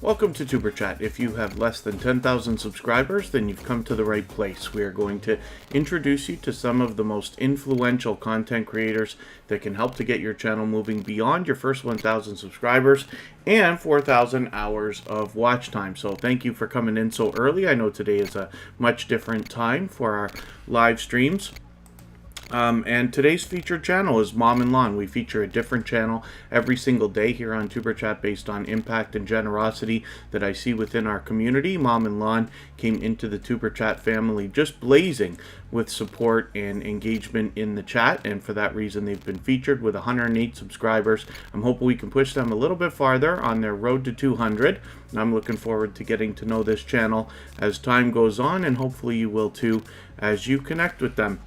Welcome to Superchat. If you have less than 10,000 subscribers, then you've come to the right place. We are going to introduce you to some of the most influential content creators that can help to get your channel moving beyond your first 1,000 subscribers and 4,000 hours of watch time. So thank you for coming in so early. I know today is a much different time for our live streams. And today's featured channel is Mom&Lon. We feature a different channel every single day here on Superchat based on impact and generosity that I see within our community. Mom&Lon came into the Superchat family just blazing with support and engagement in the chat, and for that reason they've been featured with 108 subscribers. I'm hoping we can push them a little bit farther on their road to 200. I'm looking forward to getting to know this channel as time goes on, and hopefully you will too as you connect with them.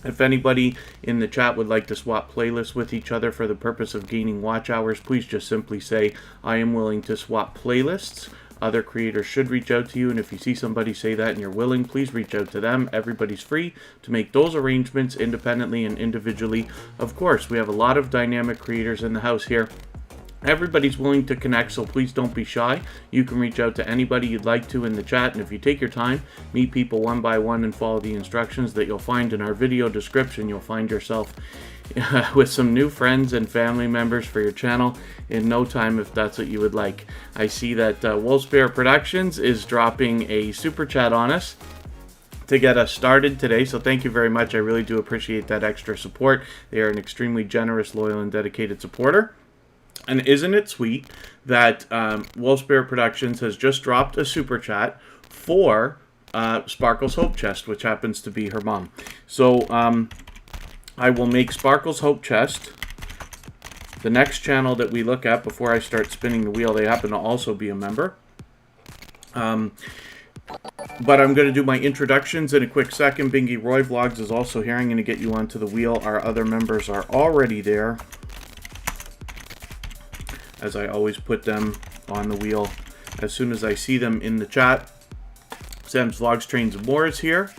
If anybody in the chat would like to swap playlists with each other for the purpose of gaining watch hours, please just simply say, I am willing to swap playlists. Other creators should reach out to you, and if you see somebody say that and you're willing, please reach out to them. Everybody's free to make those arrangements independently and individually. Of course, we have a lot of dynamic creators in the house here. Everybody's willing to connect, so please don't be shy. You can reach out to anybody you'd like to in the chat, and if you take your time, meet people one by one and follow the instructions that you'll find in our video description, you'll find yourself with some new friends and family members for your channel in no time if that's what you would like. I see that Wolfsbear Productions is dropping a super chat on us to get us started today, so thank you very much. I really do appreciate that extra support. They are an extremely generous, loyal, and dedicated supporter. And isn't it sweet that Wolfsbear Productions has just dropped a super chat for Sparkle's Hope Chest, which happens to be her mom. So I will make Sparkle's Hope Chest the next channel that we look at before I start spinning the wheel. They happen to also be a member. But I'm going to do my introductions in a quick second. Bingy Roy Vlogs is also here. I'm going to get you onto the wheel. Our other members are already there, as I always put them on the wheel as soon as I see them in the chat. Sam's Vlogs Trains and More is here.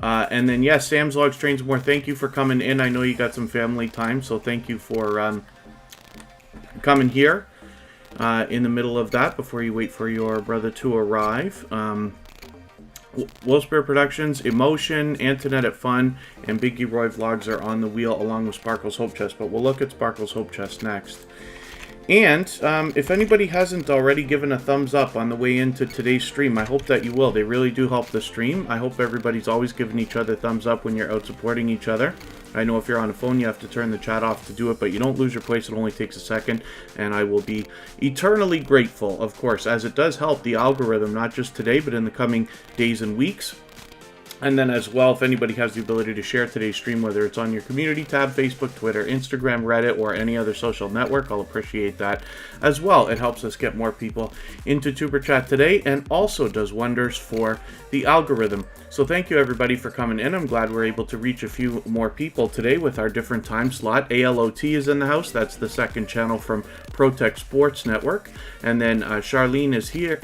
And then, yes, Sam's Vlogs Trains and More, thank you for coming in. I know you got some family time, so thank you for coming here in the middle of that before you wait for your brother to arrive. Wolfsbear Productions, Emotion, Antoinette at Fun, and Biggie Roy Vlogs are on the wheel along with Sparkle's Hope Chest, but we'll look at Sparkle's Hope Chest next. And if anybody hasn't already given a thumbs up on the way into today's stream, I hope that you will. They really do help the stream. I hope everybody's always giving each other thumbs up when you're out supporting each other. I know if you're on a phone, you have to turn the chat off to do it, but you don't lose your place. It only takes a second, and I will be eternally grateful, of course, as it does help the algorithm, not just today, but in the coming days and weeks. And then as well, if anybody has the ability to share today's stream, whether it's on your community tab, Facebook, Twitter, Instagram, Reddit, or any other social network, I'll appreciate that as well. It helps us get more people into Super Chat today, and also does wonders for the algorithm. So thank you everybody for coming in. I'm glad we're able to reach a few more people today with our different time slot. ALOT is in the house. That's the second channel from ProTech Sports Network. And then Charlene is here.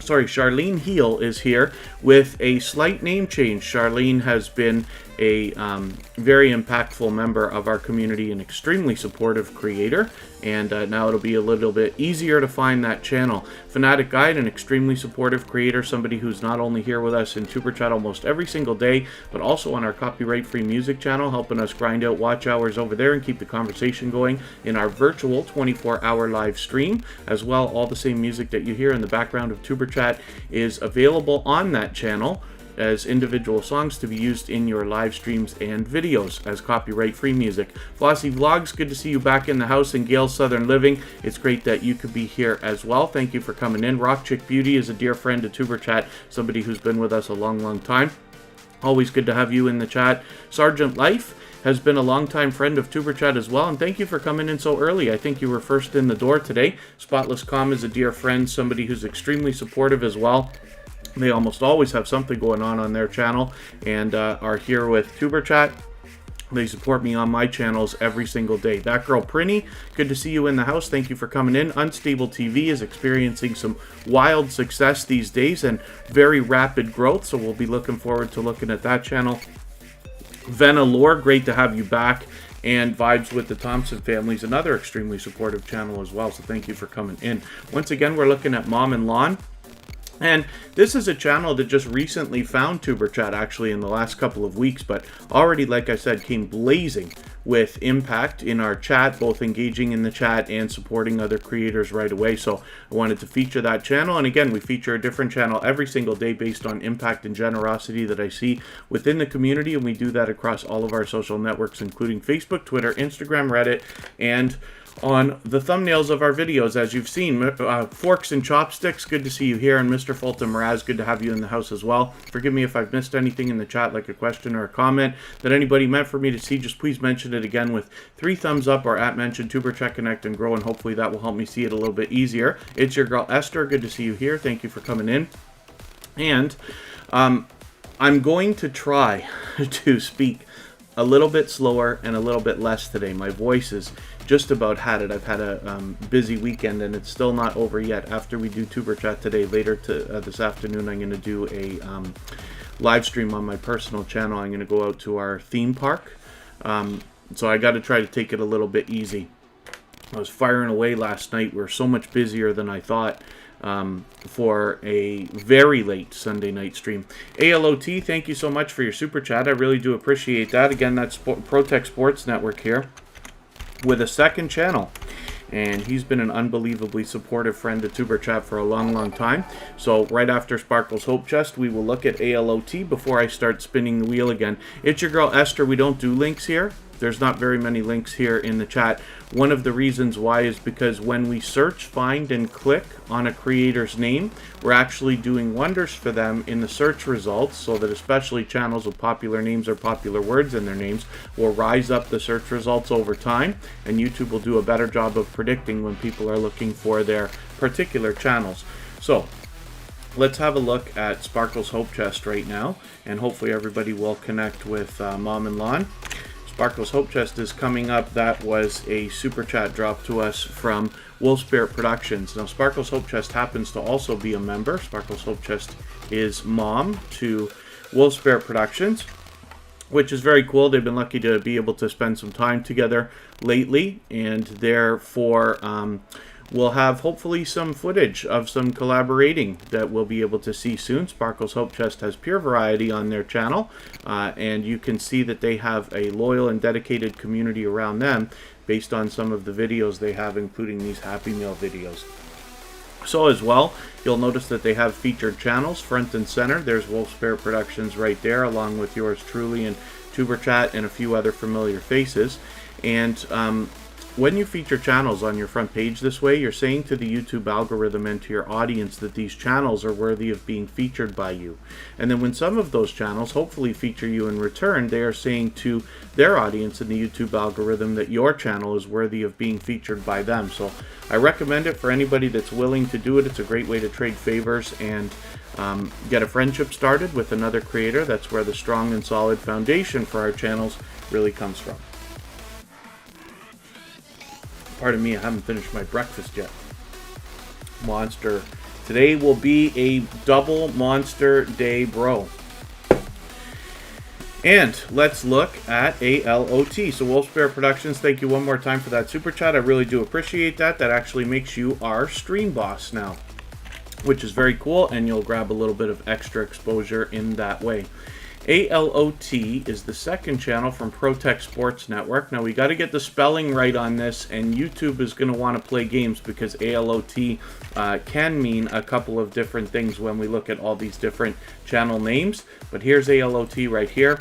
Charlene Heel is here with a slight name change. Charlene has been a very impactful member of our community, an extremely supportive creator, and now it'll be a little bit easier to find that channel. Fnatic Guide, an extremely supportive creator, somebody who's not only here with us in Superchat almost every single day, but also on our copyright-free music channel, helping us grind out watch hours over there and keep the conversation going in our virtual 24-hour live stream. As well, all the same music that you hear in the background of Superchat is available on that channel as individual songs to be used in your live streams and videos as copyright-free music. Flossy Vlogs, good to see you back in the house. And Gail Southern Living, it's great that you could be here as well. Thank you for coming in. Rock Chick Beauty is a dear friend of Superchat, somebody who's been with us a long time. Always good to have you in the chat. Sergeant Life has been a longtime friend of Superchat as well, and thank you for coming in so early. I think you were first in the door today. Spotless Com is a dear friend, somebody who's extremely supportive as well. They almost always have something going on their channel, and are here with Superchat. They support me on my channels every single day. That Girl Prinny, good to see you in the house. Thank you for coming in. Unstable TV is experiencing some wild success these days and very rapid growth, so we'll be looking forward to looking at that channel. Venalore, great to have you back and Vibes with the Thompson family is another extremely supportive channel as well. So thank you for coming in. Once again, we're looking at Mom&Lon. And this is a channel that just recently found Superchat actually in the last couple of weeks, but already, like I said, came blazing with impact in our chat, both engaging in the chat and supporting other creators right away. So I wanted to feature that channel. And again, we feature a different channel every single day based on impact and generosity that I see within the community. And we do that across all of our social networks, including Facebook, Twitter, Instagram, Reddit, and on the thumbnails of our videos, as you've seen. Forks and Chopsticks, good to see you here. And Mr. Fulton Mraz, good to have you in the house as well. Forgive me if I've missed anything in the chat, like a question or a comment that anybody meant for me to see. Just please mention it again with 3 thumbs up or @ mention Superchat Connect and Grow, and hopefully that will help me see it a little bit easier. It's your girl Esther, good to see you here. Thank you for coming in. And I'm going to try to speak a little bit slower and a little bit less today. My voice is just about had it. I've had a busy weekend, and it's still not over yet. After we do Tuber Chat today, later this afternoon, I'm going to do a live stream on my personal channel. I'm going to go out to our theme park. So I got to try to take it a little bit easy. I was firing away last night. We were so much busier than I thought. For a very late Sunday night stream. ALOT, thank you so much for your super chat. I really do appreciate that. Again, that's Protect Sports Network here with a second channel. And he's been an unbelievably supportive friend to Tuber Chat for a long, long time. So right after Sparkle's Hope Chest, we will look at ALOT before I start spinning the wheel again. It's your girl Esther. We don't do links here. There's not very many links here in the chat. One of the reasons why is because when we search, find, and click on a creator's name, we're actually doing wonders for them in the search results, so that especially channels with popular names or popular words in their names will rise up the search results over time, and YouTube will do a better job of predicting when people are looking for their particular channels. So let's have a look at Sparkle's Hope Chest right now, and hopefully everybody will connect with Mom&Lon. Sparkle's Hope Chest is coming up. That was a super chat drop to us from Wolf Spirit Productions. Now, Sparkle's Hope Chest happens to also be a member. Sparkle's Hope Chest is mom to Wolf Spirit Productions, which is very cool. They've been lucky to be able to spend some time together lately, and therefore we'll have hopefully some footage of some collaborating that we'll be able to see soon. Sparkle's Hope Chest has pure variety on their channel, and you can see that they have a loyal and dedicated community around them based on some of the videos they have, including these Happy Meal videos. So as well, you'll notice that they have featured channels front and center. There's Wolf Spirit Productions right there, along with yours truly and Tuber Chat and a few other familiar faces. And when you feature channels on your front page this way, you're saying to the YouTube algorithm and to your audience that these channels are worthy of being featured by you. And then when some of those channels hopefully feature you in return, they are saying to their audience in the YouTube algorithm that your channel is worthy of being featured by them. So I recommend it for anybody that's willing to do it. It's a great way to trade favors and get a friendship started with another creator. That's where the strong and solid foundation for our channels really comes from. Pardon me, I haven't finished my breakfast yet. Monster. Today will be a double monster day, bro. And let's look at ALOT. So Wolf Spirit Productions, thank you one more time for that super chat. I really do appreciate that. That actually makes you our stream boss now, which is very cool, and you'll grab a little bit of extra exposure in that way. ALOT is the second channel from Protect Sports Network. Now we got to get the spelling right on this, and YouTube is going to want to play games because ALOT can mean a couple of different things when we look at all these different channel names. But here's ALOT right here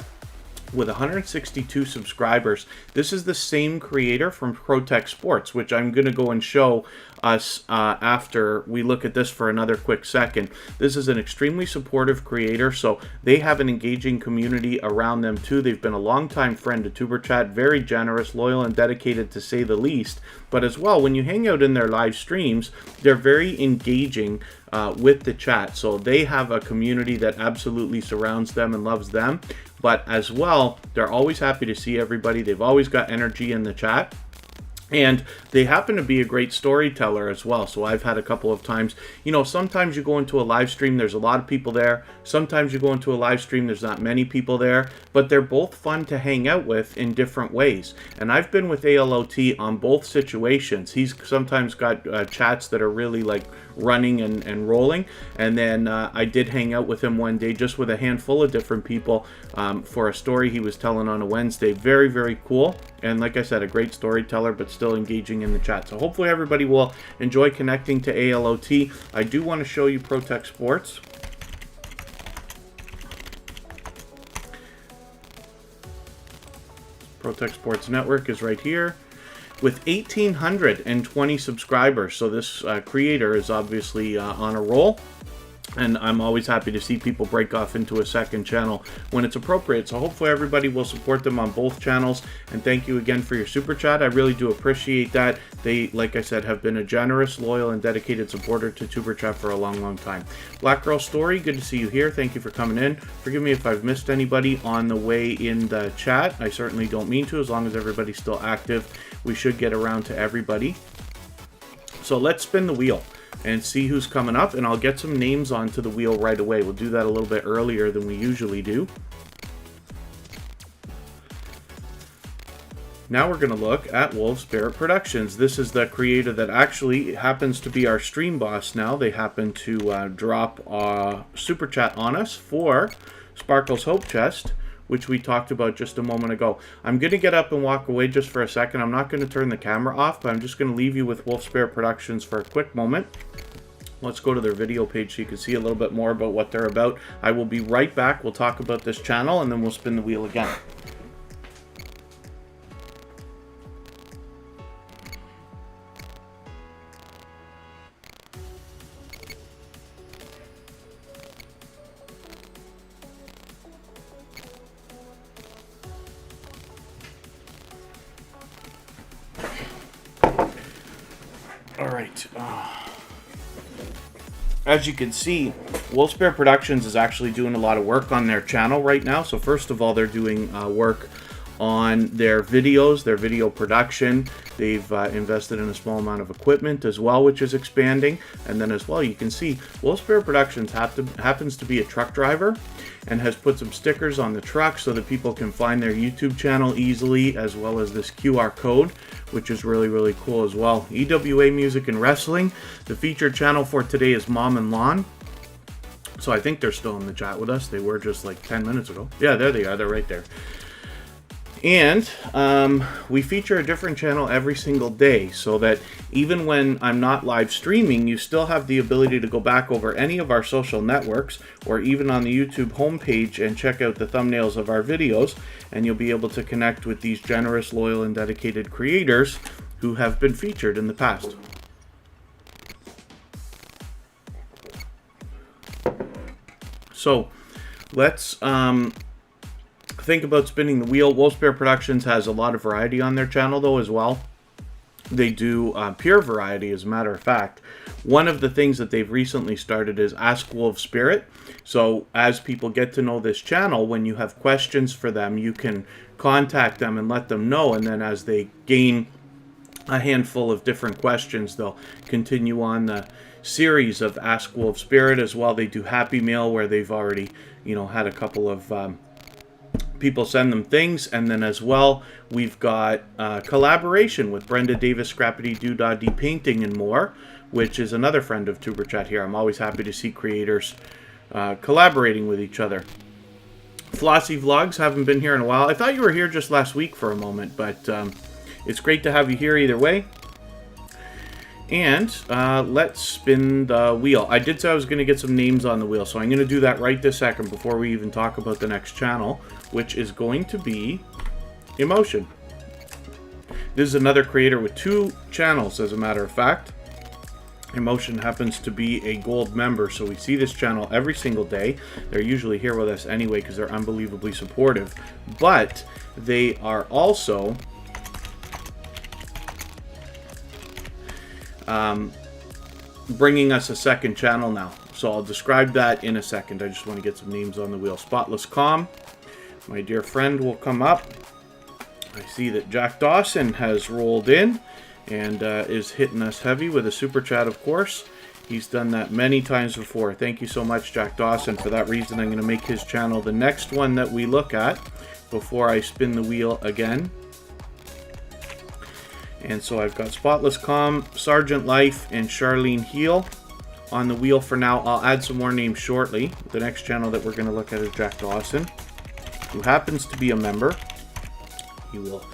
with 162 subscribers. This is the same creator from Protect Sports, which I'm going to go and show us after we look at this for another quick second. This is an extremely supportive creator, so they have an engaging community around them too. They've been a longtime friend to Tuber Chat, very generous, loyal, and dedicated to say the least. But as well, when you hang out in their live streams, they're very engaging with the chat. So they have a community that absolutely surrounds them and loves them. But as well, they're always happy to see everybody. They've always got energy in the chat. And they happen to be a great storyteller as well. So I've had a couple of times, you know, sometimes you go into a live stream, there's a lot of people there. Sometimes you go into a live stream, there's not many people there. But they're both fun to hang out with in different ways. And I've been with ALOT on both situations. He's sometimes got chats that are really like running and rolling. And then I did hang out with him one day just with a handful of different people for a story he was telling on a Wednesday. Very, very cool. And like I said, a great storyteller, but still engaging in the chat. So hopefully everybody will enjoy connecting to ALOT. I do want to show you Protect Sports. Protect Sports Network is right here with 1,820 subscribers. So this creator is obviously on a roll. And I'm always happy to see people break off into a second channel when it's appropriate. So hopefully everybody will support them on both channels. And thank you again for your super chat. I really do appreciate that. They, like I said, have been a generous, loyal, and dedicated supporter to Superchat for a long, long time. Black Girl Story, good to see you here. Thank you for coming in. Forgive me if I've missed anybody on the way in the chat. I certainly don't mean to. As long as everybody's still active, we should get around to everybody. So let's spin the wheel and see who's coming up, and I'll get some names onto the wheel right away. We'll do that a little bit earlier than we usually do. Now we're going to look at Wolf Spirit Productions. This is the creator that actually happens to be our stream boss now. They happen to drop a super chat on us for Sparkle's Hope Chest, which we talked about just a moment ago. I'm going to get up and walk away just for a second. I'm not going to turn the camera off, but I'm just going to leave you with Wolf Spirit Productions for a quick moment. Let's go to their video page so you can see a little bit more about what they're about. I will be right back. We'll talk about this channel, and then we'll spin the wheel again. All right. As you can see, Wolf Spirit Productions is actually doing a lot of work on their channel right now. So first of all, they're doing work on their videos, their video production. They've invested in a small amount of equipment as well, which is expanding. And then as well, you can see Wolf Spirit Productions happens to be a truck driver and has put some stickers on the truck so that people can find their YouTube channel easily, as well as this QR code, which is really, really cool as well. EWA Music and Wrestling. The featured channel for today is Mom&Lon. So I think they're still in the chat with us. They were just like 10 minutes ago. Yeah, there they are. They're right there. And we feature a different channel every single day, so that even when I'm not live streaming, you still have the ability to go back over any of our social networks, or even on the YouTube homepage, and check out the thumbnails of our videos, and you'll be able to connect with these generous, loyal, and dedicated creators who have been featured in the past. So let's think about spinning the wheel. Wolf Spirit Productions has a lot of variety on their channel though as well. They do pure variety, as a matter of fact. One of the things that they've recently started is Ask Wolf Spirit. So as people get to know this channel, when you have questions for them, you can contact them and let them know, and then as they gain a handful of different questions, they'll continue on the series of Ask Wolf Spirit. As well, they do Happy Mail, where they've already, you know, had a couple of people send them things. And then as well, we've got collaboration with Brenda Davis, Scrappity Doodaddy Painting and more, which is another friend of Tuber Chat here. I'm always happy to see creators collaborating with each other. Flossy Vlogs, haven't been here in a while. I thought you were here just last week for a moment, but it's great to have you here either way. And let's spin the wheel. I did say I was going to get some names on the wheel, so I'm going to do that right this second before we even talk about the next channel, which is going to be Emotion. This is another creator with 2 channels, as a matter of fact. Emotion happens to be a gold member, so we see this channel every single day. They're usually here with us anyway because they're unbelievably supportive. But they are also bringing us a second channel now. So I'll describe that in a second. I just want to get some names on the wheel. Spotless Calm, my dear friend, will come up. I see that Jack Dawson has rolled in. and is hitting us heavy with a super chat, of course. He's done that many times before. Thank you so much, Jack Dawson. For that reason, I'm going to make his channel the next one that we look at before I spin the wheel again. And so I've got Spotless Calm, Sergeant Life, and Charlene Heal on the wheel for now. I'll add some more names shortly. The next channel that we're going to look at is Jack Dawson, who happens to be a member. He will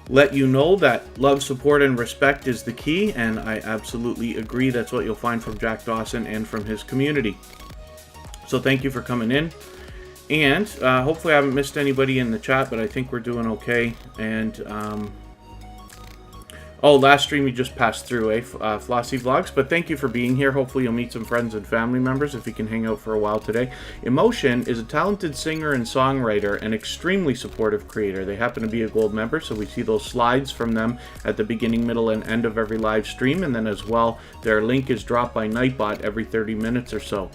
let you know that love, support, and respect is the key, and I absolutely agree. That's what you'll find from Jack Dawson and from his community. So thank you for coming in, and hopefully I haven't missed anybody in the chat, but I think we're doing okay. And oh, last stream you just passed through, Flossy Vlogs, but thank you for being here. Hopefully you'll meet some friends and family members if you can hang out for a while today. Emotion is a talented singer and songwriter and extremely supportive creator. They happen to be a gold member, so we see those slides from them at the beginning, middle, and end of every live stream, and then as well, their link is dropped by Nightbot every 30 minutes or so.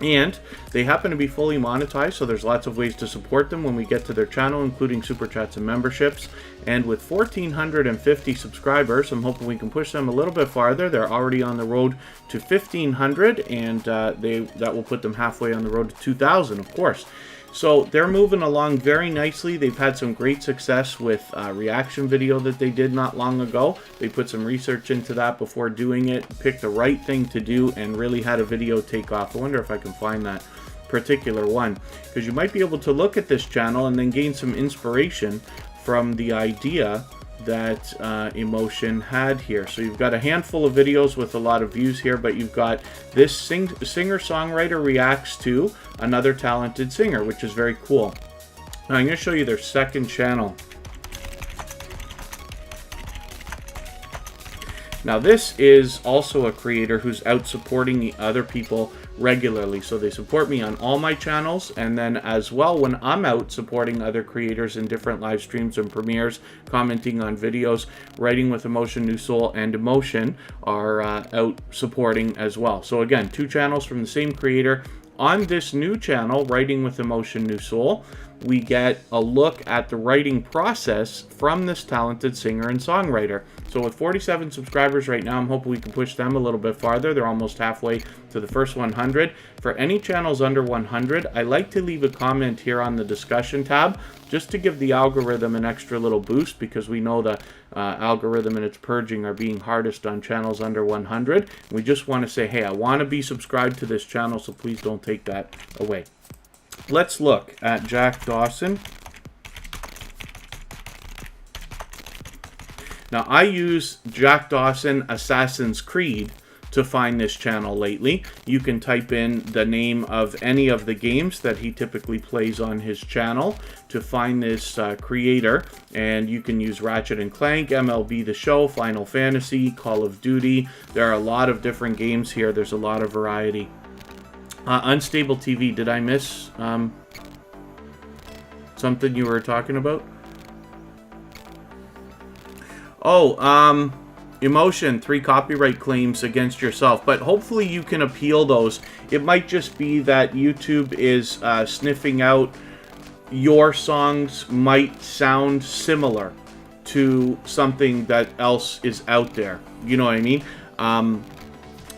And they happen to be fully monetized, so there's lots of ways to support them when we get to their channel, including super chats and memberships. And with 1,450 subscribers, I'm hoping we can push them a little bit farther. They're already on the road to 1,500, and that will put them halfway on the road to 2,000, of course. So they're moving along very nicely. They've had some great success with a reaction video that they did not long ago. They put some research into that before doing it, picked the right thing to do, and really had a video take off. I wonder if I can find that particular one, because you might be able to look at this channel and then gain some inspiration from the idea that Emotion had here. So you've got a handful of videos with a lot of views here, but you've got this singer-songwriter reacts to another talented singer, which is very cool. Now I'm going to show you their second channel. Now this is also a creator who's out supporting the other people regularly. So they support me on all my channels, and then as well when I'm out supporting other creators in different live streams and premieres, commenting on videos, Writing with Emotion New Soul and Emotion are out supporting as well. So again, two channels from the same creator. On this new channel, Writing with Emotion New Soul, we get a look at the writing process from this talented singer and songwriter. So with 47 subscribers right now, I'm hoping we can push them a little bit farther. They're almost halfway to the first 100. For any channels under 100, I like to leave a comment here on the discussion tab just to give the algorithm an extra little boost, because we know the algorithm and its purging are being hardest on channels under 100. We just want to say, hey, I want to be subscribed to this channel, so please don't take that away. Let's look at Jack Dawson. Now, I use Jack Dawson Assassin's Creed to find this channel lately. You can type in the name of any of the games that he typically plays on his channel to find this creator, and you can use Ratchet & Clank, MLB The Show, Final Fantasy, Call of Duty. There are a lot of different games here. There's a lot of variety. Unstable TV, did I miss something you were talking about? Oh, Emotion, 3 copyright claims against yourself, but hopefully you can appeal those. It might just be that YouTube is sniffing out your songs might sound similar to something that else is out there. You know what I mean?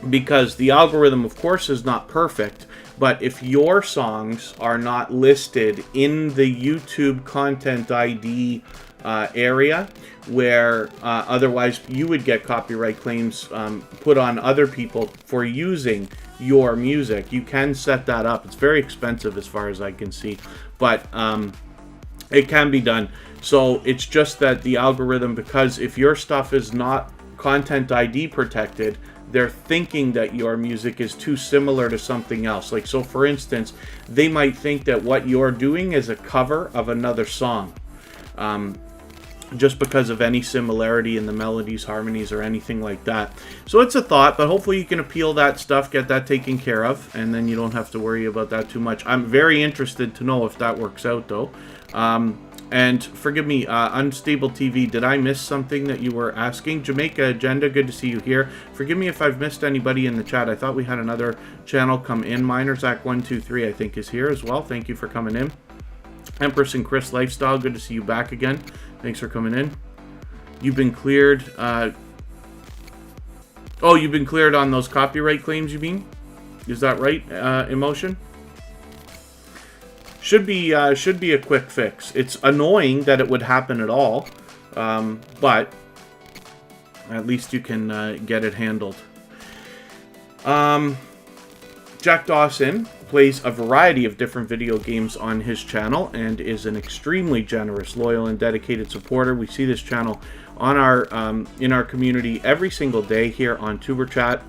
Because the algorithm, of course, is not perfect, but if your songs are not listed in the YouTube Content ID area, where otherwise you would get copyright claims put on other people for using your music, you can set that up. It's very expensive as far as I can see, but it can be done. So it's just that the algorithm, because if your stuff is not Content ID protected, they're thinking that your music is too similar to something else. Like, so for instance, they might think that what you're doing is a cover of another song, just because of any similarity in the melodies, harmonies, or anything like that. So it's a thought, but hopefully you can appeal that stuff, get that taken care of, and then you don't have to worry about that too much. I'm very interested to know if that works out, though. And forgive me, Unstable TV, did I miss something that you were asking? Jamaica Agenda, good to see you here. Forgive me if I've missed anybody in the chat. I thought we had another channel come in. Minerzach123, I think, is here as well. Thank you for coming in. Empress and Chris Lifestyle, good to see you back again. Thanks for coming in. You've been cleared. Oh, you've been cleared on those copyright claims, you mean? Is that right, Emotion? Should be a quick fix. It's annoying that it would happen at all, but at least you can get it handled. Jack Dawson plays a variety of different video games on his channel and is an extremely generous, loyal, and dedicated supporter. We see this channel on our in our community every single day here on Superchat.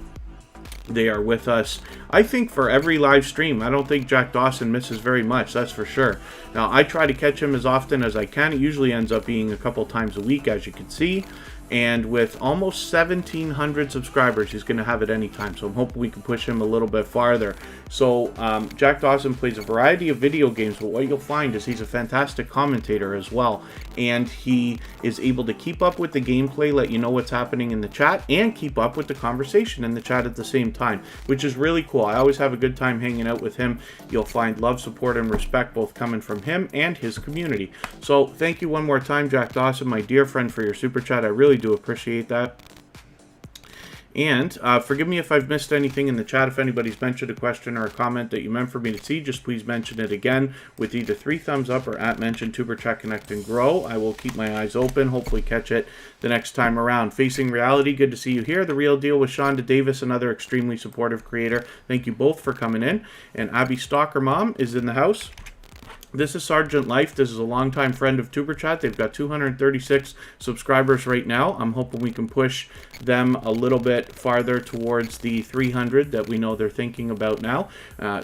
They are with us, I think, for every live stream. I don't think Jack Dawson misses very much, that's for sure. Now, I try to catch him as often as I can. It usually ends up being a couple times a week, as you can see. And with almost 1,700 subscribers, he's going to have it anytime. So I'm hoping we can push him a little bit farther. So Jack Dawson plays a variety of video games, but what you'll find is he's a fantastic commentator as well. And he is able to keep up with the gameplay, let you know what's happening in the chat, and keep up with the conversation in the chat at the same time, which is really cool. I always have a good time hanging out with him. You'll find love, support, and respect both coming from him and his community. So thank you one more time, Jack Dawson, my dear friend, for your super chat. I really do appreciate that. And forgive me if I've missed anything in the chat. If anybody's mentioned a question or a comment that you meant for me to see, just please mention it again with either 3 thumbs up or @mention Superchat Connect and Grow. I will keep my eyes open, hopefully catch it the next time around. Facing Reality, good to see you here. The Real Deal with Shonda Davis, another extremely supportive creator. Thank you both for coming in. And Abby Stalker Mom is in the house. This is Sergeant Life. This is a longtime friend of Superchat. They've got 236 subscribers right now. I'm hoping we can push them a little bit farther towards the 300 that we know they're thinking about now.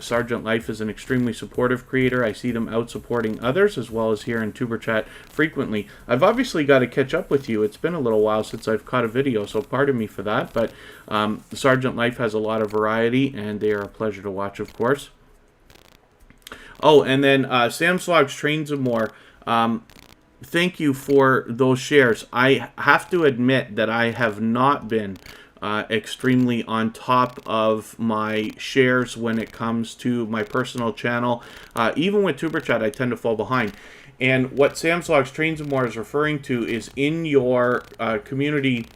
Sergeant Life is an extremely supportive creator. I see them out supporting others as well as here in Superchat frequently. I've obviously got to catch up with you. It's been a little while since I've caught a video, so pardon me for that. But Sergeant Life has a lot of variety, and they are a pleasure to watch, of course. Oh, and then Sam Slogs Trains and More. Thank you for those shares. I have to admit that I have not been extremely on top of my shares when it comes to my personal channel. Even with Superchat, I tend to fall behind. And what Sam Slogs Trains and More is referring to is in your community,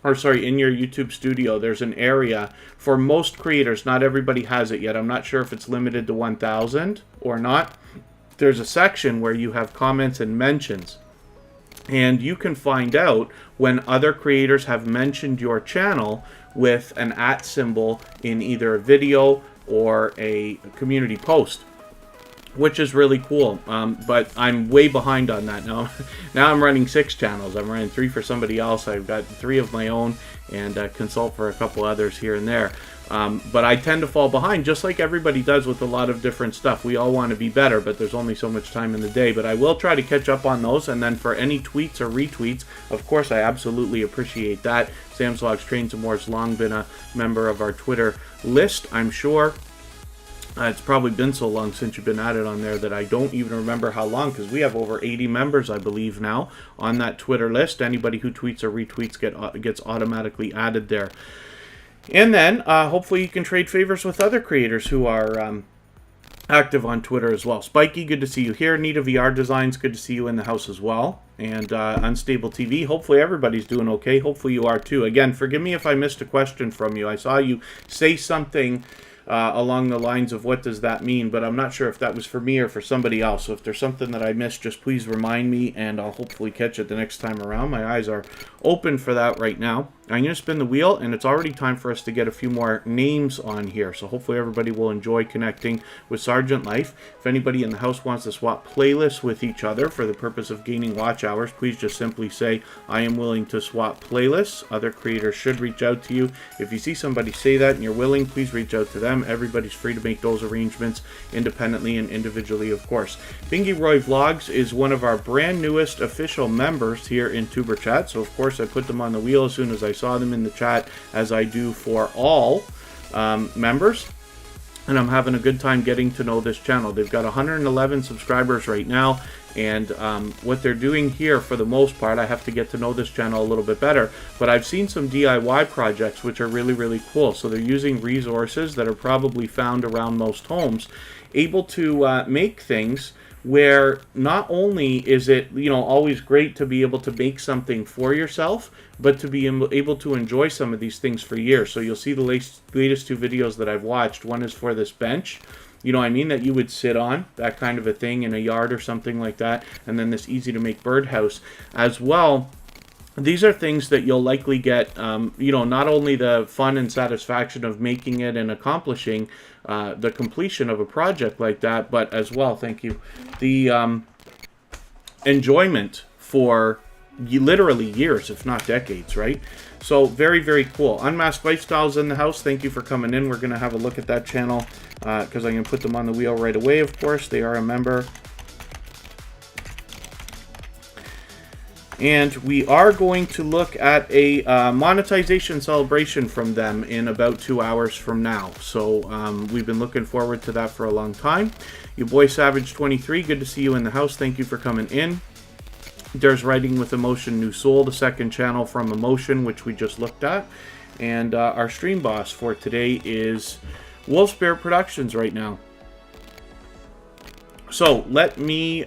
or sorry, in your YouTube studio, there's an area for most creators. Not everybody has it yet. I'm not sure if it's limited to 1,000 or not. There's a section where you have comments and mentions, and you can find out when other creators have mentioned your channel with an @ symbol in either a video or a community post, which is really cool. But I'm way behind on that now. Now I'm running 6 channels. I'm running 3 for somebody else. I've got 3 of my own and consult for a couple others here and there. But I tend to fall behind, just like everybody does with a lot of different stuff. We all want to be better, but there's only so much time in the day. But I will try to catch up on those. And then for any tweets or retweets, of course, I absolutely appreciate that. Sam Slogs Trains and More has long been a member of our Twitter list, I'm sure. It's probably been so long since you've been added on there that I don't even remember how long, because we have over 80 members, I believe, now on that Twitter list. Anybody who tweets or retweets gets automatically added there. And then hopefully you can trade favors with other creators who are active on Twitter as well. Spiky, good to see you here. Nita VR Designs, good to see you in the house as well. And Unstable TV, hopefully everybody's doing okay. Hopefully you are too. Again, forgive me if I missed a question from you. I saw you say something along the lines of what does that mean, but I'm not sure if that was for me or for somebody else. So if there's something that I missed, just please remind me, and I'll hopefully catch it the next time around. My eyes are open for that right now. I'm going to spin the wheel, and it's already time for us to get a few more names on here. So hopefully everybody will enjoy connecting with Sergeant Life. If anybody in the house wants to swap playlists with each other for the purpose of gaining watch hours, please just simply say, I am willing to swap playlists. Other creators should reach out to you. If you see somebody say that and you're willing, please reach out to them. Everybody's free to make those arrangements independently and individually, of course. Bingy Roy Vlogs is one of our brand newest official members here in Superchat. So of course I put them on the wheel as soon as I saw them in the chat, as I do for all members, and I'm having a good time getting to know this channel. They've got 111 subscribers right now, and what they're doing here, for the most part, I have to get to know this channel a little bit better, but I've seen some DIY projects which are really, really cool. So they're using resources that are probably found around most homes, able to make things where not only is it, you know, always great to be able to make something for yourself, but to be able to enjoy some of these things for years. So you'll see the latest two videos that I've watched. One is for this bench, you know what I mean, that you would sit on, that kind of a thing in a yard or something like that. And then this easy to make birdhouse as well. These are things that you'll likely get, you know, not only the fun and satisfaction of making it and accomplishing the completion of a project like that, but as well, thank you, the enjoyment for literally years, if not decades, right? So very, very cool. Unmasked Lifestyles in the house. Thank you for coming in. We're going to have a look at that channel because I'm going to put them on the wheel right away, of course. They are a member. And we are going to look at a monetization celebration from them in about 2 hours from now. So we've been looking forward to that for a long time. Your boy Savage23, good to see you in the house. Thank you for coming in. There's Writing with Emotion New Soul, the second channel from Emotion, which we just looked at. And our stream boss for today is Wolf Spirit Productions right now. So let me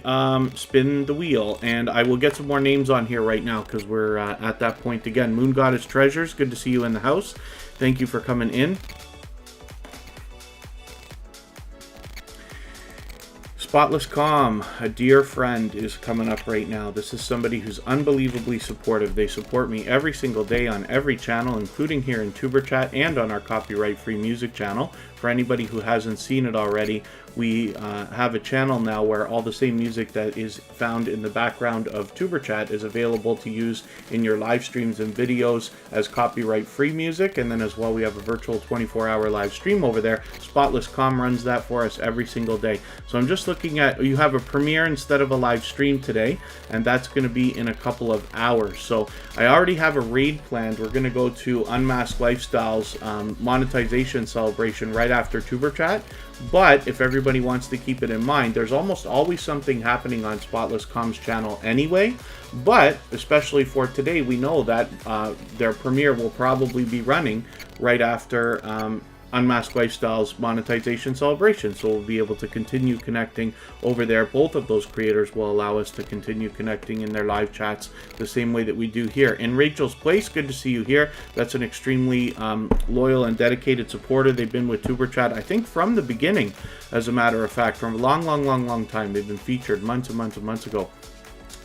spin the wheel, and I will get some more names on here right now because we're at that point again. Moon Goddess Treasures, good to see you in the house. Thank you for coming in. Spotless Calm, a dear friend, is coming up right now. This is somebody who's unbelievably supportive. They support me every single day on every channel, including here in Superchat and on our copyright-free music channel. For anybody who hasn't seen it already, we have a channel now where all the same music that is found in the background of Superchat is available to use in your live streams and videos as copyright-free music. And then as well, we have a virtual 24-hour live stream over there. Spotless Calm runs that for us every single day. So I'm just looking at, you have a premiere instead of a live stream today, and that's going to be in a couple of hours. So I already have a raid planned. We're going to go to Unmasked Lifestyles monetization celebration right after Superchat. But if everybody wants to keep it in mind, there's almost always something happening on Spotless Calm's channel anyway. But especially for today, we know that their premiere will probably be running right after Unmasked Lifestyles monetization celebration. So we'll be able to continue connecting over there. Both of those creators will allow us to continue connecting in their live chats the same way that we do here. In Rachel's Place, good to see you here. That's an extremely loyal and dedicated supporter. They've been with Superchat, I think, from the beginning, as a matter of fact, from a long time. They've been featured months and months ago.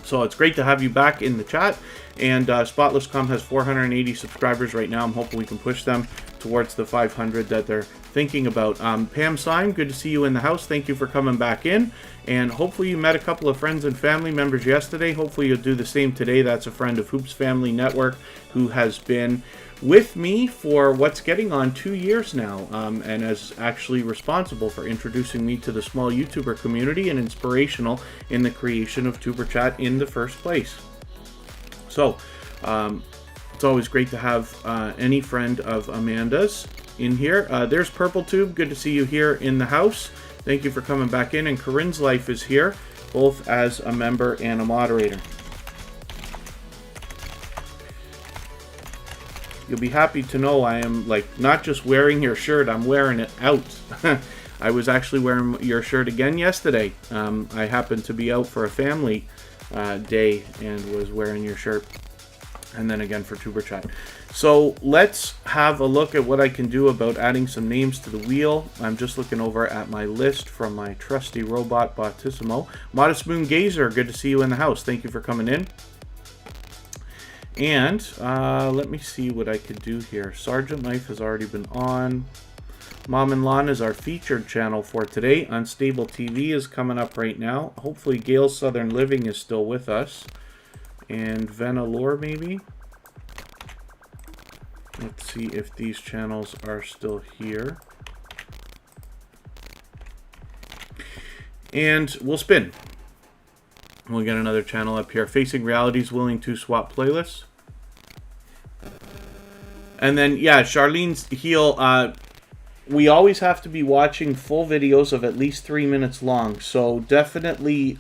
So it's great to have you back in the chat. And Spotless Calm has 480 subscribers right now. I'm hoping we can push them towards the 500 that they're thinking about. Pam Syme, good to see you in the house. Thank you for coming back in. And hopefully you met a couple of friends and family members yesterday. Hopefully you'll do the same today. That's a friend of Hoops Family Network who has been with me for what's getting on 2 years now, and is actually responsible for introducing me to the small YouTuber community and inspirational in the creation of Superchat in the first place. So it's always great to have any friend of Amanda's in here. There's Purple Tube, good to see you here in the house. Thank you for coming back in. And Corinne's Life is here, both as a member and a moderator. You'll be happy to know I am, like, not just wearing your shirt, I'm wearing it out. I was actually wearing your shirt again yesterday. I happened to be out for a family day and was wearing your shirt. And then again for Superchat. So let's have a look at what I can do about adding some names to the wheel. I'm just looking over at my list from my trusty robot Bautissimo. Modest Moon Gazer, good to see you in the house. Thank you for coming in. And let me see what I could do here. Sergeant Knife has already been on. Mom&Lon is our featured channel for today. Unstable TV is coming up right now. Hopefully Gale's Southern Living is still with us. And Venalore maybe. Let's see if these channels are still here. And we'll spin. We'll get another channel up here. Facing Reality's willing to swap playlists. And then, yeah, Charlene's Heal. We always have to be watching full videos of at least 3 minutes long. So definitely,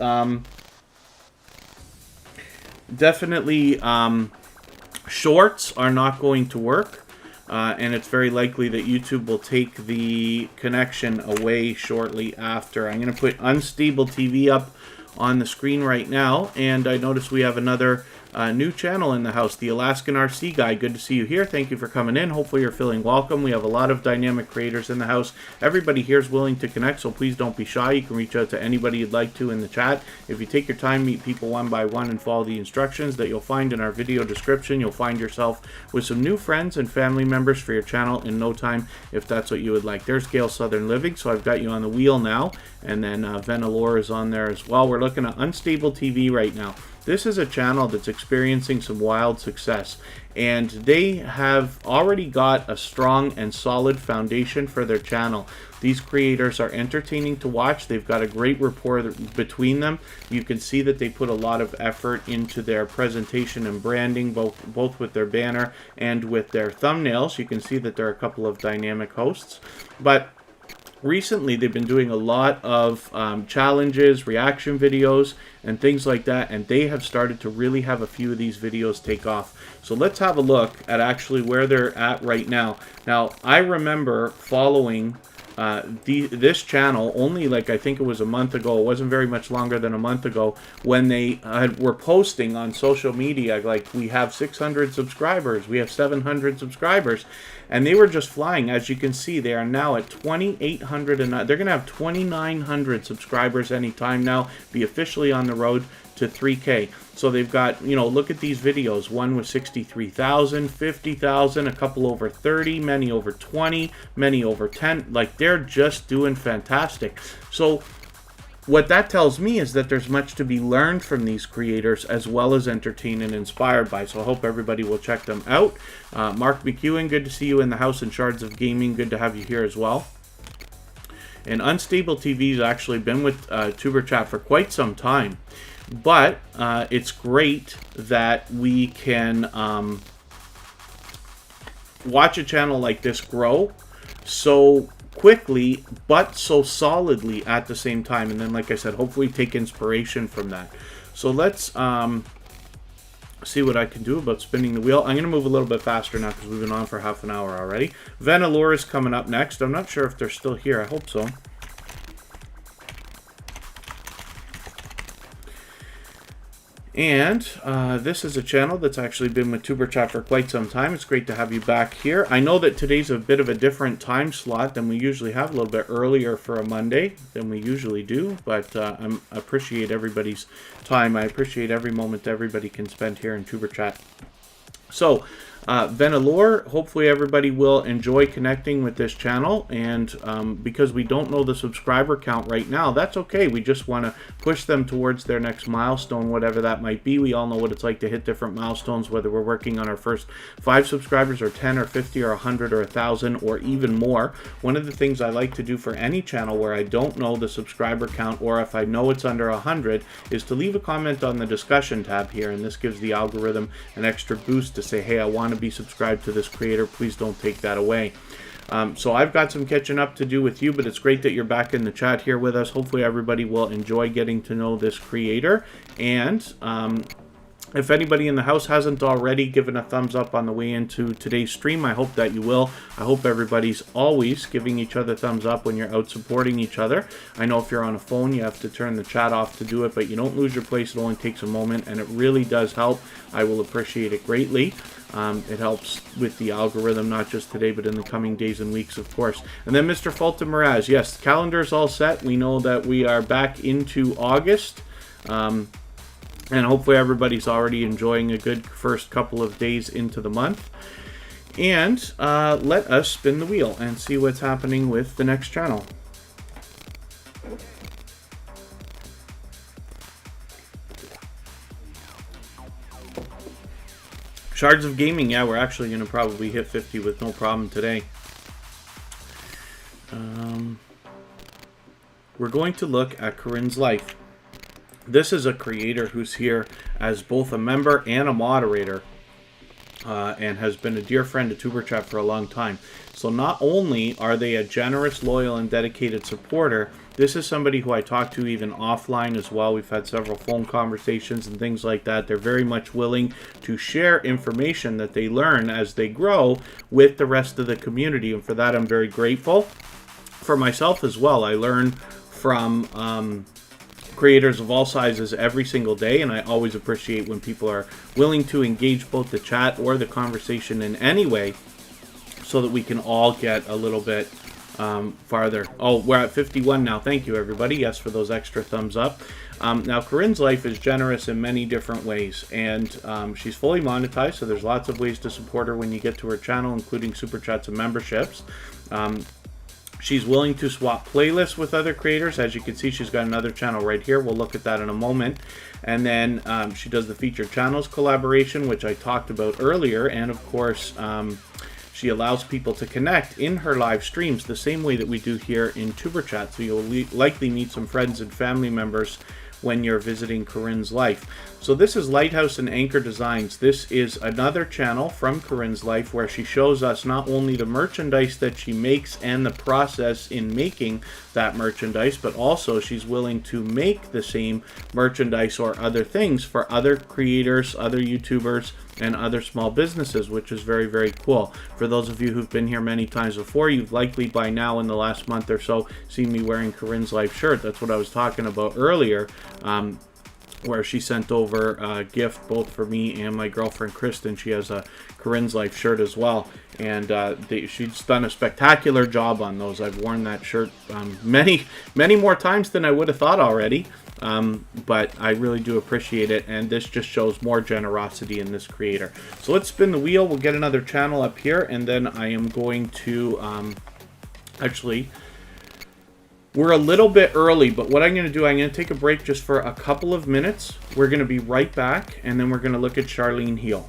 shorts are not going to work. and it's very likely that YouTube will take the connection away shortly after. I'm going to put Unstable TV up on the screen right now, and I notice we have another new channel in the house, the Alaskan RC Guy. Good to see you here. Thank you for coming in. Hopefully you're feeling welcome. We have a lot of dynamic creators in the house. Everybody here is willing to connect, so please don't be shy. You can reach out to anybody you'd like to in the chat. If you take your time, meet people one by one, and follow the instructions that you'll find in our video description, you'll find yourself with some new friends and family members for your channel in no time, if that's what you would like. There's Gale Southern Living, so I've got you on the wheel now, and then Venalore is on there as well. We're looking at Unstable TV right now. This is a channel that's experiencing some wild success, and they have already got a strong and solid foundation for their channel. These creators are entertaining to watch. They've got a great rapport between them. You can see that they put a lot of effort into their presentation and branding, both with their banner and with their thumbnails. You can see that there are a couple of dynamic hosts, but recently they've been doing a lot of challenges, reaction videos, and things like that, and they have started to really have a few of these videos take off. So let's have a look at actually where they're at right now. Now, I remember following this channel only, like, I think it was a month ago. It wasn't very much longer than a month ago, when they were posting on social media, like, we have 600 subscribers, we have 700 subscribers, and they were just flying. As you can see, they are now at 2,800, and they're going to have 2,900 subscribers anytime now, be officially on the road to 3K. So they've got, you know, look at these videos. One was 63,000, 50,000, a couple over 30, many over 20, many over 10. Like, they're just doing fantastic. So what that tells me is that there's much to be learned from these creators, as well as entertained and inspired by. So I hope everybody will check them out. Mark McEwen, good to see you in the house, and Shards of Gaming, good to have you here as well. And Unstable TV has actually been with Superchat for quite some time. But it's great that we can watch a channel like this grow so quickly, but so solidly at the same time. And then, like I said, hopefully take inspiration from that. So let's see what I can do about spinning the wheel. I'm going to move a little bit faster now because we've been on for half an hour already. Venalore is coming up next. I'm not sure if they're still here. I hope so. And this is a channel that's actually been with Superchat for quite some time. It's great to have you back here. I know that today's a bit of a different time slot than we usually have, a little bit earlier for a Monday than we usually do, but I appreciate everybody's time. I appreciate every moment everybody can spend here in Superchat. So, Venalore, hopefully everybody will enjoy connecting with this channel, and because we don't know the subscriber count right now, that's okay. We just want to push them towards their next milestone, whatever that might be. We all know what it's like to hit different milestones, whether we're working on our first 5 subscribers or 10 or 50 or 100 or 1,000 or even more. One of the things I like to do for any channel where I don't know the subscriber count, or if I know it's under 100, is to leave a comment on the discussion tab here, and this gives the algorithm an extra boost to say, hey, I want to be subscribed to this creator, please don't take that away. So I've got some catching up to do with you, but it's great that you're back in the chat here with us. Hopefully everybody will enjoy getting to know this creator, and if anybody in the house hasn't already given a thumbs up on the way into today's stream, I hope that you will. I hope everybody's always giving each other thumbs up when you're out supporting each other. I know if you're on a phone, you have to turn the chat off to do it, but you don't lose your place. It only takes a moment, and it really does help. I will appreciate it greatly. It helps with the algorithm, not just today, but in the coming days and weeks, of course. And then Mr. Fulton Miraz, yes, calendar's all set. We know that we are back into August. And hopefully everybody's already enjoying a good first couple of days into the month. And let us spin the wheel and see what's happening with the next channel. Shards of Gaming, yeah, we're actually going to probably hit 50 with no problem today. We're going to look at Corinne's life. This is a creator who's here as both a member and a moderator, and has been a dear friend to Superchat for a long time. So not only are they a generous, loyal, and dedicated supporter, this is somebody who I talk to even offline as well. We've had several phone conversations and things like that. They're very much willing to share information that they learn as they grow with the rest of the community, and for that I'm very grateful. For myself as well, I learn from creators of all sizes every single day, and I always appreciate when people are willing to engage both the chat or the conversation in any way so that we can all get a little bit farther. Oh, we're at 51 now. Thank you, everybody. Yes, for those extra thumbs up. Now, Corinne's life is generous in many different ways, and she's fully monetized, so there's lots of ways to support her when you get to her channel, including Super Chats and memberships. She's willing to swap playlists with other creators. As you can see, she's got another channel right here. We'll look at that in a moment. And then she does the featured channels collaboration, which I talked about earlier, and of course, she allows people to connect in her live streams the same way that we do here in Superchat. So you'll likely meet some friends and family members when you're visiting Corinne's life. So this is Lighthouse and Anchor Designs. This is another channel from Corinne's life where she shows us not only the merchandise that she makes and the process in making that merchandise, but also she's willing to make the same merchandise or other things for other creators, other YouTubers, and other small businesses, which is very, very cool. For those of you who've been here many times before, you've likely by now in the last month or so seen me wearing Corinne's Life shirt. That's what I was talking about earlier, where she sent over a gift both for me and my girlfriend Kristen. She has a Corinne's Life shirt as well, and she's done a spectacular job on those. I've worn that shirt many more times than I would have thought already. But I really do appreciate it, and this just shows more generosity in this creator. So let's spin the wheel. We'll get another channel up here, and then I am going to actually, we're a little bit early, but what I'm going to do, I'm going to take a break just for a couple of minutes. We're going to be right back, and then we're going to look at Charlene Heal.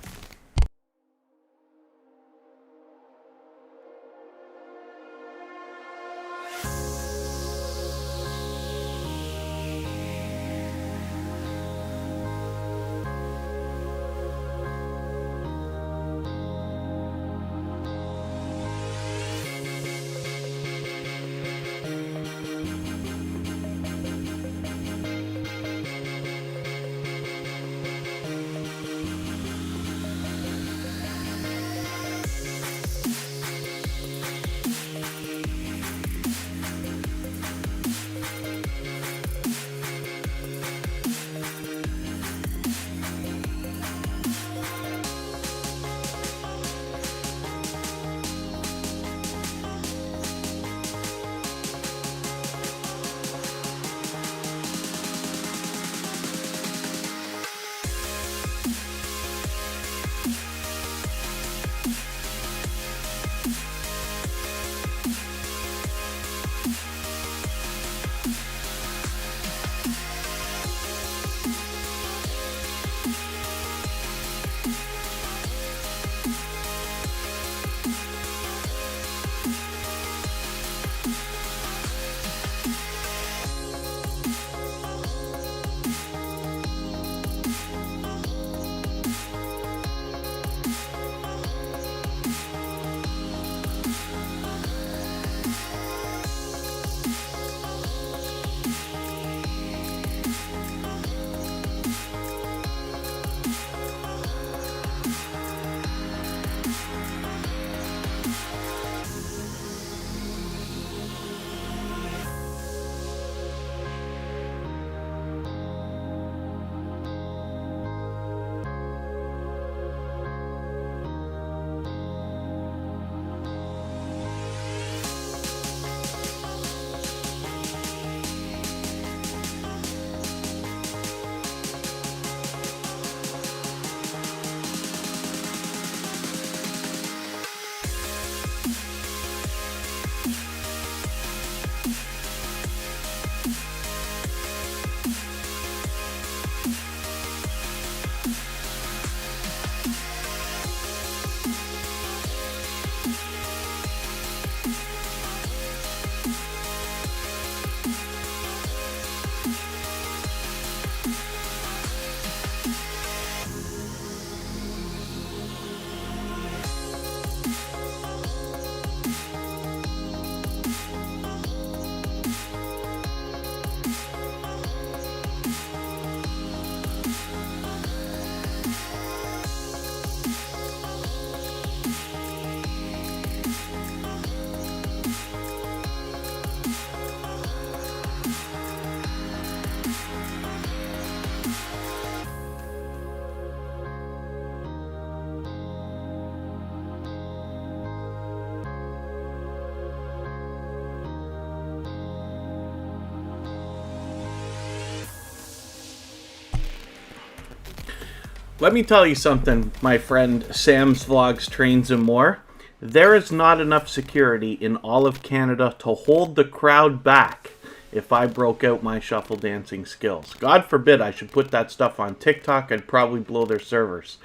Let me tell you something, my friend Sam's Vlogs, Trains and More. There is not enough security in all of Canada to hold the crowd back if I broke out my shuffle dancing skills. God forbid I should put that stuff on TikTok. I'd probably blow their servers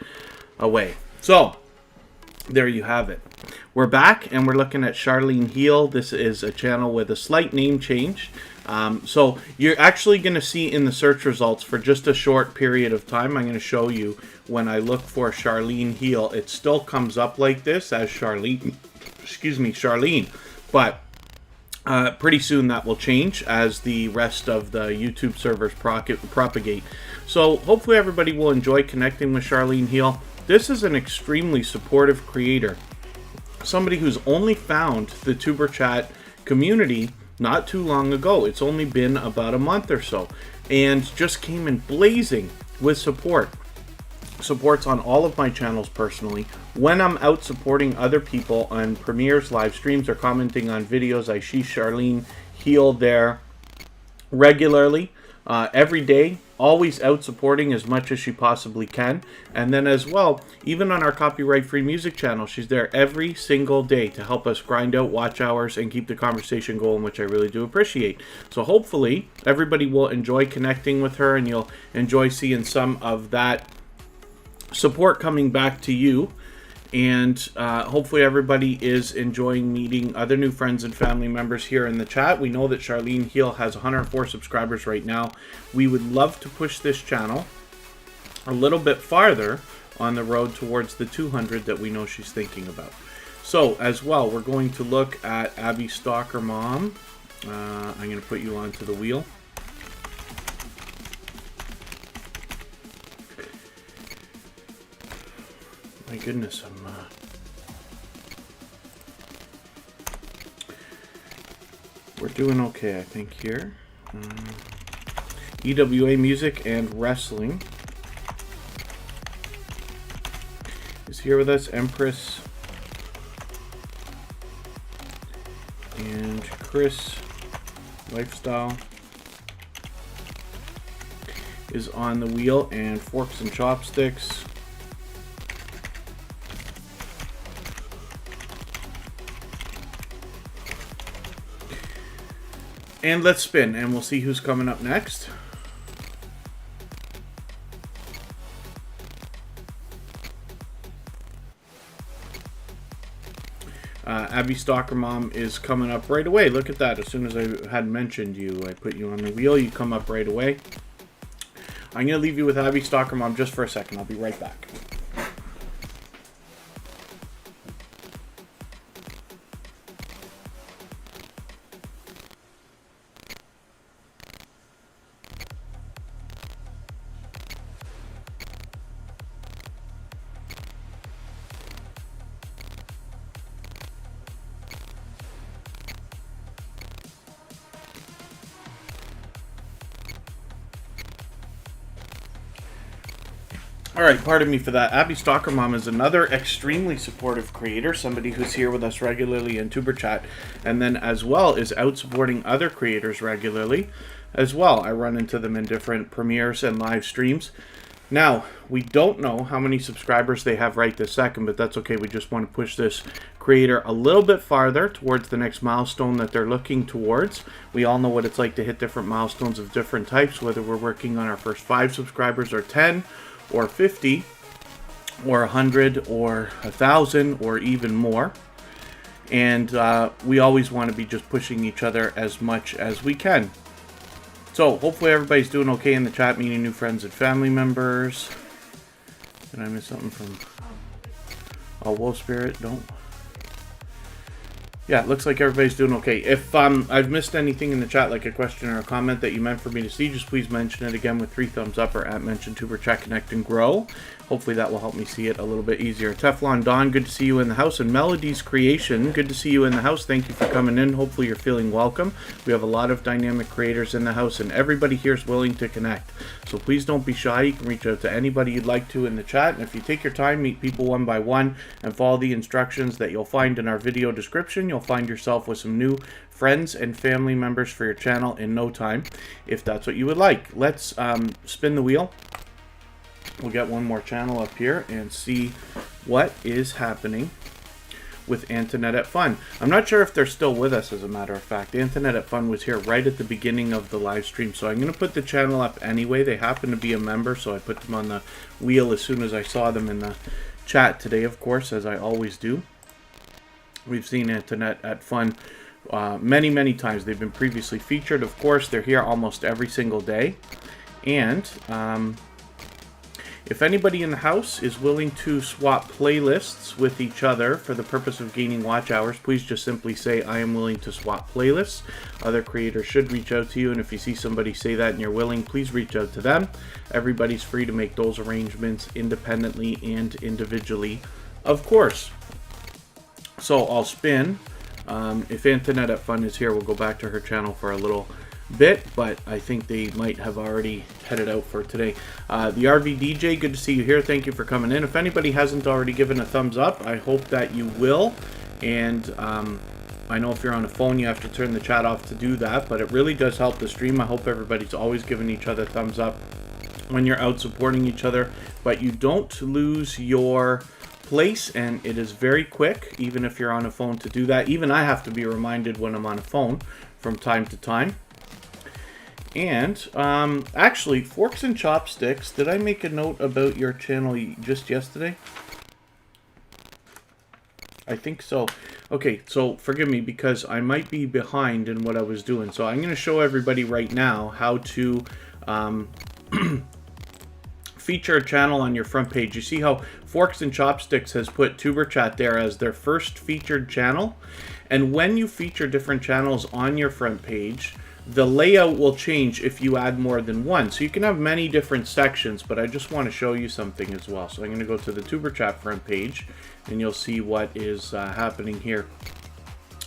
away. So, there you have it. We're back and we're looking at Charlene Heal. This is a channel with a slight name change. So you're actually going to see in the search results for just a short period of time, I'm going to show you when I look for Charlene Heal, it still comes up like this as Charlene, Charlene. But pretty soon that will change as the rest of the YouTube servers propagate. So hopefully everybody will enjoy connecting with Charlene Heal. This is an extremely supportive creator. Somebody who's only found the Superchat community not too long ago. It's only been about a month or so. And just came in blazing with support. Supports on all of my channels personally. When I'm out supporting other people on premieres, live streams, or commenting on videos, I see Charlene Heal there regularly. Every day, always out supporting as much as she possibly can. And then as well, even on our copyright-free music channel, she's there every single day to help us grind out watch hours and keep the conversation going, which I really do appreciate. So hopefully, everybody will enjoy connecting with her and you'll enjoy seeing some of that support coming back to you. And hopefully everybody is enjoying meeting other new friends and family members here in the chat. We know that Charlene Heal has 104 subscribers right now. We would love to push this channel a little bit farther on the road towards the 200 that we know she's thinking about. So as well, we're going to look at Abby Stalker Mom. I'm going to put you onto the wheel. My goodness, we're doing okay, I think, here. EWA Music and Wrestling is here with us. Empress and Chris Lifestyle is on the wheel, and Forks and Chopsticks. And let's spin, and we'll see who's coming up next. Abby Stalker Mom is coming up right away. Look at that. As soon as I had mentioned you, I put you on the wheel. You come up right away. I'm going to leave you with Abby Stalker Mom just for a second. I'll be right back. Alright, pardon me for that. Abby Stalker Mom is another extremely supportive creator, somebody who's here with us regularly in Superchat, and then as well is out supporting other creators regularly as well. I run into them in different premieres and live streams. Now, we don't know how many subscribers they have right this second, but that's okay. We just want to push this creator a little bit farther towards the next milestone that they're looking towards. We all know what it's like to hit different milestones of different types, whether we're working on our first 5 subscribers or 10 or 50 or 100 or 1,000 or even more. And we always want to be just pushing each other as much as we can. So hopefully everybody's doing okay in the chat, meeting new friends and family members. Did I miss something from Wolf Spirit? Don't. Yeah, it looks like everybody's doing okay. If I've missed anything in the chat, like a question or a comment that you meant for me to see, just please mention it again with 3 thumbs up or @mentiontuber, chat, connect, and grow. Hopefully that will help me see it a little bit easier. Teflon Dawn, good to see you in the house. And Melody's Creation, good to see you in the house. Thank you for coming in. Hopefully you're feeling welcome. We have a lot of dynamic creators in the house, and everybody here is willing to connect. So please don't be shy. You can reach out to anybody you'd like to in the chat. And if you take your time, meet people one by one, and follow the instructions that you'll find in our video description, you'll find yourself with some new friends and family members for your channel in no time, if that's what you would like. Let's spin the wheel. We'll get one more channel up here and see what is happening with Antoinette at Fun. I'm not sure if they're still with us, as a matter of fact. Antoinette at Fun was here right at the beginning of the live stream, so I'm going to put the channel up anyway. They happen to be a member, so I put them on the wheel as soon as I saw them in the chat today, of course, as I always do. We've seen Antoinette at Fun many times. They've been previously featured, of course. They're here almost every single day. And if anybody in the house is willing to swap playlists with each other for the purpose of gaining watch hours, please just simply say, I am willing to swap playlists. Other creators should reach out to you, and if you see somebody say that and you're willing, please reach out to them. Everybody's free to make those arrangements independently and individually, of course. So I'll spin. If Antoinette at Fun is here, we'll go back to her channel for a little bit, but I think they might have already headed out for today. The RV DJ, good to see you here. Thank you for coming in. If anybody hasn't already given a thumbs up, I hope that you will. And I know if you're on a phone, you have to turn the chat off to do that, but it really does help the stream. I hope everybody's always giving each other thumbs up when you're out supporting each other, but you don't lose your place, and it is very quick, even if you're on a phone, to do that. Even I have to be reminded when I'm on a phone from time to time. And actually, Forks and Chopsticks, did I make a note about your channel just yesterday? I think so. Okay, so forgive me because I might be behind in what I was doing. So I'm going to show everybody right now how to feature a channel on your front page. You see how Forks and Chopsticks has put Superchat there as their first featured channel? And when you feature different channels on your front page, the layout will change if you add more than one. So you can have many different sections, but I just want to show you something as well. So I'm going to go to the Superchat front page, and you'll see what is happening here.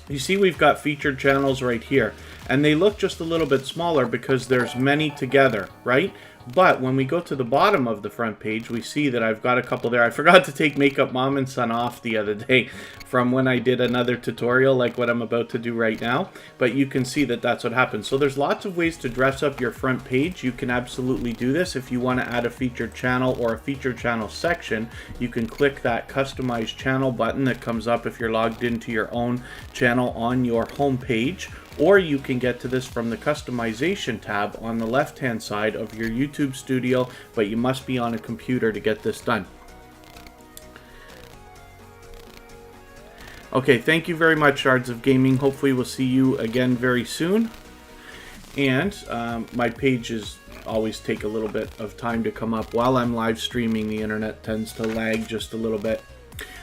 You see we've got featured channels right here, and they look just a little bit smaller because there's many together, right? But when we go to the bottom of the front page, we see that I've got a couple there. I forgot to take Makeup Mom and Son off the other day from when I did another tutorial like what I'm about to do right now. But you can see that that's what happens. So there's lots of ways to dress up your front page. You can absolutely do this. If you want to add a featured channel or a featured channel section, you can click that Customize Channel button that comes up if you're logged into your own channel on your home page. Or you can get to this from the Customization tab on the left-hand side of your YouTube studio, but you must be on a computer to get this done. Okay, thank you very much, Shards of Gaming. Hopefully we'll see you again very soon. And my pages always take a little bit of time to come up. While I'm live streaming, the internet tends to lag just a little bit.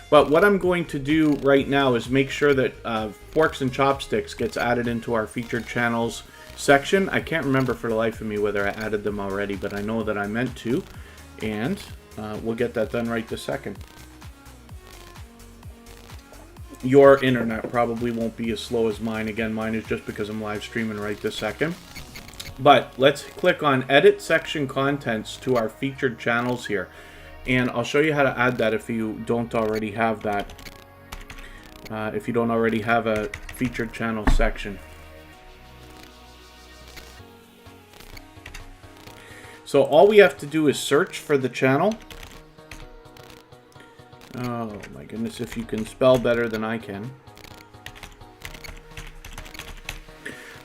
But what I'm going to do right now is make sure that Forks and Chopsticks gets added into our featured channels section. I can't remember for the life of me whether I added them already, but I know that I meant to. And we'll get that done right this second. Your internet probably won't be as slow as mine. Again, mine is just because I'm live streaming right this second. But let's click on Edit Section Contents to our featured channels here. And I'll show you how to add that if you don't already have that. If you don't already have a featured channel section. So all we have to do is search for the channel. Oh my goodness, if you can spell better than I can.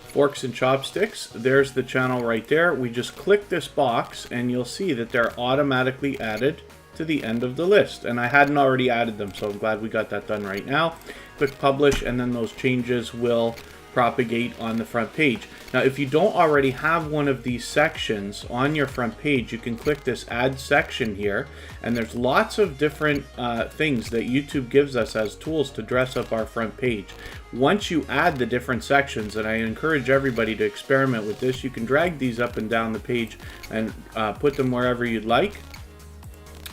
Forks and Chopsticks, there's the channel right there. We just click this box and you'll see that they're automatically added to the end of the list. And I hadn't already added them, so I'm glad we got that done right now. Click Publish, and then those changes will propagate on the front page. Now, if you don't already have one of these sections on your front page, you can click this Add Section here, and there's lots of different things that YouTube gives us as tools to dress up our front page. Once you add the different sections, and I encourage everybody to experiment with this, you can drag these up and down the page and put them wherever you'd like.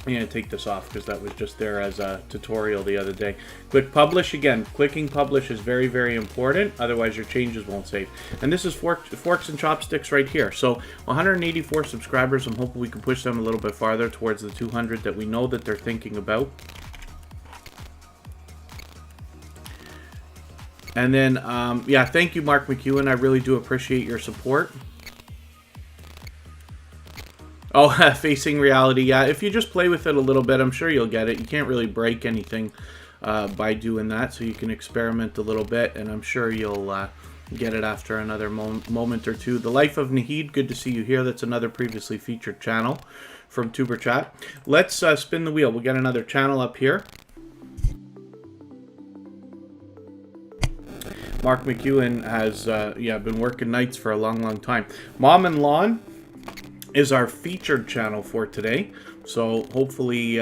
I'm going to take this off because that was just there as a tutorial the other day. Click Publish again. Clicking Publish is very, very important. Otherwise, your changes won't save. And this is Forks and Chopsticks right here. So 184 subscribers. I'm hoping we can push them a little bit farther towards the 200 that we know that they're thinking about. And then, yeah, thank you, Mark McEwen. I really do appreciate your support. Oh, facing reality. Yeah, if you just play with it a little bit, I'm sure you'll get it. You can't really break anything by doing that, so you can experiment a little bit, and I'm sure you'll get it after another moment or two. The Life of Nahid, good to see you here. That's another previously featured channel from Superchat. Let's spin the wheel. We'll get another channel up here. Mark McEwen has been working nights for a long time. Mom&Lon is our featured channel for today, so hopefully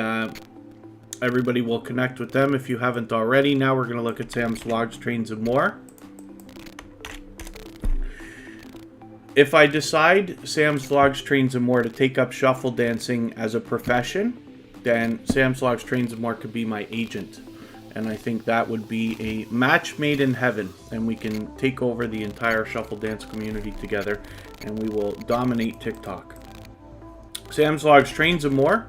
everybody will connect with them if you haven't already. Now we're going to look at Sam's Vlogs, Trains, and More. If I decide Sam's Vlogs, Trains, and More to take up shuffle dancing as a profession, then Sam's Vlogs, Trains, and More could be my agent. And I think that would be a match made in heaven, and we can take over the entire shuffle dance community together, and we will dominate TikTok. Sam's Vlogs, Trains, and More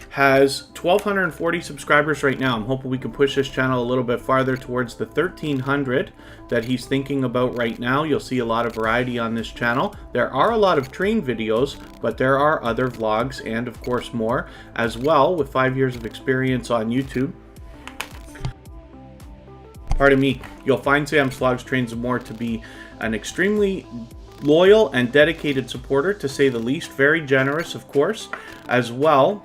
has 1,240 subscribers right now. I'm hoping we can push this channel a little bit farther towards the 1,300 that he's thinking about right now. You'll see a lot of variety on this channel. There are a lot of train videos, but there are other vlogs and, of course, more as well. With 5 years of experience on YouTube, pardon me, you'll find Sam's Vlogs, Trains, and More to be an extremely loyal and dedicated supporter, to say the least. Very generous, of course, as well.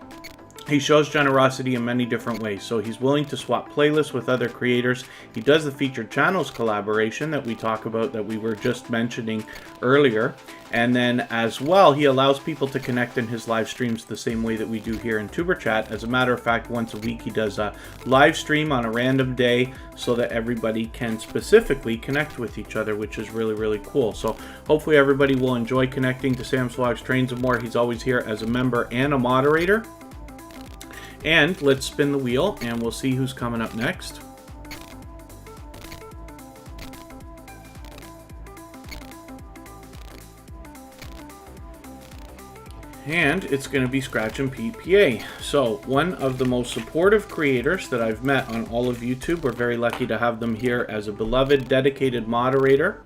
He shows generosity in many different ways. So he's willing to swap playlists with other creators. He does the featured channels collaboration that we talk about, that we were just mentioning earlier. And then as well, he allows people to connect in his live streams the same way that we do here in Superchat. As a matter of fact, once a week he does a live stream on a random day so that everybody can specifically connect with each other, which is really cool. So hopefully everybody will enjoy connecting to Sam's Vlogs, Trains, and More. He's always here as a member and a moderator. And let's spin the wheel, and we'll see who's coming up next. And it's going to be Scratch and PPA. So one of the most supportive creators that I've met on all of YouTube. We're very lucky to have them here as a beloved, dedicated moderator.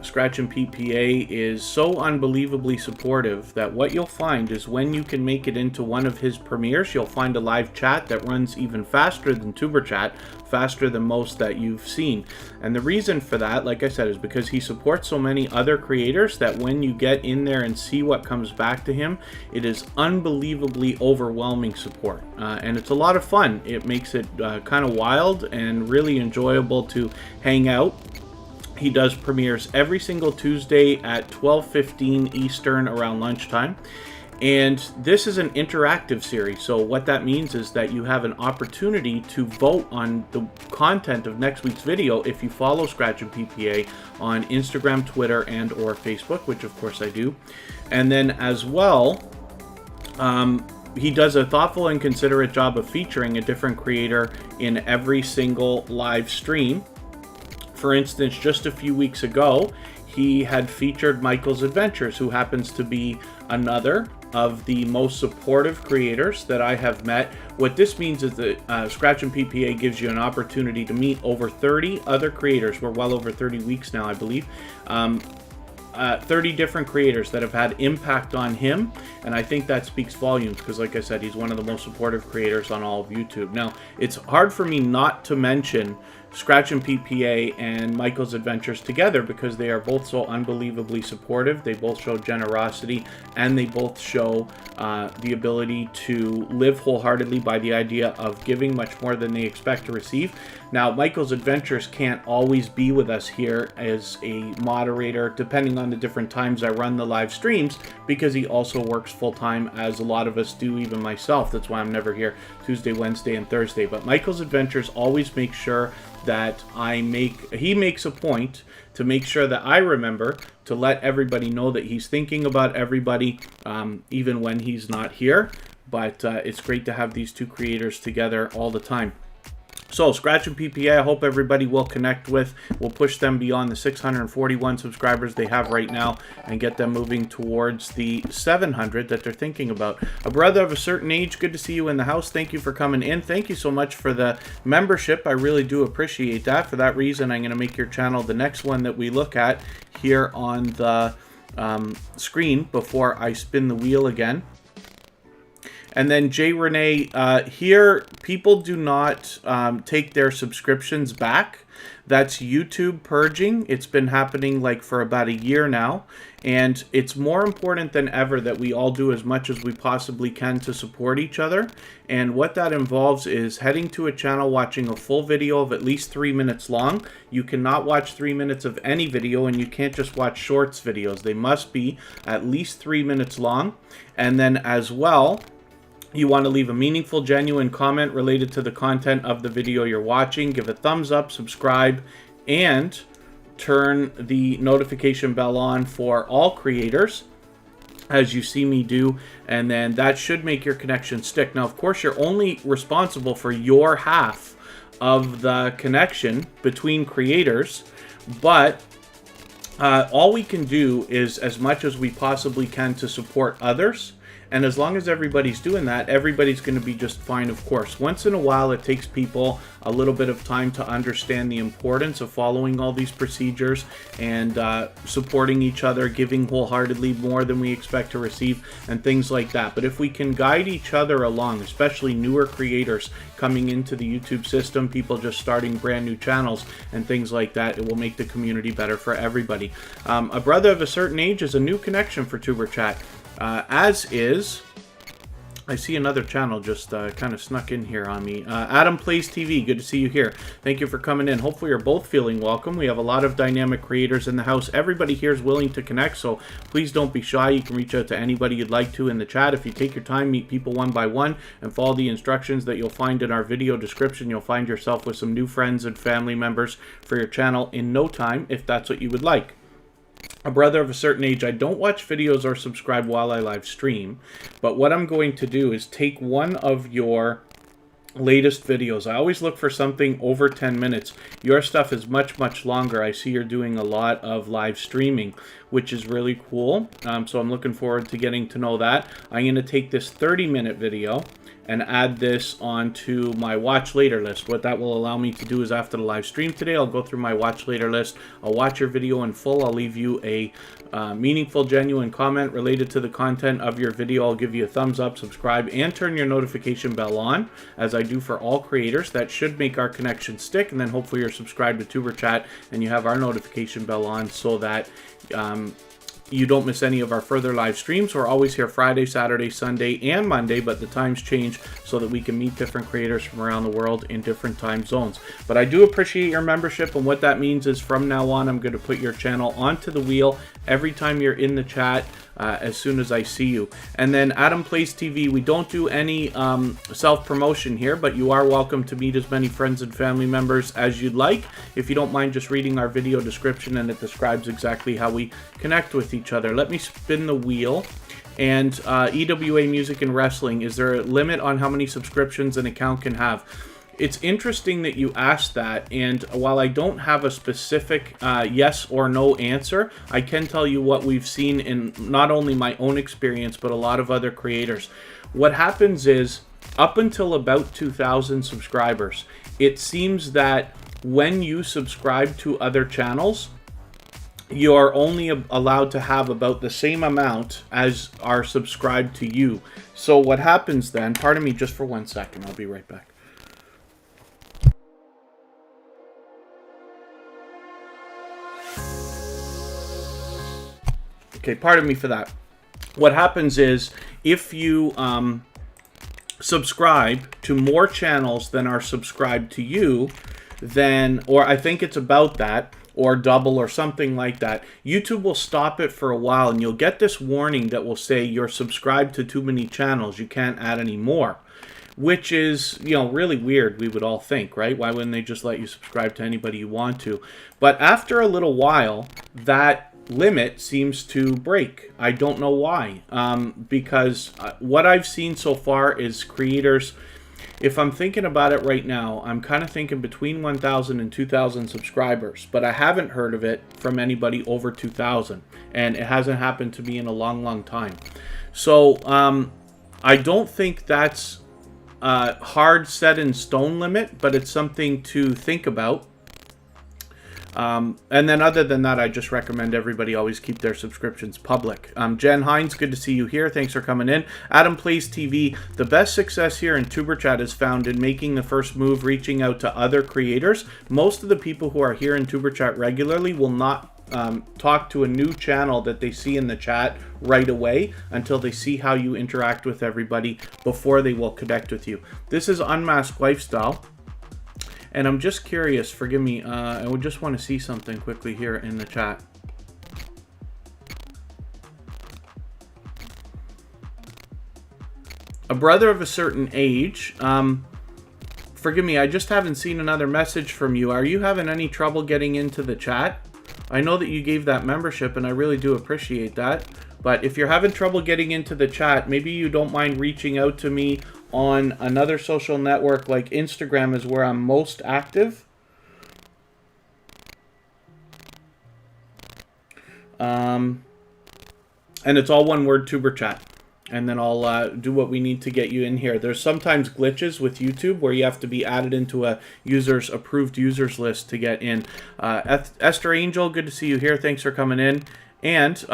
Scratch and PPA is so unbelievably supportive that what you'll find is when you can make it into one of his premieres, you'll find a live chat that runs even faster than Superchat, faster than most that you've seen. And the reason for that, like I said, is because he supports so many other creators that when you get in there and see what comes back to him, it is unbelievably overwhelming support. And it's a lot of fun. It makes it kind of wild and really enjoyable to hang out. He does premieres every single Tuesday at 12:15 Eastern around lunchtime. And this is an interactive series. So what that means is that you have an opportunity to vote on the content of next week's video if you follow Scratch and PPA on Instagram, Twitter, and or Facebook, which of course I do. And then as well, he does a thoughtful and considerate job of featuring a different creator in every single live stream. For instance, just a few weeks ago, he had featured Michael's Adventures, who happens to be another of the most supportive creators that I have met. What this means is that Scratch and PPA gives you an opportunity to meet over 30 other creators. We're well over 30 weeks now, I believe. 30 different creators that have had impact on him, and I think that speaks volumes because, like I said, he's one of the most supportive creators on all of YouTube. Now, it's hard for me not to mention Scratch and PPA and Michael's Adventures together because they are both so unbelievably supportive. They both show generosity, and they both show the ability to live wholeheartedly by the idea of giving much more than they expect to receive. Now, Michael's Adventures can't always be with us here as a moderator, depending on the different times I run the live streams, because he also works full-time, as a lot of us do, even myself. That's why I'm never here Tuesday, Wednesday, and Thursday. But Michael's Adventures always makes sure that he makes a point to make sure that I remember to let everybody know that he's thinking about everybody, even when he's not here. But it's great to have these two creators together all the time. So, Scratch and PPA, I hope everybody will connect with. We'll push them beyond the 641 subscribers they have right now and get them moving towards the 700 that they're thinking about. A brother of a certain age, good to see you in the house. Thank you for coming in. Thank you so much for the membership. I really do appreciate that. For that reason, I'm going to make your channel the next one that we look at here on the screen before I spin the wheel again. And then Jay Renee, here, people do not take their subscriptions back. That's YouTube purging. It's been happening like for about a year now. And it's more important than ever that we all do as much as we possibly can to support each other. And what that involves is heading to a channel, watching a full video of at least 3 minutes long. You cannot watch 3 minutes of any video, and you can't just watch shorts videos. They must be at least 3 minutes long. And then as well, you want to leave a meaningful, genuine comment related to the content of the video you're watching. Give a thumbs up, subscribe, and turn the notification bell on for all creators, as you see me do, and then that should make your connection stick. Now, of course, you're only responsible for your half of the connection between creators, but all we can do is as much as we possibly can to support others. And as long as everybody's doing that, everybody's going to be just fine, of course. Once in a while, it takes people a little bit of time to understand the importance of following all these procedures and supporting each other, giving wholeheartedly more than we expect to receive, and things like that. But if we can guide each other along, especially newer creators coming into the YouTube system, people just starting brand new channels and things like that, it will make the community better for everybody. A brother of a certain age is a new connection for TuberChat. As is, I see another channel just kind of snuck in here on me. Adam Plays TV, good to see you here. Thank you for coming in. Hopefully you're both feeling welcome. We have a lot of dynamic creators in the house. Everybody here is willing to connect, so please don't be shy. You can reach out to anybody you'd like to in the chat. If you take your time, meet people one by one, and follow the instructions that you'll find in our video description, you'll find yourself with some new friends and family members for your channel in no time, if that's what you would like. A brother of a certain age, I don't watch videos or subscribe while I live stream, but what I'm going to do is take one of your latest videos. I always look for something over 10 minutes. Your stuff is much, much longer. I see you're doing a lot of live streaming, which is really cool. So I'm looking forward to getting to know that. I'm going to take this 30-minute video and add this onto my watch later list. What that will allow me to do is after the live stream today, I'll go through my watch later list. I'll watch your video in full. I'll leave you a meaningful, genuine comment related to the content of your video. I'll give you a thumbs up, subscribe, and turn your notification bell on, as I do for all creators. That should make our connection stick, and then hopefully you're subscribed to TuberChat and you have our notification bell on so that you don't miss any of our further live streams. We're always here Friday, Saturday, Sunday, and Monday, but the times change so that we can meet different creators from around the world in different time zones. But I do appreciate your membership, and what that means is from now on, I'm going to put your channel onto the wheel every time you're in the chat, as soon as I see you. And then Adam Plays TV, we don't do any self-promotion here, but you are welcome to meet as many friends and family members as you'd like. If you don't mind just reading our video description, and it describes exactly how we connect with each other. Let me spin the wheel. And EWA Music and Wrestling, is there a limit on how many subscriptions an account can have? It's interesting that you asked that, and while I don't have a specific yes or no answer, I can tell you what we've seen in not only my own experience, but a lot of other creators. What happens is, up until about 2,000 subscribers, it seems that when you subscribe to other channels, you are only allowed to have about the same amount as are subscribed to you. So what happens then, pardon me just for 1 second, I'll be right back. Okay, pardon me for that. What happens is, if you subscribe to more channels than are subscribed to you, then, or I think it's about that, or double or something like that, YouTube will stop it for a while, and you'll get this warning that will say you're subscribed to too many channels, you can't add any more. Which is, you know, really weird, we would all think, right? Why wouldn't they just let you subscribe to anybody you want to? But after a little while, that limit seems to break. I don't know why. Because what I've seen so far is creators, if I'm thinking about it right now, I'm kind of thinking between 1,000 and 2,000 subscribers, but I haven't heard of it from anybody over 2,000, and it hasn't happened to me in a long, long time. So I don't think that's a hard set in stone limit, but it's something to think about. And then other than that, I just recommend everybody always keep their subscriptions public. Jen Hines, good to see you here. Thanks for coming in. Adam Plays TV, the best success here in TuberChat is found in making the first move, reaching out to other creators. Most of the people who are here in TuberChat regularly will not talk to a new channel that they see in the chat right away until they see how you interact with everybody before they will connect with you. This is Unmasked Lifestyle. And I'm just curious, forgive me, I would just want to see something quickly here in the chat. A brother of a certain age, forgive me, I just haven't seen another message from you. Are you having any trouble getting into the chat? I know that you gave that membership and I really do appreciate that. But if you're having trouble getting into the chat, maybe you don't mind reaching out to me on another social network like Instagram is where I'm most active. And it's all one word, TuberChat. And then I'll do what we need to get you in here. There's sometimes glitches with YouTube where you have to be added into a approved users list to get in. Esther Angel, good to see you here. Thanks for coming in. And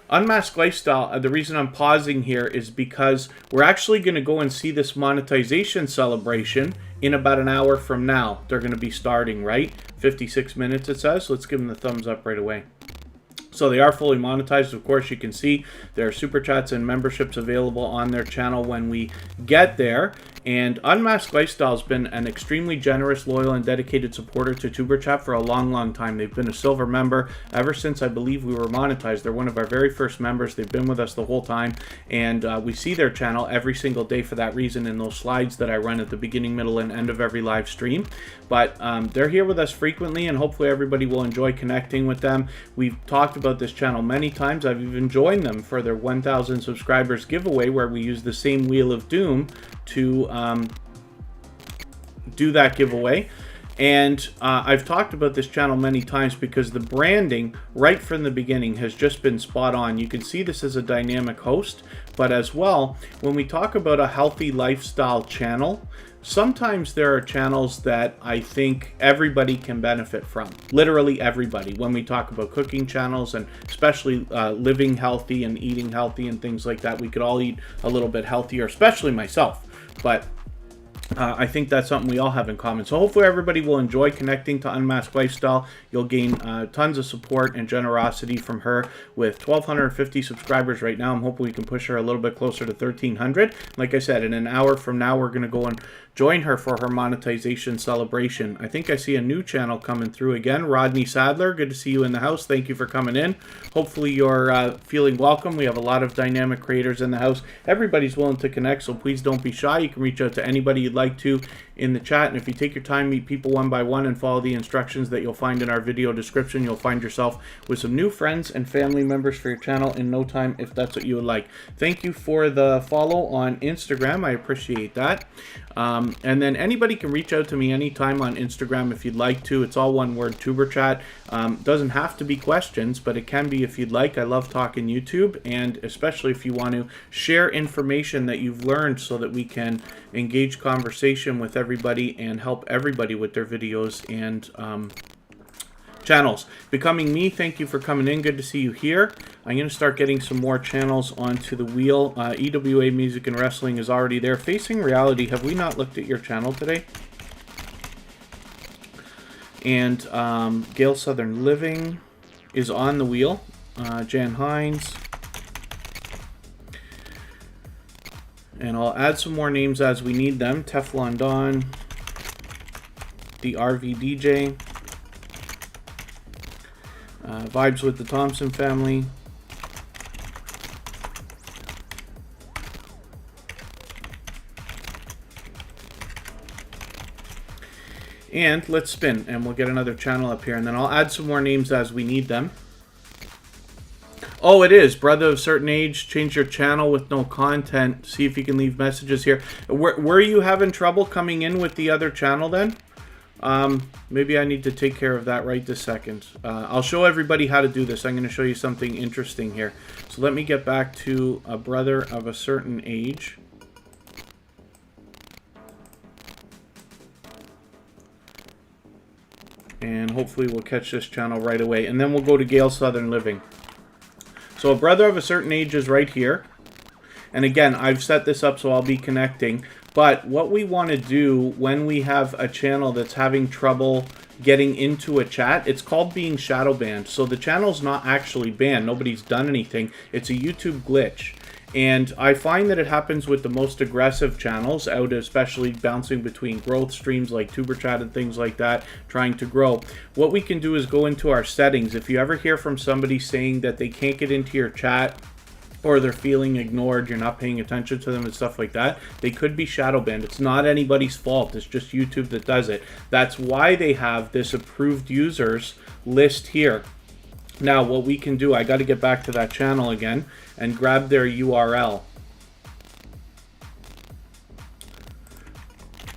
Unmasked Lifestyle, the reason I'm pausing here is because we're actually going to go and see this monetization celebration in about an hour from now. They're going to be starting, right? 56 minutes it says. So let's give them the thumbs up right away. So they are fully monetized. Of course, you can see there are super chats and memberships available on their channel when we get there. And Unmasked Lifestyle has been an extremely generous, loyal, and dedicated supporter to TuberChat for a long, long time. They've been a silver member ever since I believe we were monetized. They're one of our very first members. They've been with us the whole time. And we see their channel every single day for that reason in those slides that I run at the beginning, middle, and end of every live stream. But they're here with us frequently, and hopefully everybody will enjoy connecting with them. We've talked about this channel many times. I've even joined them for their 1,000 subscribers giveaway where we use the same Wheel of Doom to do that giveaway. And I've talked about this channel many times because the branding right from the beginning has just been spot on. You can see this as a dynamic host, but as well, when we talk about a healthy lifestyle channel, sometimes there are channels that I think everybody can benefit from. Literally everybody. When we talk about cooking channels and especially living healthy and eating healthy and things like that, we could all eat a little bit healthier, especially myself. But I think that's something we all have in common. So hopefully everybody will enjoy connecting to Unmasked Lifestyle. You'll gain tons of support and generosity from her. With 1,250 subscribers right now, I'm hoping we can push her a little bit closer to 1,300. Like I said, in an hour from now, we're going to go and join her for her monetization celebration. I think I see a new channel coming through again. Rodney Sadler, good to see you in the house. Thank you for coming in. Hopefully you're feeling welcome. We have a lot of dynamic creators in the house. Everybody's willing to connect, so please don't be shy. You can reach out to anybody you'd like to in the chat, and if you take your time, meet people one by one and follow the instructions that you'll find in our video description, you'll find yourself with some new friends and family members for your channel in no time if that's what you would like. Thank you for the follow on Instagram. I appreciate that. And then anybody can reach out to me anytime on Instagram if you'd like to. It's all one word, TuberChat. Doesn't have to be questions, but it can be if you'd like. I love talking YouTube, and especially if you want to share information that you've learned so that we can engage conversation with everybody and help everybody with their videos and channels. Becoming Me, thank you for coming in. Good to see you here. I'm going to start getting some more channels onto the wheel. EWA Music and Wrestling is already there. Facing Reality, have we not looked at your channel today? And Gale Southern Living is on the wheel. Jan Hines. And I'll add some more names as we need them. Teflon Don. The RV DJ. Vibes with the Thompson Family. And let's spin, and we'll get another channel up here, and then I'll add some more names as we need them. Oh, it is. Brother of Certain Age, change your channel with no content. See if you can leave messages here. Were you having trouble coming in with the other channel then? Maybe I need to take care of that right this second. I'll show everybody how to do this. I'm going to show you something interesting here. So let me get back to a brother of a certain age. and hopefully we'll catch this channel right away. And then we'll go to Gale Southern Living. So a brother of a certain age is right here. And again, I've set this up so I'll be connecting. But what we want to do when we have a channel that's having trouble getting into a chat, it's called being shadow banned. So the channel's not actually banned. Nobody's done anything. It's a YouTube glitch. And I find that it happens with the most aggressive channels out, especially bouncing between growth streams like Superchat and things like that, trying to grow. What we can do is go into our settings. If you ever hear from somebody saying that they can't get into your chat, or they're feeling ignored, you're not paying attention to them and stuff like that, they could be shadow banned. It's not anybody's fault. It's just YouTube that does it. That's why they have this approved users list here. Now, what we can do, I got to get back to that channel again and grab their URL.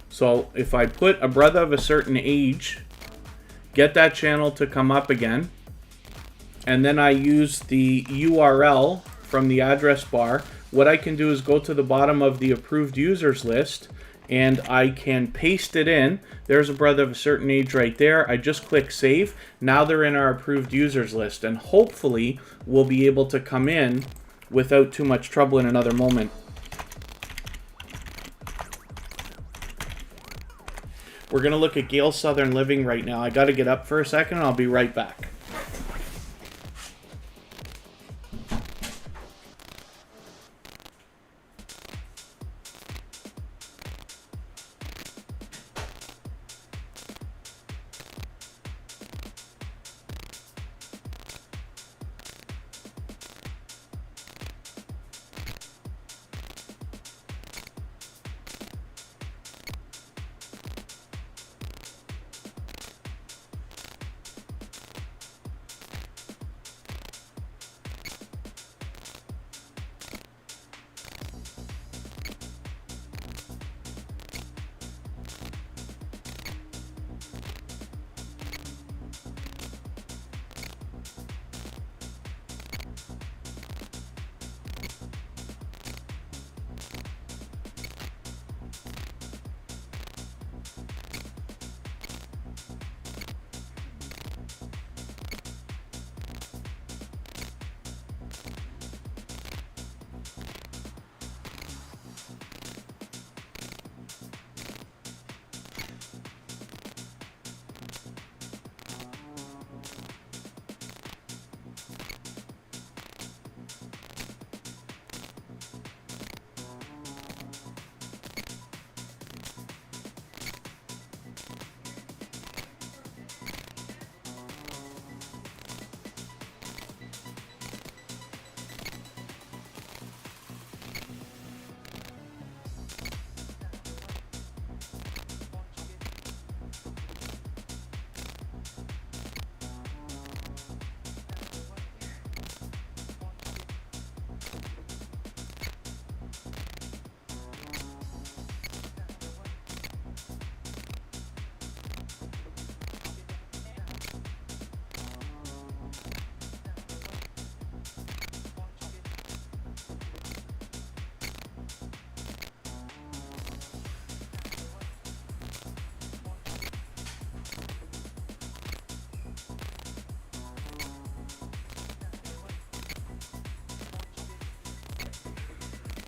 So if I put a brother of a certain age, get that channel to come up again, and then I use the URL from the address bar, what I can do is go to the bottom of the approved users list and I can paste it in. There's a brother of a certain age right there. I just click save. Now they're in our approved users list, and hopefully we'll be able to come in without too much trouble in another moment. We're gonna look at Gale Southern Living right now. I gotta get up for a second and I'll be right back.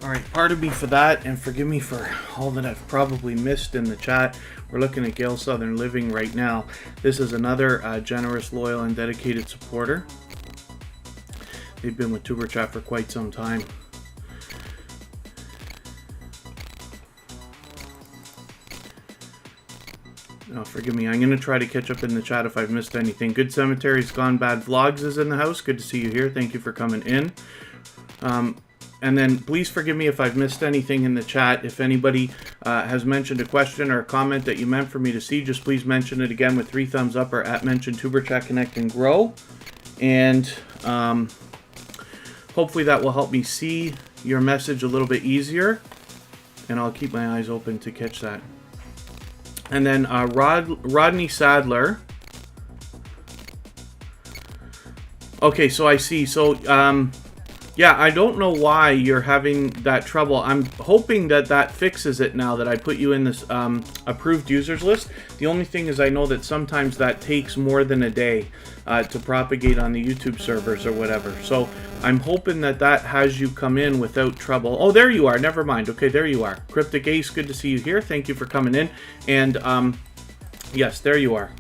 Alright, pardon me for that, and forgive me for all that I've probably missed in the chat. We're looking at Gale Southern Living right now. This is another generous, loyal, and dedicated supporter. They've been with Superchat for quite some time. Oh, forgive me, I'm going to try to catch up in the chat if I've missed anything. Good Cemetery's Gone Bad Vlogs is in the house. Good to see you here. Thank you for coming in. And then please forgive me if I've missed anything in the chat. If anybody has mentioned a question or a comment that you meant for me to see, just please mention it again with 3 thumbs up or @ mention Superchat Connect and Grow. And hopefully that will help me see your message a little bit easier. And I'll keep my eyes open to catch that. And then Rodney Sadler. Okay, so I see. So Yeah, I don't know why you're having that trouble. I'm hoping that that fixes it now that I put you in this approved users list. The only thing is I know that sometimes that takes more than a day to propagate on the YouTube servers or whatever. So I'm hoping that that has you come in without trouble. Oh, there you are. Never mind. Okay, there you are. Cryptic Ace, good to see you here. Thank you for coming in. And yes, there you are.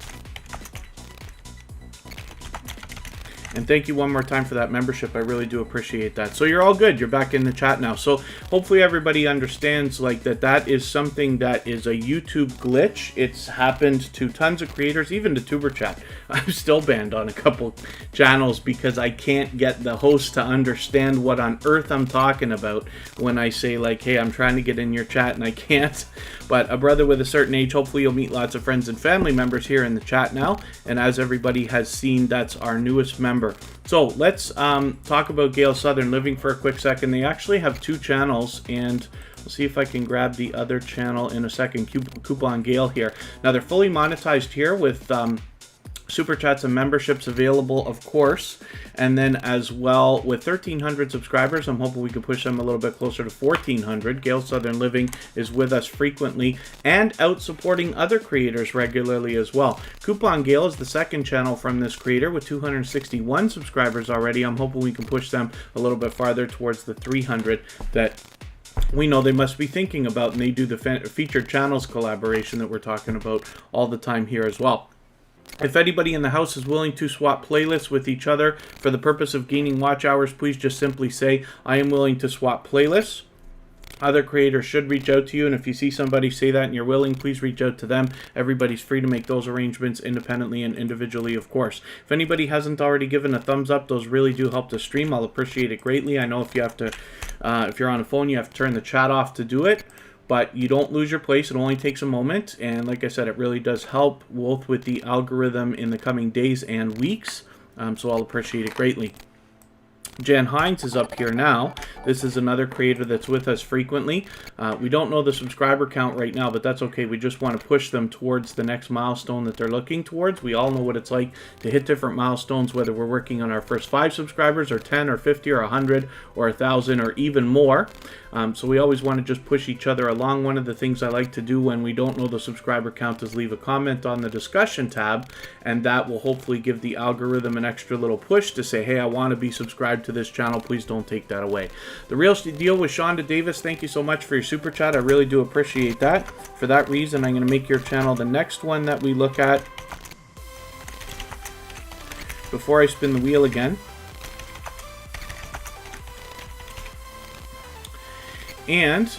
And thank you one more time for that membership. I really do appreciate that. So you're all good. You're back in the chat now. So hopefully everybody understands like that is something that is a YouTube glitch. It's happened to tons of creators, even to Superchat. I'm still banned on a couple channels because I can't get the host to understand what on earth I'm talking about when I say like, hey, I'm trying to get in your chat and I can't. But a brother with a certain age, hopefully you'll meet lots of friends and family members here in the chat now. And as everybody has seen, that's our newest member. So let's talk about Gale Southern Living for a quick second. They actually have 2 channels, and we'll see if I can grab the other channel in a second. Coupon Gale here. Now they're fully monetized here with Super Chats and memberships available, of course. And then as well, with 1,300 subscribers, I'm hoping we can push them a little bit closer to 1,400. Gale Southern Living is with us frequently and out supporting other creators regularly as well. Coupon Gale is the second channel from this creator with 261 subscribers already. I'm hoping we can push them a little bit farther towards the 300 that we know they must be thinking about, and they do the featured channels collaboration that we're talking about all the time here as well. If anybody in the house is willing to swap playlists with each other for the purpose of gaining watch hours, please just simply say, I am willing to swap playlists. Other creators should reach out to you, and if you see somebody say that and you're willing, please reach out to them. Everybody's free to make those arrangements independently and individually, of course. If anybody hasn't already given a thumbs up, those really do help the stream. I'll appreciate it greatly. I know if you have to, if you're on a phone, you have to turn the chat off to do it. But you don't lose your place. It only takes a moment. And like I said, it really does help both with the algorithm in the coming days and weeks. So I'll appreciate it greatly. Jan Hines is up here now. This is another creator that's with us frequently. We don't know the subscriber count right now, but that's okay. We just want to push them towards the next milestone that they're looking towards. We all know what it's like to hit different milestones, whether we're working on our first 5 subscribers or 10 or 50 or 100 or 1,000 or even more. So we always want to just push each other along. One of the things I like to do when we don't know the subscriber count is leave a comment on the discussion tab, and that will hopefully give the algorithm an extra little push to say, hey, I want to be subscribed to this channel. Please don't take that away. The Real Deal with Shonda Davis, thank you so much for your super chat. I really do appreciate that. For that reason, I'm going to make your channel the next one that we look at before I spin the wheel again. And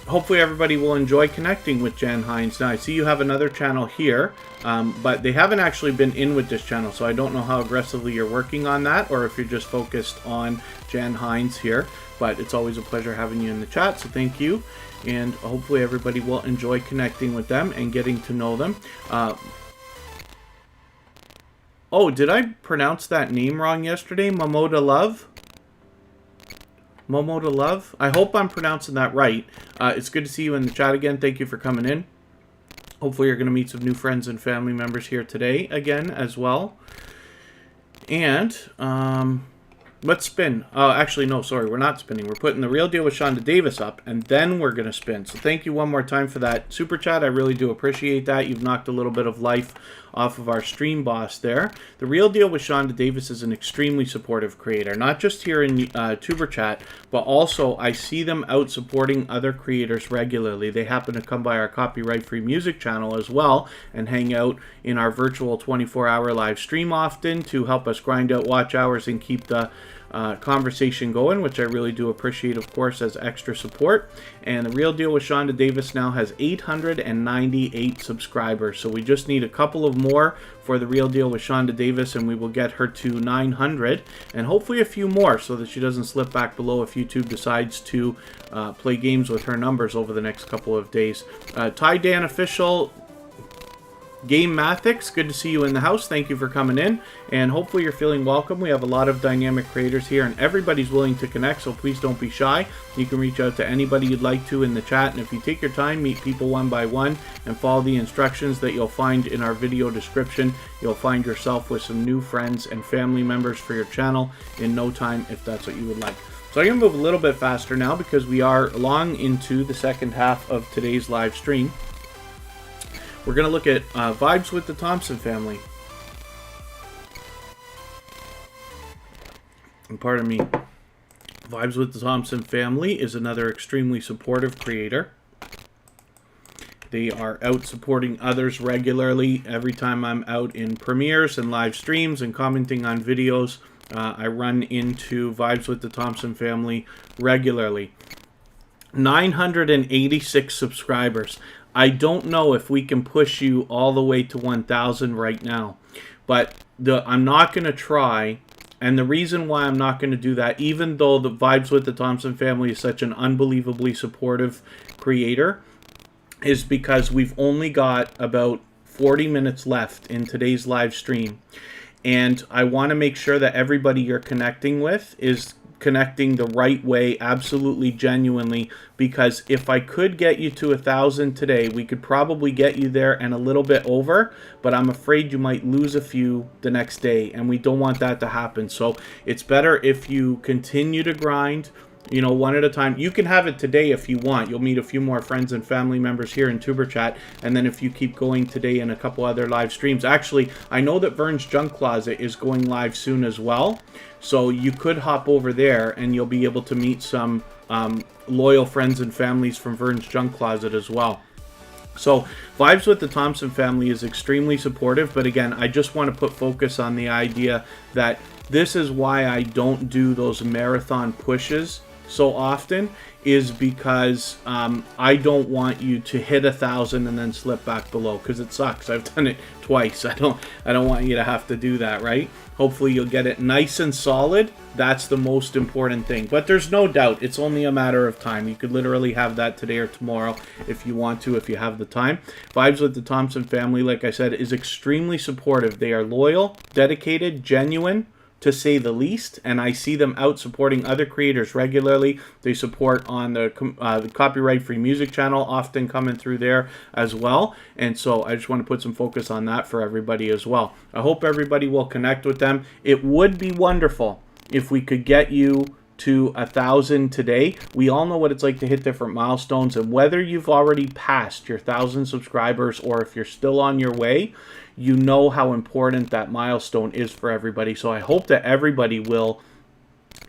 hopefully everybody will enjoy connecting with Jan Hines. Now, I see you have another channel here, but they haven't actually been in with this channel, so I don't know how aggressively you're working on that, or if you're just focused on Jan Hines here. But it's always a pleasure having you in the chat, so thank you. And hopefully everybody will enjoy connecting with them and getting to know them. Oh, did I pronounce that name wrong yesterday? Momoda Love? Momo to Love. I hope I'm pronouncing that right. It's good to see you in the chat again. Thank you for coming in. Hopefully you're going to meet some new friends and family members here today again as well. And let's spin. Actually, no, sorry, we're not spinning. We're putting the Real Deal with Shonda Davis up, and then we're going to spin. So thank you one more time for that super chat. I really do appreciate that. You've knocked a little bit of life off of our stream boss there. The Real Deal with Shonda Davis is an extremely supportive creator, not just here in Tuber Chat, but also I see them out supporting other creators regularly. They happen to come by our copyright-free music channel as well and hang out in our virtual 24-hour live stream often to help us grind out watch hours and keep the conversation going, which I really do appreciate, of course, as extra support. And the Real Deal with Shonda Davis now has 898 subscribers, so we just need a couple of more for the Real Deal with Shonda Davis, and we will get her to 900, and hopefully a few more so that she doesn't slip back below if YouTube decides to play games with her numbers over the next couple of days. Ty Dan Official, Game Mathics, good to see you in the house. Thank you for coming in, and hopefully you're feeling welcome. We have a lot of dynamic creators here, and everybody's willing to connect, so please don't be shy. You can reach out to anybody you'd like to in the chat, and if you take your time, meet people one by one, and follow the instructions that you'll find in our video description, you'll find yourself with some new friends and family members for your channel in no time, if that's what you would like. So I'm going to move a little bit faster now because we are long into the second half of today's live stream. We're going to look at vibes with the Thompson family. And pardon me. Vibes with the Thompson family is another extremely supportive creator. They are out supporting others regularly. Every time I'm out in premieres and live streams and commenting on videos, I run into Vibes with the Thompson family regularly. 986 subscribers. I don't know if we can push you all the way to 1,000 right now, but I'm not going to try, and the reason why I'm not going to do that, even though the Vibes with the Thompson family is such an unbelievably supportive creator, is because we've only got about 40 minutes left in today's live stream, and I want to make sure that everybody you're connecting with is connecting the right way, absolutely genuinely, because if I could get you to 1,000 today, we could probably get you there and a little bit over, but I'm afraid you might lose a few the next day, and we don't want that to happen. So it's better if you continue to grind, you know, one at a time. You can have it today if you want. You'll meet a few more friends and family members here in Superchat, and then if you keep going today in a couple other live streams. Actually, I know that Vern's Junk Closet is going live soon as well, so you could hop over there and you'll be able to meet some loyal friends and families from Vern's Junk Closet as well. So Vibes with the Thompson family is extremely supportive, but again, I just want to put focus on the idea that this is why I don't do those marathon pushes so often, is because I don't want you to hit 1,000 and then slip back below, because it sucks. I've done it twice. I don't want you to have to do that, right? Hopefully you'll get it nice and solid. That's the most important thing. But there's no doubt it's only a matter of time. You could literally have that today or tomorrow if you want to, if you have the time. Vibes with the Thompson family, like I said, is extremely supportive. They are loyal, dedicated, genuine, to say the least, and I see them out supporting other creators regularly. They support on the copyright-free music channel, often coming through there as well, and so I just want to put some focus on that for everybody as well. I hope everybody will connect with them. It would be wonderful if we could get you to 1,000 today. We all know what it's like to hit different milestones, and whether you've already passed your 1,000 subscribers or if you're still on your way, you know how important that milestone is for everybody. So I hope that everybody will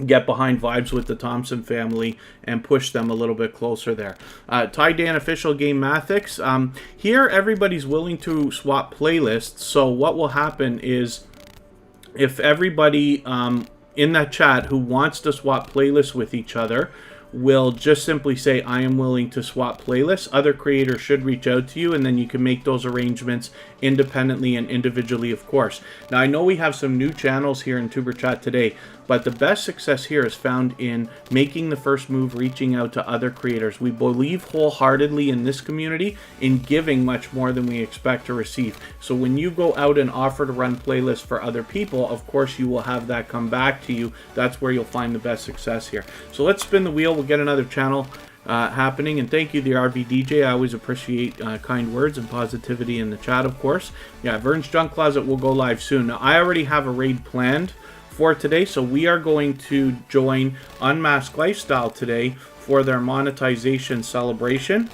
get behind Vibes with the Thompson family and push them a little bit closer there. Ty Dan Official Game Mathics. Here, everybody's willing to swap playlists. So what will happen is, if everybody in that chat who wants to swap playlists with each other will just simply say, I am willing to swap playlists, other creators should reach out to you, and then you can make those arrangements independently and individually, of course. Now, I know we have some new channels here in Superchat today, but the best success here is found in making the first move, reaching out to other creators. We believe wholeheartedly in this community in giving much more than we expect to receive. So when you go out and offer to run playlists for other people, of course you will have that come back to you. That's where you'll find the best success here. So let's spin the wheel. We'll get another channel happening, and thank you, the RVDJ. I always appreciate kind words and positivity in the chat, of course. Yeah, Vern's Junk Closet will go live soon. Now, I already have a raid planned for today, so we are going to join Unmasked Lifestyle today for their monetization celebration.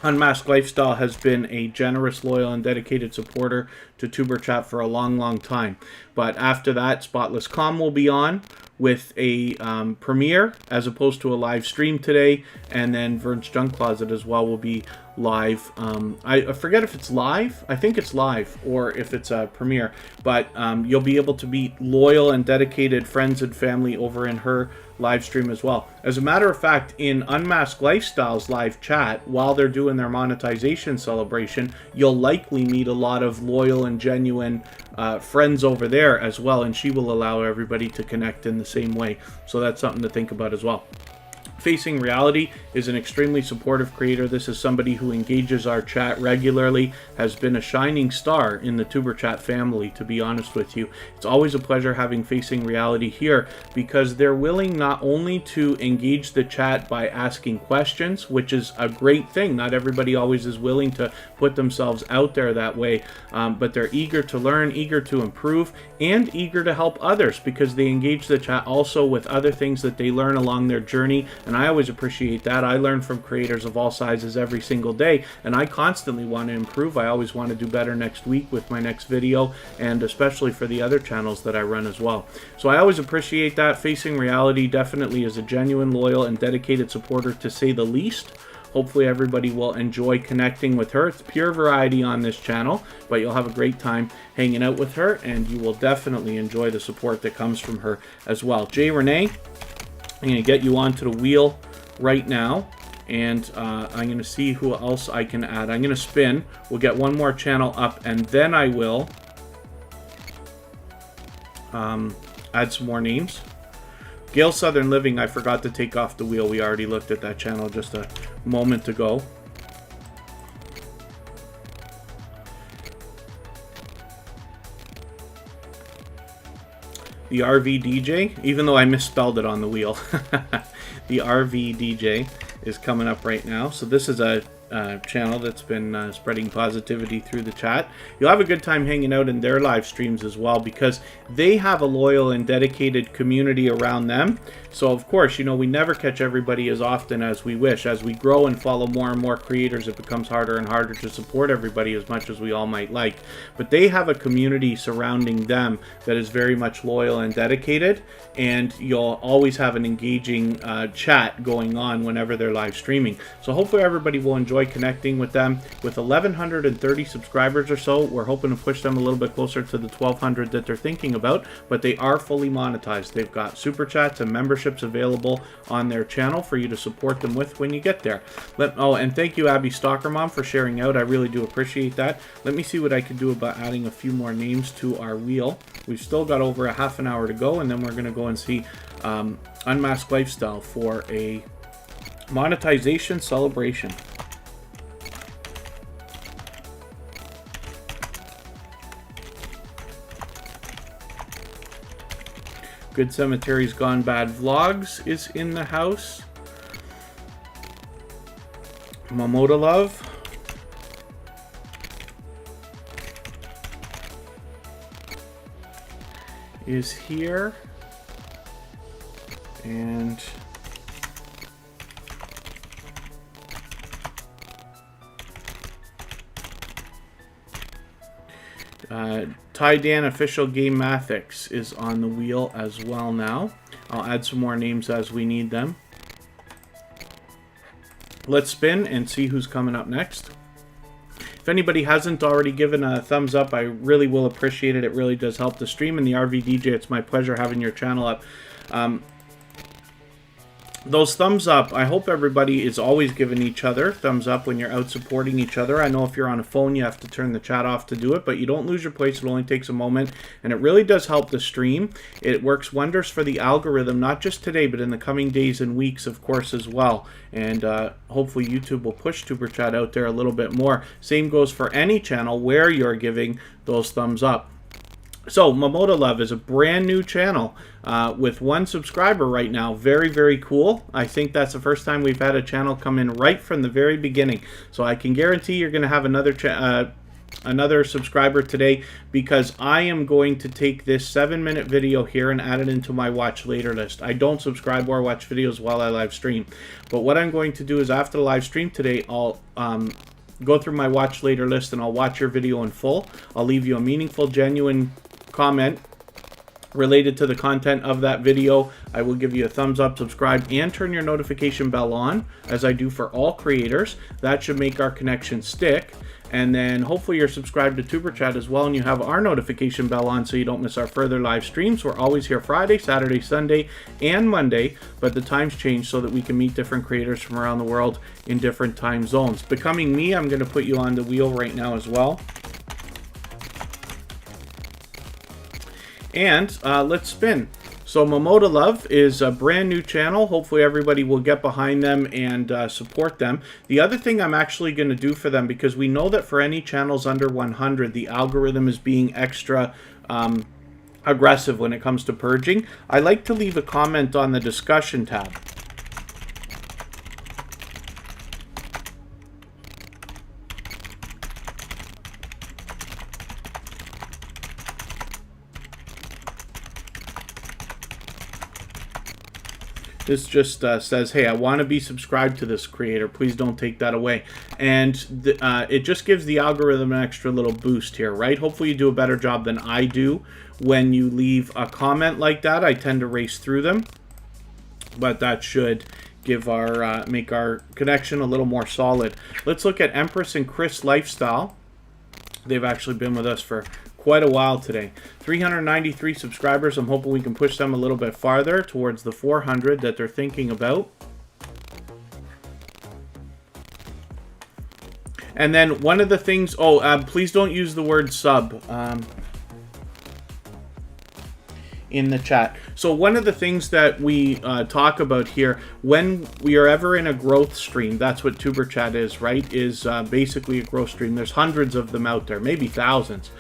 Unmasked Lifestyle has been a generous, loyal, and dedicated supporter to Superchat for a long, long time. But after that, Spotless Calm will be on with a premiere as opposed to a live stream today, and then Vern's Junk Closet as well will be live. I forget if it's live. I think it's live, or if it's a premiere, but you'll be able to be loyal and dedicated friends and family over in her live stream as well. As a matter of fact, in Unmasked Lifestyle's live chat, while they're doing their monetization celebration, you'll likely meet a lot of loyal and genuine friends over there as well, and she will allow everybody to connect in the same way. So that's something to think about as well. Facing Reality is an extremely supportive creator. This is somebody who engages our chat regularly, has been a shining star in the Tuber Chat family, to be honest with you. It's always a pleasure having Facing Reality here because they're willing not only to engage the chat by asking questions, which is a great thing. Not everybody always is willing to put themselves out there that way, but they're eager to learn, eager to improve, and eager to help others because they engage the chat also with other things that they learn along their journey. And I always appreciate that. I learn from creators of all sizes every single day, and I constantly want to improve. I always want to do better next week with my next video, and especially for the other channels that I run as well. So I always appreciate that. Facing Reality definitely is a genuine, loyal, and dedicated supporter, to say the least. Hopefully everybody will enjoy connecting with her. It's pure variety on this channel, but you'll have a great time hanging out with her, and you will definitely enjoy the support that comes from her as well. Jay Renee, I'm going to get you onto the wheel right now, and I'm going to see who else I can add. I'm going to spin. We'll get one more channel up, and then I will add some more names. Gail Southern Living, I forgot to take off the wheel. We already looked at that channel just a moment ago. The RV DJ, even though I misspelled it on the wheel. The RV DJ is coming up right now. So this is a channel that's been spreading positivity through the chat. You'll have a good time hanging out in their live streams as well because they have a loyal and dedicated community around them. So of course, you know, we never catch everybody as often as we wish. As we grow and follow more and more creators, it becomes harder and harder to support everybody as much as we all might like. But they have a community surrounding them that is very much loyal and dedicated, and you'll always have an engaging chat going on whenever they're live streaming. So hopefully everybody will enjoy connecting with them. With 1,130 subscribers or so, we're hoping to push them a little bit closer to the 1,200 that they're thinking about, but they are fully monetized. They've got super chats and memberships available on their channel for you to support them with when you get there. Oh, and thank you, Abby Stalker Mom, for sharing out. I really do appreciate that. Let me see what I can do about adding a few more names to our wheel. We've still got over a half an hour to go, and then we're going to go and see Unmasked Lifestyle for a monetization celebration. Good Cemetery's Gone Bad Vlogs is in the house. Momoda Love. Is here. And Ty Dan Official Game Mathics is on the wheel as well now. I'll add some more names as we need them. Let's spin and see who's coming up next. If anybody hasn't already given a thumbs up, I really will appreciate it. It really does help the stream. And the RV DJ, it's my pleasure having your channel up. Those thumbs up, I hope everybody is always giving each other thumbs up when you're out supporting each other. I know if you're on a phone, you have to turn the chat off to do it, but you don't lose your place. It only takes a moment, and it really does help the stream. It works wonders for the algorithm, not just today, but in the coming days and weeks, of course, as well. And hopefully YouTube will push Tuber Chat out there a little bit more. Same goes for any channel where you're giving those thumbs up. So, Momoda Love is a brand new channel with 1 subscriber right now. Very, very cool. I think that's the first time we've had a channel come in right from the very beginning. So I can guarantee you're going to have another subscriber today, because I am going to take this 7-minute video here and add it into my watch later list. I don't subscribe or watch videos while I live stream. But what I'm going to do is after the live stream today, I'll go through my watch later list and I'll watch your video in full. I'll leave you a meaningful, genuine comment related to the content of that video. I will give you a thumbs up, subscribe, and turn your notification bell on, as I do for all creators. That should make our connection stick. And then hopefully you're subscribed to Tuber Chat as well, and you have our notification bell on so you don't miss our further live streams. We're always here Friday, Saturday, Sunday, and Monday, but the times change so that we can meet different creators from around the world in different time zones. Becoming Me, I'm going to put you on the wheel right now as well. And let's spin. So Momoda Love is a brand new channel. Hopefully everybody will get behind them and support them. The other thing I'm actually going to do for them, because we know that for any channels under 100, the algorithm is being extra aggressive when it comes to purging. I like to leave a comment on the discussion tab. This just says, hey, I want to be subscribed to this creator. Please don't take that away. And it just gives the algorithm an extra little boost here, right? Hopefully you do a better job than I do when you leave a comment like that. I tend to race through them, but that should give our make our connection a little more solid. Let's look at Empress and Chris Lifestyle. They've actually been with us for quite a while today. 393 subscribers. I'm hoping we can push them a little bit farther towards the 400 that they're thinking about. And then one of the things, please don't use the word sub in the chat. So one of the things that we talk about here, when we are ever in a growth stream, that's what Superchat is, right? Is basically a growth stream. There's hundreds of them out there, maybe thousands.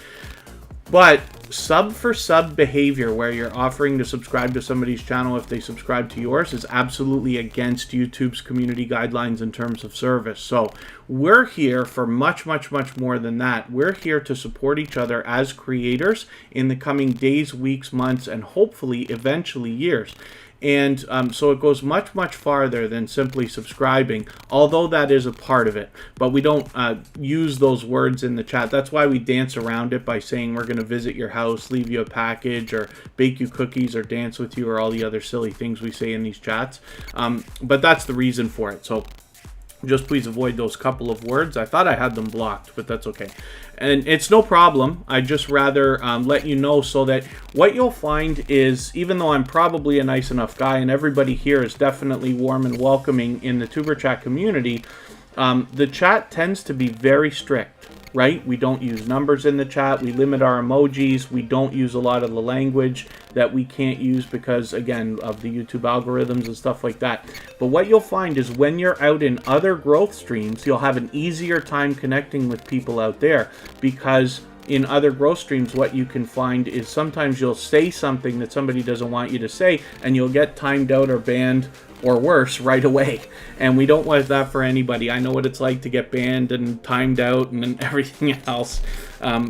But sub for sub behavior, where you're offering to subscribe to somebody's channel if they subscribe to yours, is absolutely against YouTube's community guidelines in terms of service. So we're here for much, much, much more than that. We're here to support each other as creators in the coming days, weeks, months, and hopefully eventually years. And so it goes much, much farther than simply subscribing, although that is a part of it. But we don't use those words in the chat. That's why we dance around it by saying we're going to visit your house, leave you a package, or bake you cookies, or dance with you, or all the other silly things we say in these chats. But that's the reason for it. So just please avoid those couple of words. I thought I had them blocked, but that's okay. And it's no problem. I'd just rather let you know, so that what you'll find is, even though I'm probably a nice enough guy and everybody here is definitely warm and welcoming in the TuberChat community, the chat tends to be very strict, right? We don't use numbers in the chat. We limit our emojis. We don't use a lot of the language that we can't use because, again, of the YouTube algorithms and stuff like that. But what you'll find is when you're out in other growth streams, you'll have an easier time connecting with people out there, because in other growth streams, what you can find is sometimes you'll say something that somebody doesn't want you to say, and you'll get timed out or banned, or worse, right away. And we don't want that for anybody. I know what it's like to get banned and timed out and everything else.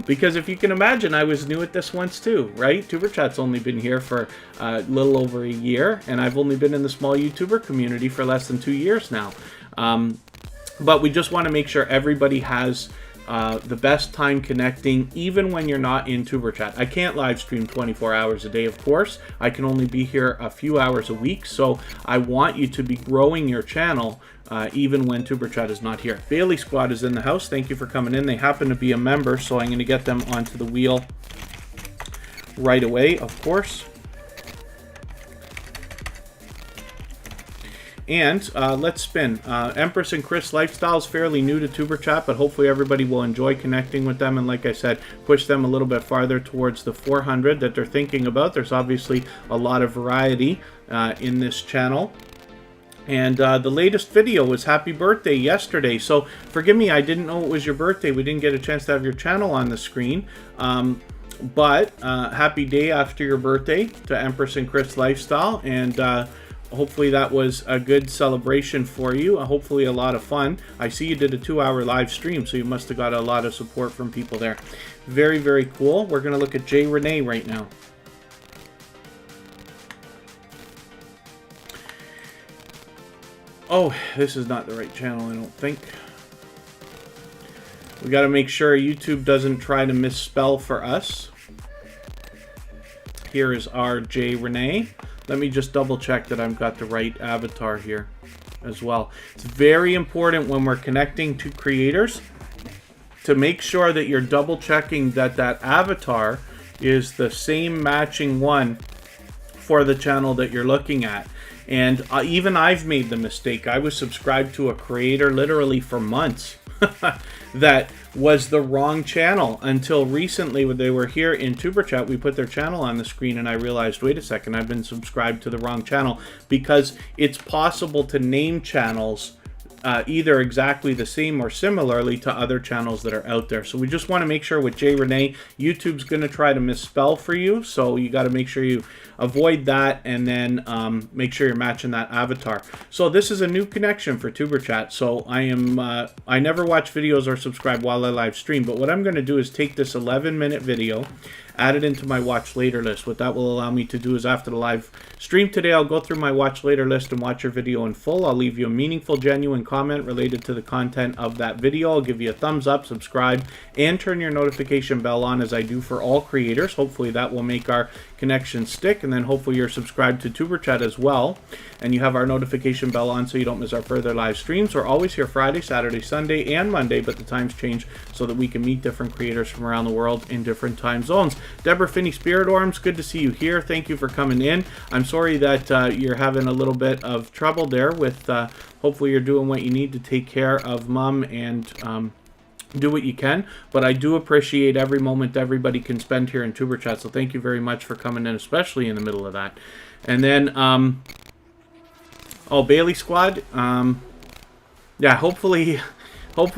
Because if you can imagine, I was new at this once too, right? TuberChat's only been here for a little over a year, and I've only been in the small YouTuber community for less than 2 years now. But we just want to make sure everybody has the best time connecting, even when you're not in TuberChat. I can't live stream 24 hours a day, of course. I can only be here a few hours a week, so I want you to be growing your channel even when TuberChat is not here. Bailey Squad is in the house. Thank you for coming in. They happen to be a member, so I'm going to get them onto the wheel right away, of course. And let's spin. Empress and Chris Lifestyle is fairly new to TuberChat, but hopefully everybody will enjoy connecting with them. And like I said, push them a little bit farther towards the 400 that they're thinking about. There's obviously a lot of variety in this channel. And the latest video was happy birthday yesterday. So forgive me, I didn't know it was your birthday. We didn't get a chance to have your channel on the screen. But happy day after your birthday to Empress and Chris Lifestyle. And hopefully that was a good celebration for you. Hopefully a lot of fun. I see you did a 2-hour live stream, so you must have got a lot of support from people there. Very, very cool. We're going to look at Jay Renee right now. Oh, this is not the right channel, I don't think. We got to make sure YouTube doesn't try to misspell for us. Here is our Jay Renee. Let me just double check that I've got the right avatar here as well. It's very important when we're connecting to creators to make sure that you're double checking that that avatar is the same matching one for the channel that you're looking at. And even I've made the mistake. I was subscribed to a creator literally for months, that was the wrong channel until recently when they were here in Superchat. We put their channel on the screen and I realized, wait a second, I've been subscribed to the wrong channel, because it's possible to name channels either exactly the same or similarly to other channels that are out there. So we just want to make sure with Jay Renee, YouTube's going to try to misspell for you. So you got to make sure you avoid that, and then make sure you're matching that avatar. So this is a new connection for TuberChat. So I never watch videos or subscribe while I live stream, but what I'm going to do is take this 11-minute video, add it into my watch later list. What that will allow me to do is after the live stream today, I'll go through my watch later list and watch your video in full. I'll leave you a meaningful, genuine comment related to the content of that video. I'll give you a thumbs up, subscribe, and turn your notification bell on as I do for all creators. Hopefully that will make our connection stick, and then hopefully you're subscribed to TuberChat as well, and you have our notification bell on so you don't miss our further live streams. We're always here Friday, Saturday, Sunday, and Monday, but the times change so that we can meet different creators from around the world in different time zones. Deborah Finney Spirit Orms, good to see you here. Thank you for coming in. I'm sorry that you're having a little bit of trouble there with, hopefully you're doing what you need to take care of mom and do what you can, but I do appreciate every moment everybody can spend here in TuberChat, so thank you very much for coming in, especially in the middle of that. And then, oh, Bailey Squad, yeah, hopefully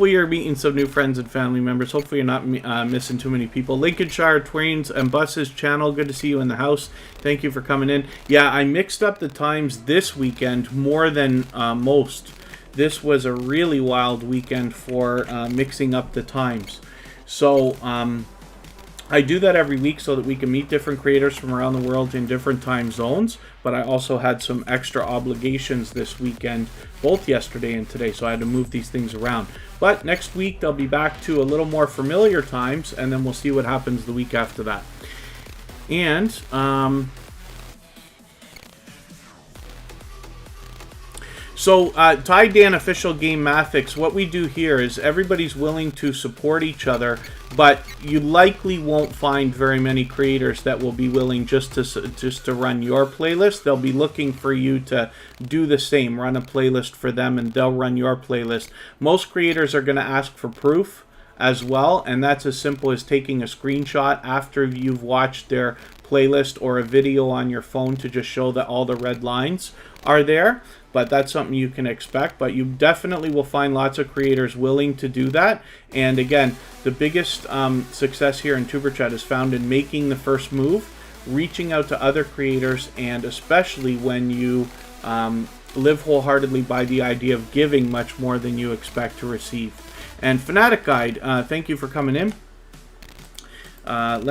you're meeting some new friends and family members. Hopefully you're not missing too many people. Lincolnshire Trains and Buses channel, good to see you in the house. Thank you for coming in. Yeah, I mixed up the times this weekend more than most. This was a really wild weekend for mixing up the times. So I do that every week so that we can meet different creators from around the world in different time zones. But I also had some extra obligations this weekend, both yesterday and today, so I had to move these things around. But next week they'll be back to a little more familiar times, and then we'll see what happens the week after that. And so, Ty Dan Official Game Mathics, what we do here is everybody's willing to support each other, but you likely won't find very many creators that will be willing just to run your playlist. They'll be looking for you to do the same, run a playlist for them, and they'll run your playlist. Most creators are going to ask for proof as well, and that's as simple as taking a screenshot after you've watched their playlist or a video on your phone to just show that all the red lines are there. But that's something you can expect. But you definitely will find lots of creators willing to do that. And again, the biggest success here in TuberChat is found in making the first move, reaching out to other creators, and especially when you live wholeheartedly by the idea of giving much more than you expect to receive. And Fnatic Guide, thank you for coming in. I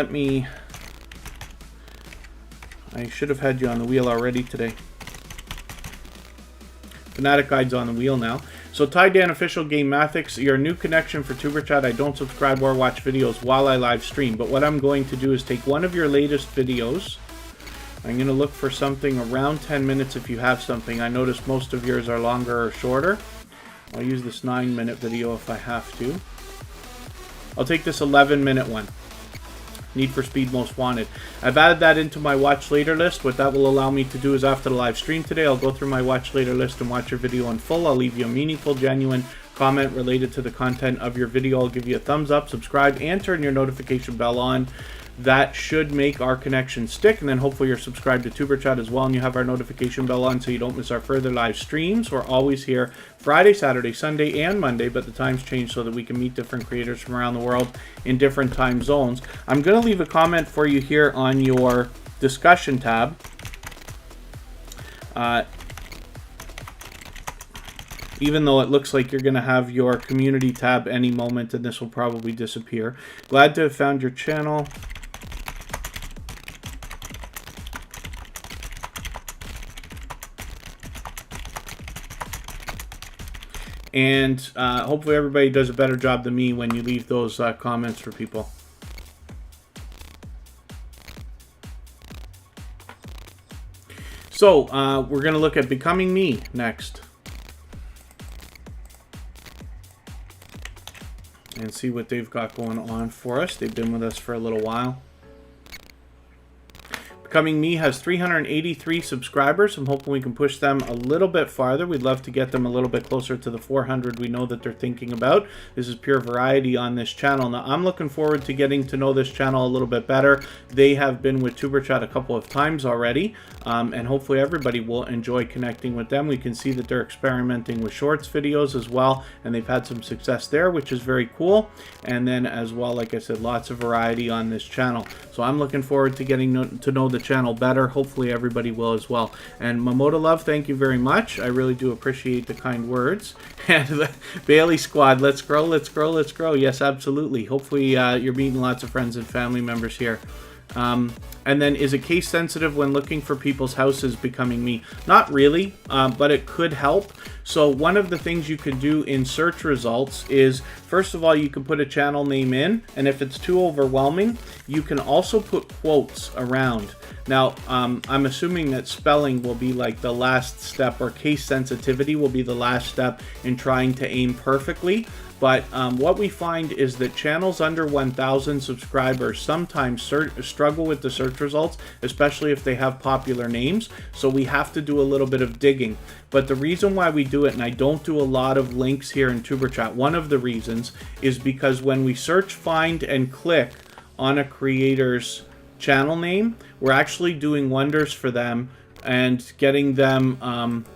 should have had you on the wheel already today. Fnatic Guide's on the wheel now. So Ty Dan Official Game Mathics, your new connection for TuberChat. I don't subscribe or watch videos while I live stream, but what I'm going to do is take one of your latest videos. I'm going to look for something around 10 minutes if you have something. I notice most of yours are longer or shorter. I'll use this 9-minute video if I have to. I'll take this 11-minute one. Need for Speed Most Wanted. I've added that into my watch later list. What that will allow me to do is after the live stream today, I'll go through my watch later list and watch your video in full. I'll leave you a meaningful, genuine comment related to the content of your video. I'll give you a thumbs up, subscribe, and turn your notification bell on. That should make our connection stick, and then hopefully you're subscribed to TuberChat as well, and you have our notification bell on so you don't miss our further live streams. We're always here Friday, Saturday, Sunday, and Monday, but the times change so that we can meet different creators from around the world in different time zones. I'm going to leave a comment for you here on your discussion tab. Even though it looks like you're going to have your community tab any moment, and this will probably disappear. Glad to have found your channel. And hopefully everybody does a better job than me when you leave those comments for people. So we're going to look at Becoming Me next. And see what they've got going on for us. They've been with us for a little while. Becoming Me has 383 subscribers. I'm hoping we can push them a little bit farther. We'd love to get them a little bit closer to the 400 we know that they're thinking about. This is pure variety on this channel. Now, I'm looking forward to getting to know this channel a little bit better. They have been with Superchat a couple of times already, and hopefully everybody will enjoy connecting with them. We can see that they're experimenting with shorts videos as well, and they've had some success there, which is very cool. And then as well, like I said, lots of variety on this channel. So I'm looking forward to getting to know the channel better. Hopefully everybody will as well. And Mamoda Love, thank you very much. I really do appreciate the kind words. And the Bailey Squad, let's grow, let's grow, let's grow. Yes, absolutely. Hopefully you're meeting lots of friends and family members here. And then, is it case sensitive when looking for people's houses? Becoming Me? Not really, but it could help. So one of the things you could do in search results is, first of all, you can put a channel name in, and if it's too overwhelming, you can also put quotes around. Now, I'm assuming that spelling will be like the last step, or case sensitivity will be the last step in trying to aim perfectly. But what we find is that channels under 1,000 subscribers sometimes struggle with the search results, especially if they have popular names. So we have to do a little bit of digging. But the reason why we do it, and I don't do a lot of links here in Superchat, one of the reasons is because when we search, find, and click on a creator's channel name, we're actually doing wonders for them and getting them...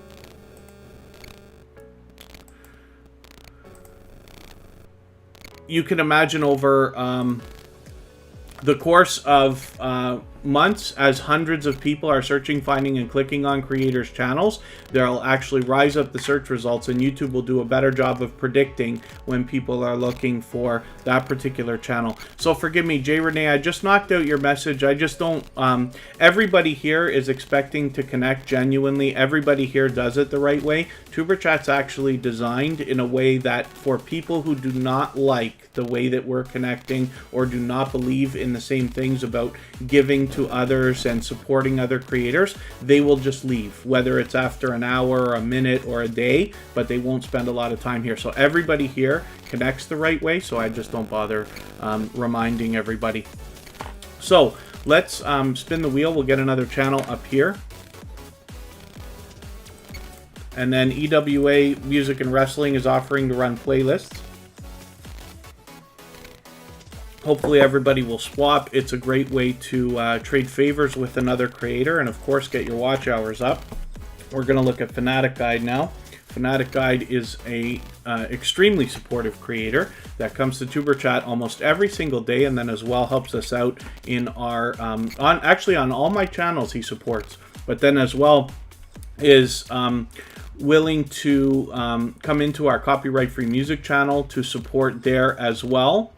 you can imagine over the course of months, as hundreds of people are searching, finding, and clicking on creators' channels, they'll actually rise up the search results, and YouTube will do a better job of predicting when people are looking for that particular channel. So forgive me, Jay Renee, I just knocked out your message. I just don't... everybody here is expecting to connect genuinely. Everybody here does it the right way. Superchat's actually designed in a way that for people who do not like the way that we're connecting, or do not believe in the same things about giving to others and supporting other creators, they will just leave, whether it's after an hour or a minute or a day, but they won't spend a lot of time here. So everybody here connects the right way, so I just don't bother reminding everybody. So let's spin the wheel. We'll get another channel up here. And then EWA Music and Wrestling is offering to run playlists. Hopefully everybody will swap. It's a great way to trade favors with another creator, and of course get your watch hours up. We're going to look at Fnatic Guide now. Fnatic Guide is a extremely supportive creator that comes to Superchat almost every single day, and then as well helps us out in our actually on all my channels he supports, but then as well is willing to come into our copyright-free music channel to support there as well,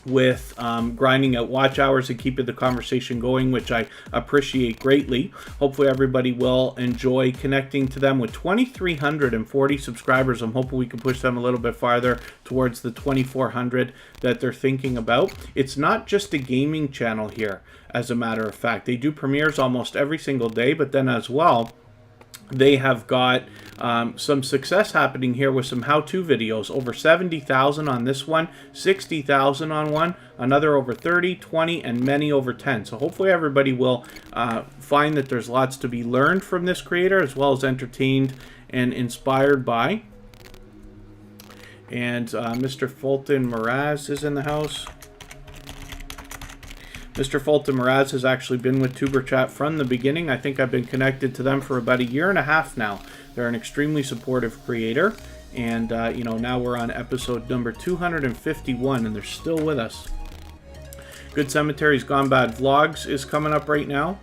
with grinding out watch hours and keeping the conversation going, which I appreciate greatly. Hopefully everybody will enjoy connecting to them. With 2,340 subscribers, I'm hoping we can push them a little bit farther towards the 2,400 that they're thinking about. It's not just a gaming channel here, as a matter of fact. They do premieres almost every single day, but then as well, they have got some success happening here with some how-to videos. Over 70,000 on this one, 60,000 on one, another over 30, 20, and many over 10. So hopefully everybody will find that there's lots to be learned from this creator, as well as entertained and inspired by. And Mr. Fulton Miraz is in the house. Mr. Fulton Miraz has actually been with Superchat from the beginning. I think I've been connected to them for about 1.5 years now. They're an extremely supportive creator, and you know, now we're on episode number 251, and they're still with us. Good Cemetery's Gone Bad Vlogs is coming up right now.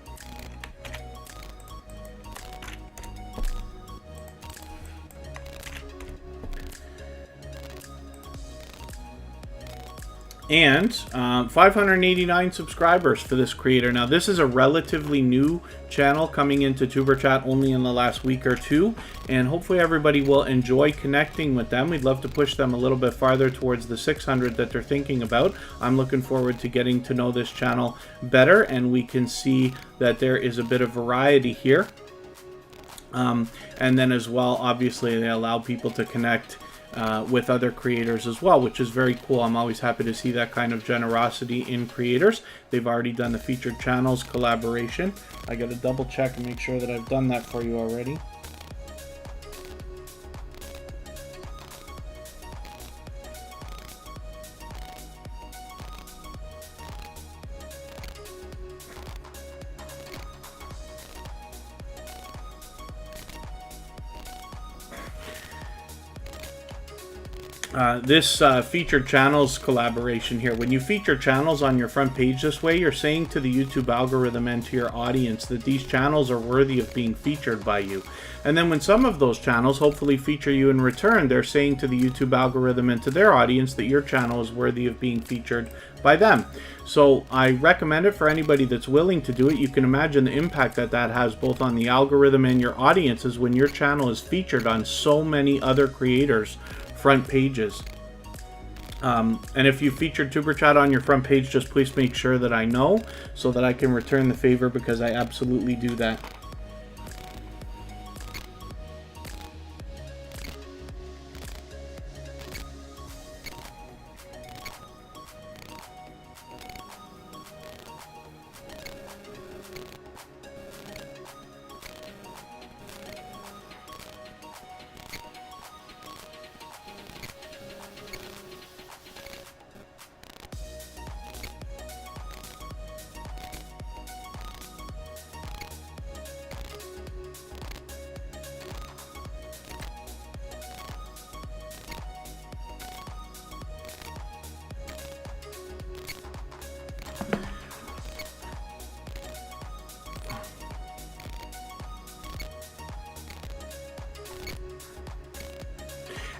And 589 subscribers for this creator. Now, this is a relatively new channel coming into Superchat only in the last week or two, and hopefully everybody will enjoy connecting with them. We'd love to push them a little bit farther towards the 600 that they're thinking about. I'm looking forward to getting to know this channel better, and we can see that there is a bit of variety here. And then as well, obviously, they allow people to connect with other creators as well, which is very cool. I'm always happy to see that kind of generosity in creators. They've already done the featured channels collaboration. I got to double check and make sure that I've done that for you already. This featured channels collaboration here. When you feature channels on your front page this way, you're saying to the YouTube algorithm and to your audience that these channels are worthy of being featured by you. And then when some of those channels hopefully feature you in return, they're saying to the YouTube algorithm and to their audience that your channel is worthy of being featured by them. So I recommend it for anybody that's willing to do it. You can imagine the impact that that has both on the algorithm and your audiences when your channel is featured on so many other creators' front pages. And if you featured Superchat on your front page, just please make sure that I know so that I can return the favor, because I absolutely do that.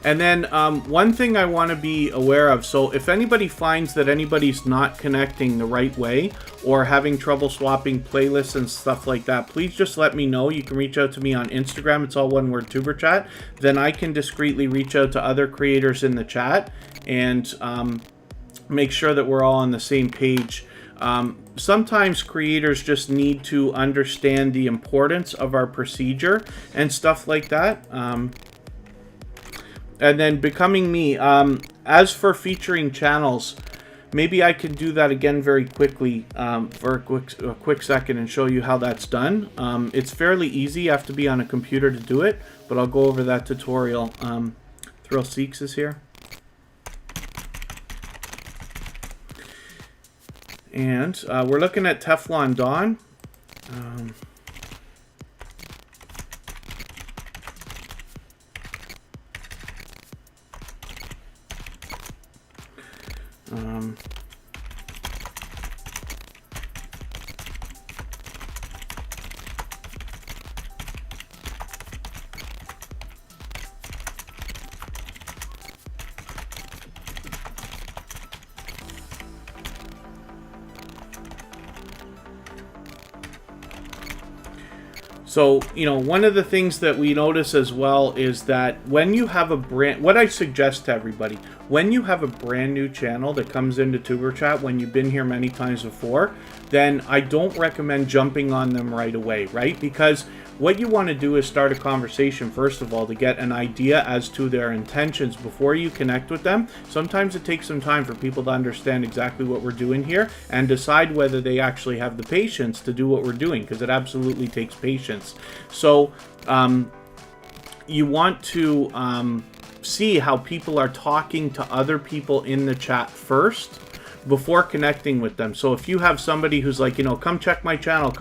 And then one thing I want to be aware of, so if anybody finds that anybody's not connecting the right way or having trouble swapping playlists and stuff like that, please just let me know. You can reach out to me on Instagram. It's all one word, Superchat. Then I can discreetly reach out to other creators in the chat and make sure that we're all on the same page. Sometimes creators just need to understand the importance of our procedure and stuff like that. And then becoming me. As for featuring channels, maybe I can do that again very quickly for a quick second and show you how that's done. It's fairly easy. You have to be on a computer to do it, but I'll go over that tutorial. Thrill Seeks is here. And we're looking at Teflon Dawn. So, you know, one of the things that we notice as well is that when you have a what I suggest to everybody, when you have a brand new channel that comes into Superchat, when you've been here many times before, then I don't recommend jumping on them right away, right? Because what you want to do is start a conversation, first of all, to get an idea as to their intentions before you connect with them. Sometimes it takes some time for people to understand exactly what we're doing here and decide whether they actually have the patience to do what we're doing, because it absolutely takes patience. So you want to see how people are talking to other people in the chat first before connecting with them. So if you have somebody who's like, you know, come check my channel,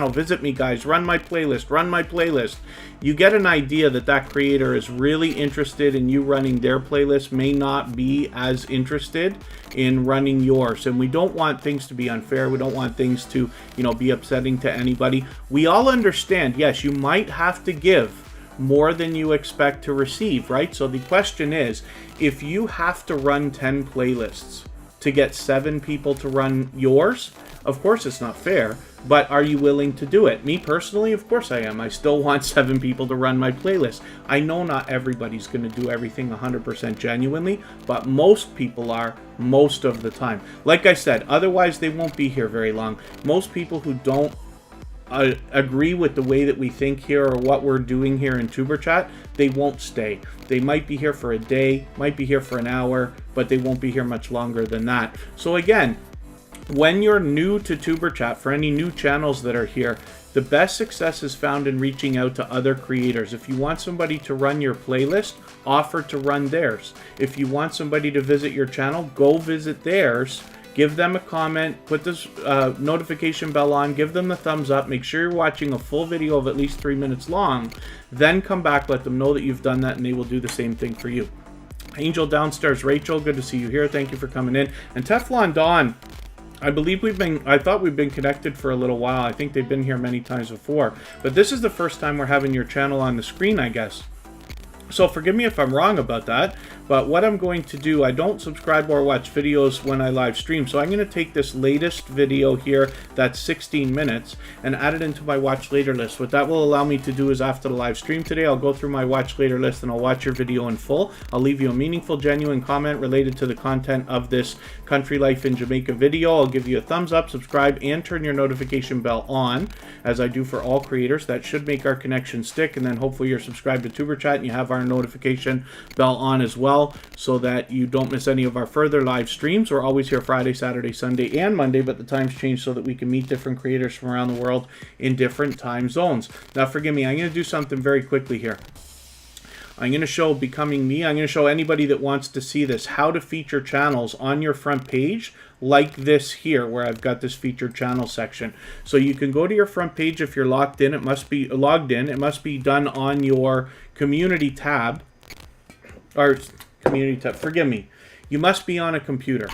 visit me guys, run my playlist, you get an idea that that creator is really interested in you running their playlist, may not be as interested in running yours. And we don't want things to be unfair. We don't want things to, you know, be upsetting to anybody. We all understand, yes, you might have to give more than you expect to receive, right? So the question is, if you have to run 10 playlists to get 7 people to run yours, of course it's not fair, but are you willing to do it? Me personally, of course I am. I still want 7 people to run my playlist. I know not everybody's going to do everything 100% genuinely, but most people are most of the time. Like I said, otherwise they won't be here very long. Most people who don't agree with the way that we think here or what we're doing here in Tuber Chat, they won't stay. They might be here for a day, might be here for an hour, but they won't be here much longer than that. So again, when you're new to Tuber Chat, for any new channels that are here, the best success is found in reaching out to other creators. If you want somebody to run your playlist, offer to run theirs. If you want somebody to visit your channel, go visit theirs. Give them a comment, put this notification bell on, give them the thumbs up, make sure you're watching a full video of at least 3 minutes long, then come back, let them know that you've done that, and they will do the same thing for you. Angel downstairs, Rachel, good to see you here. Thank you for coming in. And Teflon Dawn, I believe I thought we've been connected for a little while. I think they've been here many times before. But this is the first time we're having your channel on the screen, I guess. So forgive me if I'm wrong about that, but what I'm going to do, I don't subscribe or watch videos when I live stream, so I'm going to take this latest video here, that's 16 minutes, and add it into my watch later list. What that will allow me to do is after the live stream today, I'll go through my watch later list and I'll watch your video in full. I'll leave you a meaningful, genuine comment related to the content of this Country Life in Jamaica video. I'll give you a thumbs up, subscribe, and turn your notification bell on, as I do for all creators. That should make our connection stick, and then hopefully you're subscribed to Tuber Chat and you have our notification bell on as well, so that you don't miss any of our further live streams. We're always here Friday, Saturday, Sunday, and Monday, but the times change so that we can meet different creators from around the world in different time zones. Now forgive me, I'm going to do something very quickly here. I'm going to show Becoming Me. I'm going to show anybody that wants to see this how to feature channels on your front page like this here, where I've got this featured channel section. So you can go to your front page if you're logged in. It must be logged in. It must be done on your community tab, or community tab. Forgive me. You must be on a computer.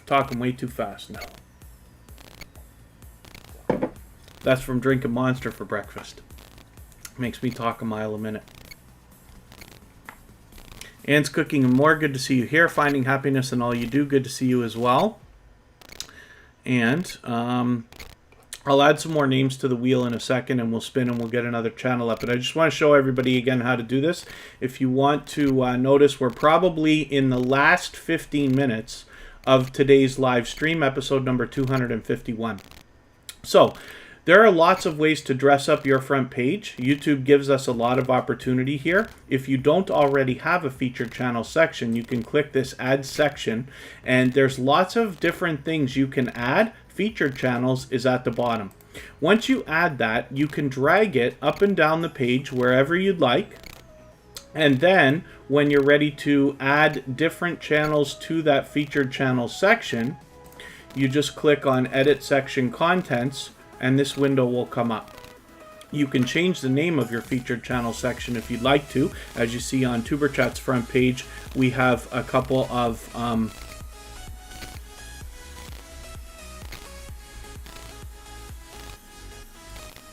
Talking way too fast now. That's from drinking Monster for breakfast. Makes me talk a mile a minute. Anne's cooking and more. Good to see you here. Finding happiness in all you do. Good to see you as well. And I'll add some more names to the wheel in a second, and we'll spin and we'll get another channel up. But I just want to show everybody again how to do this. If you want to notice, we're probably in the last 15 minutes of today's live stream, episode number 251. So there are lots of ways to dress up your front page. YouTube gives us a lot of opportunity here. If you don't already have a featured channel section, you can click this add section, and there's lots of different things you can add. Featured channels is at the bottom. Once you add that, you can drag it up and down the page wherever you'd like. And then when you're ready to add different channels to that featured channel section, you just click on Edit Section Contents, and this window will come up. You can change the name of your featured channel section if you'd like to. As you see on Tuber Chat's front page, we have a couple of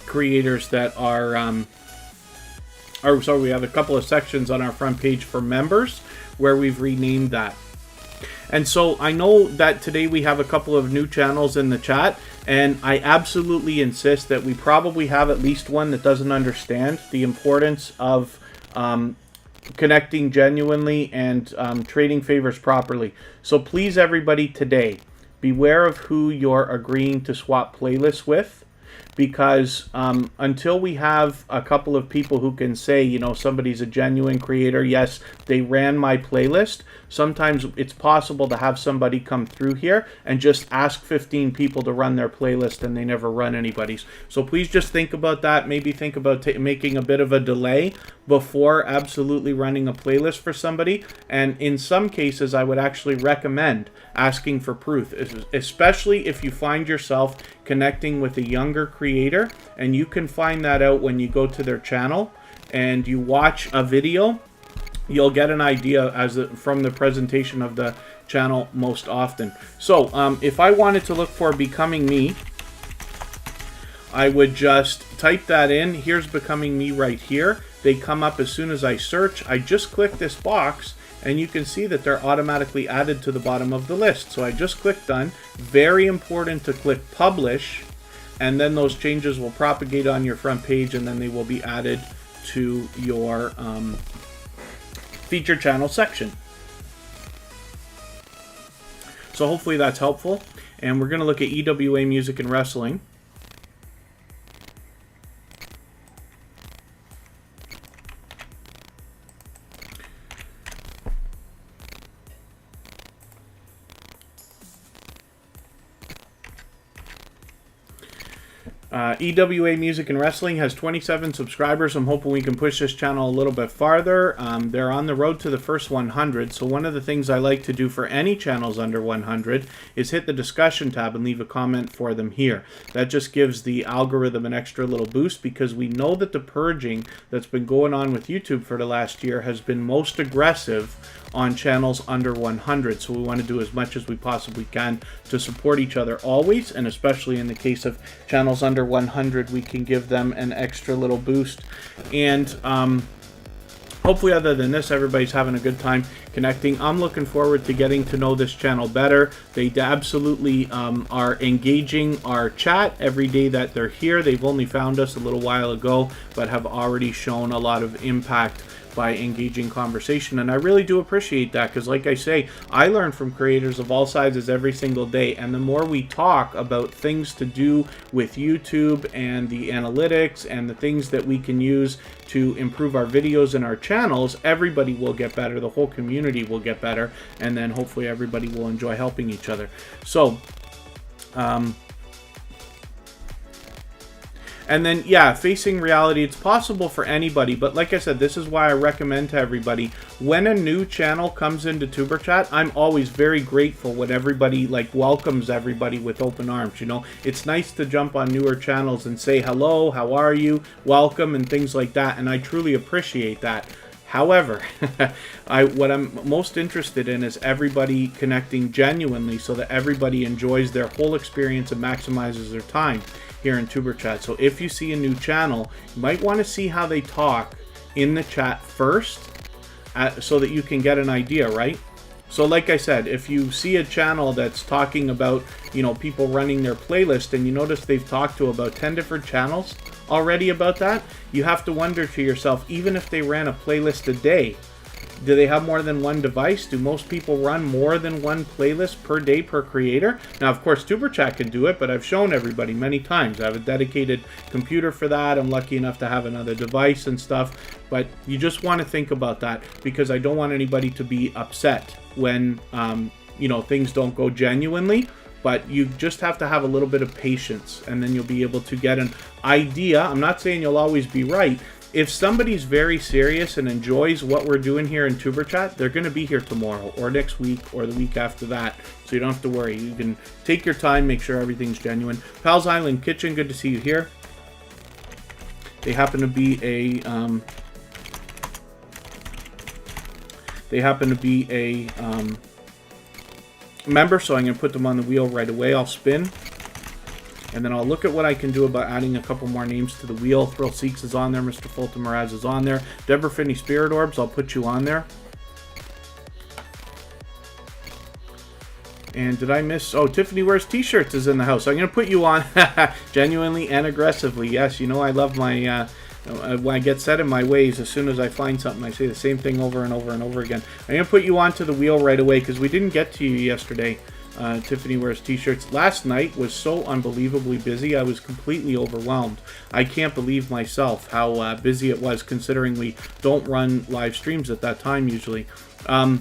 creators that are we have a couple of sections on our front page for members where we've renamed that. And so I know that today we have a couple of new channels in the chat, and I absolutely insist that we probably have at least one that doesn't understand the importance of connecting genuinely and trading favors properly. So please, everybody, today, beware of who you're agreeing to swap playlists with, because until we have a couple of people who can say, you know, somebody's a genuine creator, yes, they ran my playlist, sometimes it's possible to have somebody come through here and just ask 15 people to run their playlist and they never run anybody's. So please just think about that. Maybe think about making a bit of a delay before absolutely running a playlist for somebody. And in some cases, I would actually recommend asking for proof, especially if you find yourself connecting with a younger creator, and you can find that out when you go to their channel and you watch a video. You'll get an idea from the presentation of the channel most often. So if I wanted to look for Becoming Me, I would just type that in. Here's Becoming Me right here. They come up as soon as I search. I just click this box, and you can see that they're automatically added to the bottom of the list. So I just click done. Very important to click publish, and then those changes will propagate on your front page, and then they will be added to your featured channel section. So hopefully that's helpful. And we're going to look at EWA Music and Wrestling. EWA Music and Wrestling has 27 subscribers. I'm hoping we can push this channel a little bit farther. They're on the road to the first 100. So one of the things I like to do for any channels under 100 is hit the discussion tab and leave a comment for them here. That just gives the algorithm an extra little boost, because we know that the purging that's been going on with YouTube for the last year has been most aggressive on channels under 100. So we want to do as much as we possibly can to support each other always, and especially in the case of channels under 100, we can give them an extra little boost. And hopefully, other than this, everybody's having a good time connecting. I'm looking forward to getting to know this channel better. They absolutely are engaging our chat every day that they're here. They've only found us a little while ago, but have already shown a lot of impact by engaging conversation, and I really do appreciate that, because like I say, I learn from creators of all sizes every single day, and the more we talk about things to do with YouTube and the analytics and the things that we can use to improve our videos and our channels, everybody will get better, the whole community will get better, and then hopefully everybody will enjoy helping each other. So and then, yeah, facing reality, it's possible for anybody, but like I said, this is why I recommend to everybody, when a new channel comes into Tuber Chat, I'm always very grateful when everybody, like, welcomes everybody with open arms, you know? It's nice to jump on newer channels and say, hello, how are you, welcome, and things like that, and I truly appreciate that. However, what I'm most interested in is everybody connecting genuinely so that everybody enjoys their whole experience and maximizes their time here in Tuber Chat. So if you see a new channel, you might want to see how they talk in the chat first, so that you can get an idea, right? So like I said, if you see a channel that's talking about, you know, people running their playlist, and you notice they've talked to about 10 different channels already about that, you have to wonder to yourself, even if they ran a playlist a day, do they have more than one device? Do most people run more than one playlist per day per creator? Now, of course, Superchat can do it, but I've shown everybody many times. I have a dedicated computer for that. I'm lucky enough to have another device and stuff. But you just want to think about that, because I don't want anybody to be upset when, you know, things don't go genuinely. But you just have to have a little bit of patience, and then you'll be able to get an idea. I'm not saying you'll always be right. If somebody's very serious and enjoys what we're doing here in Tuber Chat, they're going to be here tomorrow or next week or the week after that. So you don't have to worry. You can take your time, make sure everything's genuine. Pals Island Kitchen, good to see you here. They happen to be a member, so I'm going to put them on the wheel right away. I'll spin. And then I'll look at what I can do about adding a couple more names to the wheel. Thrill Seeks is on there. Mr. Fulton Mraz is on there. Deborah Finney Spirit Orbs, I'll put you on there. And did I miss... Oh, Tiffany Wears T-shirts is in the house. So I'm going to put you on genuinely and aggressively. Yes, you know I love my... when I get set in my ways, as soon as I find something, I say the same thing over and over and over again. I'm going to put you onto the wheel right away, because we didn't get to you yesterday. Tiffany Wears T-shirts. Last night was so unbelievably busy. I was completely overwhelmed. I can't believe myself how busy it was, considering we don't run live streams at that time usually. Momoda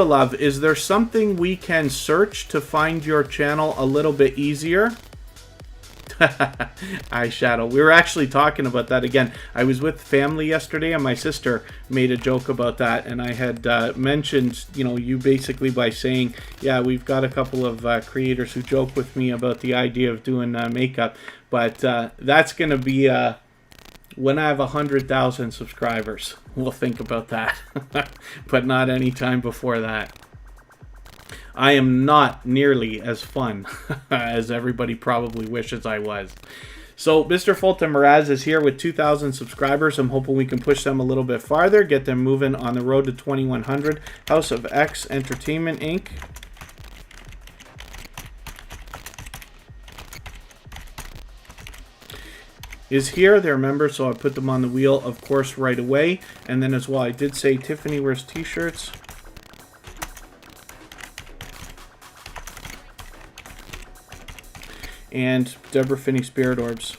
Love, is there something we can search to find your channel a little bit easier? Eyeshadow. We were actually talking about that again. I was with family yesterday, and my sister made a joke about that, and I had mentioned, you know, you basically by saying, yeah, we've got a couple of creators who joke with me about the idea of doing makeup, but that's going to be when I have 100,000 subscribers. We'll think about that, but not any time before that. I am not nearly as fun as everybody probably wishes I was. So Mr. Fulton Mraz is here with 2,000 subscribers. I'm hoping we can push them a little bit farther, get them moving on the road to 2,100. House of X Entertainment Inc. is here. They're members, so I put them on the wheel, of course, right away. And then as well, I did say Tiffany Wears T-shirts. And Deborah Finney Spirit Orbs.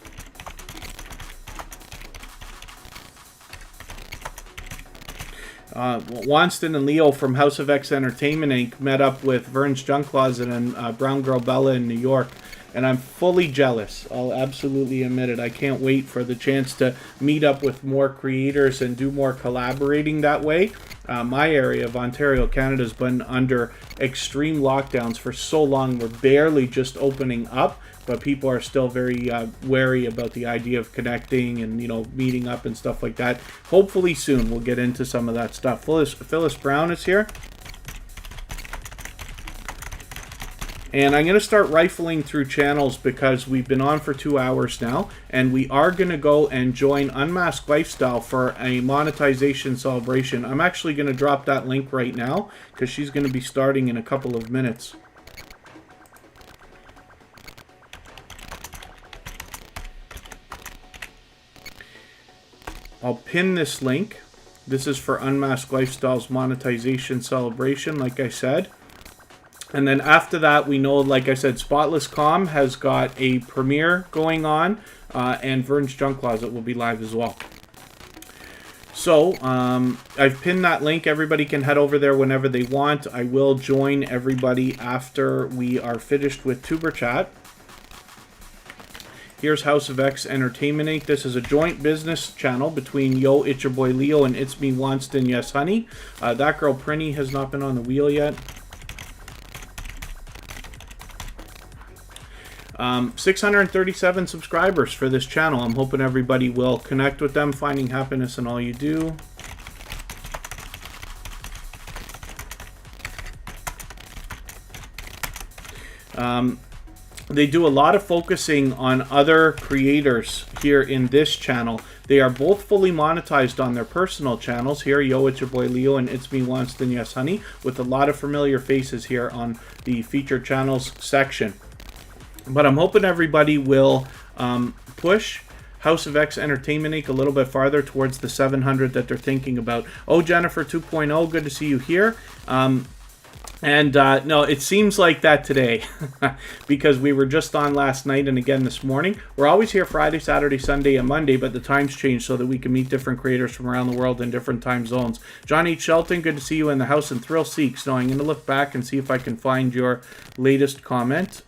Wanston and Leo from House of X Entertainment Inc. met up with Vern's Junk Closet and Brown Girl Bella in New York. and I'm fully jealous. I'll absolutely admit it. I can't wait for the chance to meet up with more creators and do more collaborating that way. My area of Ontario, Canada, has been under extreme lockdowns for so long. We're barely just opening up, but people are still very wary about the idea of connecting and, you know, meeting up and stuff like that. Hopefully soon we'll get into some of that stuff. Phyllis Brown is here. And I'm going to start rifling through channels because we've been on for 2 hours now. And we are going to go and join Unmasked Lifestyle for a monetization celebration. I'm actually going to drop that link right now because she's going to be starting in a couple of minutes. I'll pin this link. This is for Unmasked Lifestyle's monetization celebration, like I said. And then after that, we know, like I said, Spotless Com has got a premiere going on, and Vern's Junk Closet will be live as well. So, I've pinned that link. Everybody can head over there whenever they want. I will join everybody after we are finished with Tuber Chat. Here's House of X Entertainment Inc. This is a joint business channel between Yo, It's Your Boy Leo, and It's Me Wanston, Yes Honey. That girl Prinny has not been on the wheel yet. 637 subscribers for this channel. I'm hoping everybody will connect with them, finding happiness in all you do. They do a lot of focusing on other creators here in this channel. They are both fully monetized on their personal channels. Here, Yo, It's Your Boy Leo and It's Me Wanston, Yes Honey, with a lot of familiar faces here on the featured channels section. But I'm hoping everybody will push House of X Entertainment Inc. a little bit farther towards the 700 that they're thinking about. Oh, Jennifer 2.0, good to see you here. No, it seems like that today because we were just on last night and again this morning. We're always here Friday, Saturday, Sunday, and Monday, but the times change so that we can meet different creators from around the world in different time zones. John H. Shelton, good to see you in the house, and Thrill Seeks. Now, I'm going to look back and see if I can find your latest comment.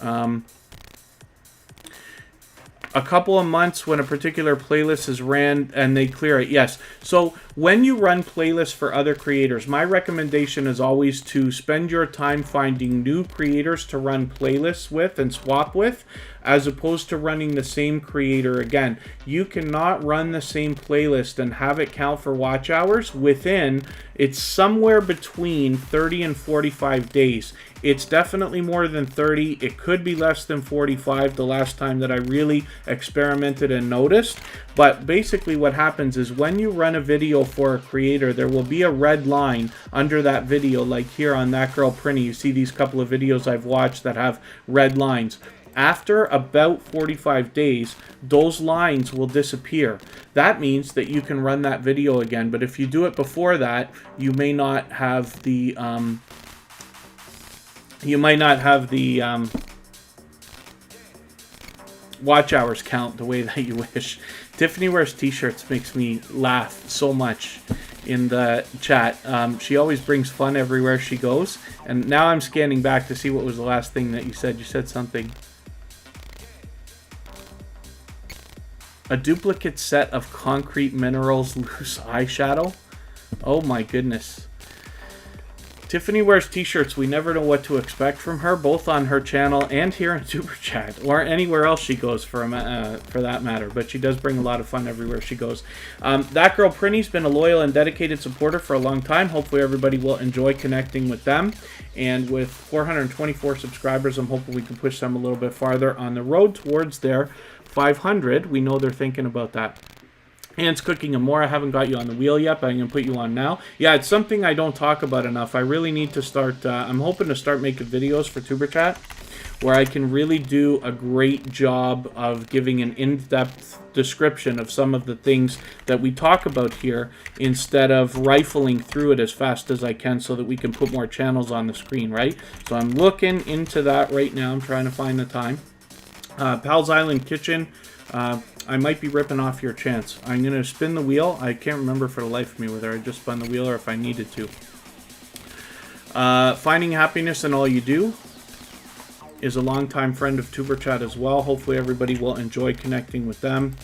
A couple of months when a particular playlist is ran and they clear it. Yes. So when you run playlists for other creators, my recommendation is always to spend your time finding new creators to run playlists with and swap with, as opposed to running the same creator again. You cannot run the same playlist and have it count for watch hours within, it's somewhere between 30 and 45 days. It's definitely more than 30. It could be less than 45 the last time that I really experimented and noticed. But basically what happens is when you run a video for a creator, there will be a red line under that video, like here on That Girl Prinny. You see these couple of videos I've watched that have red lines. After about 45 days, those lines will disappear. That means that you can run that video again. But if you do it before that, you may not have the watch hours count the way that you wish. Tiffany Wears T-shirts makes me laugh so much in the chat. She always brings fun everywhere she goes. And now I'm scanning back to see what was the last thing that you said. You said something. A duplicate set of Concrete Minerals loose eyeshadow? Oh my goodness. Tiffany Wears T-shirts. We never know what to expect from her, both on her channel and here in Superchat, or anywhere else she goes for that matter. But she does bring a lot of fun everywhere she goes. That Girl Prinny's been a loyal and dedicated supporter for a long time. Hopefully everybody will enjoy connecting with them. And with 424 subscribers, I'm hoping we can push them a little bit farther on the road towards their 500. We know they're thinking about that. Ant's Cooking and More. I haven't got you on the wheel yet, but I'm going to put you on now. Yeah, it's something I don't talk about enough. I really need to start, I'm hoping to start making videos for Tuber Chat where I can really do a great job of giving an in-depth description of some of the things that we talk about here instead of rifling through it as fast as I can so that we can put more channels on the screen, right? So I'm looking into that right now. I'm trying to find the time. Pal's Island Kitchen. I might be ripping off your chance. I'm going to spin the wheel. I can't remember for the life of me whether I just spun the wheel or if I needed to. Finding happiness in all you do. is a longtime friend of Superchat as well. Hopefully everybody will enjoy connecting with them.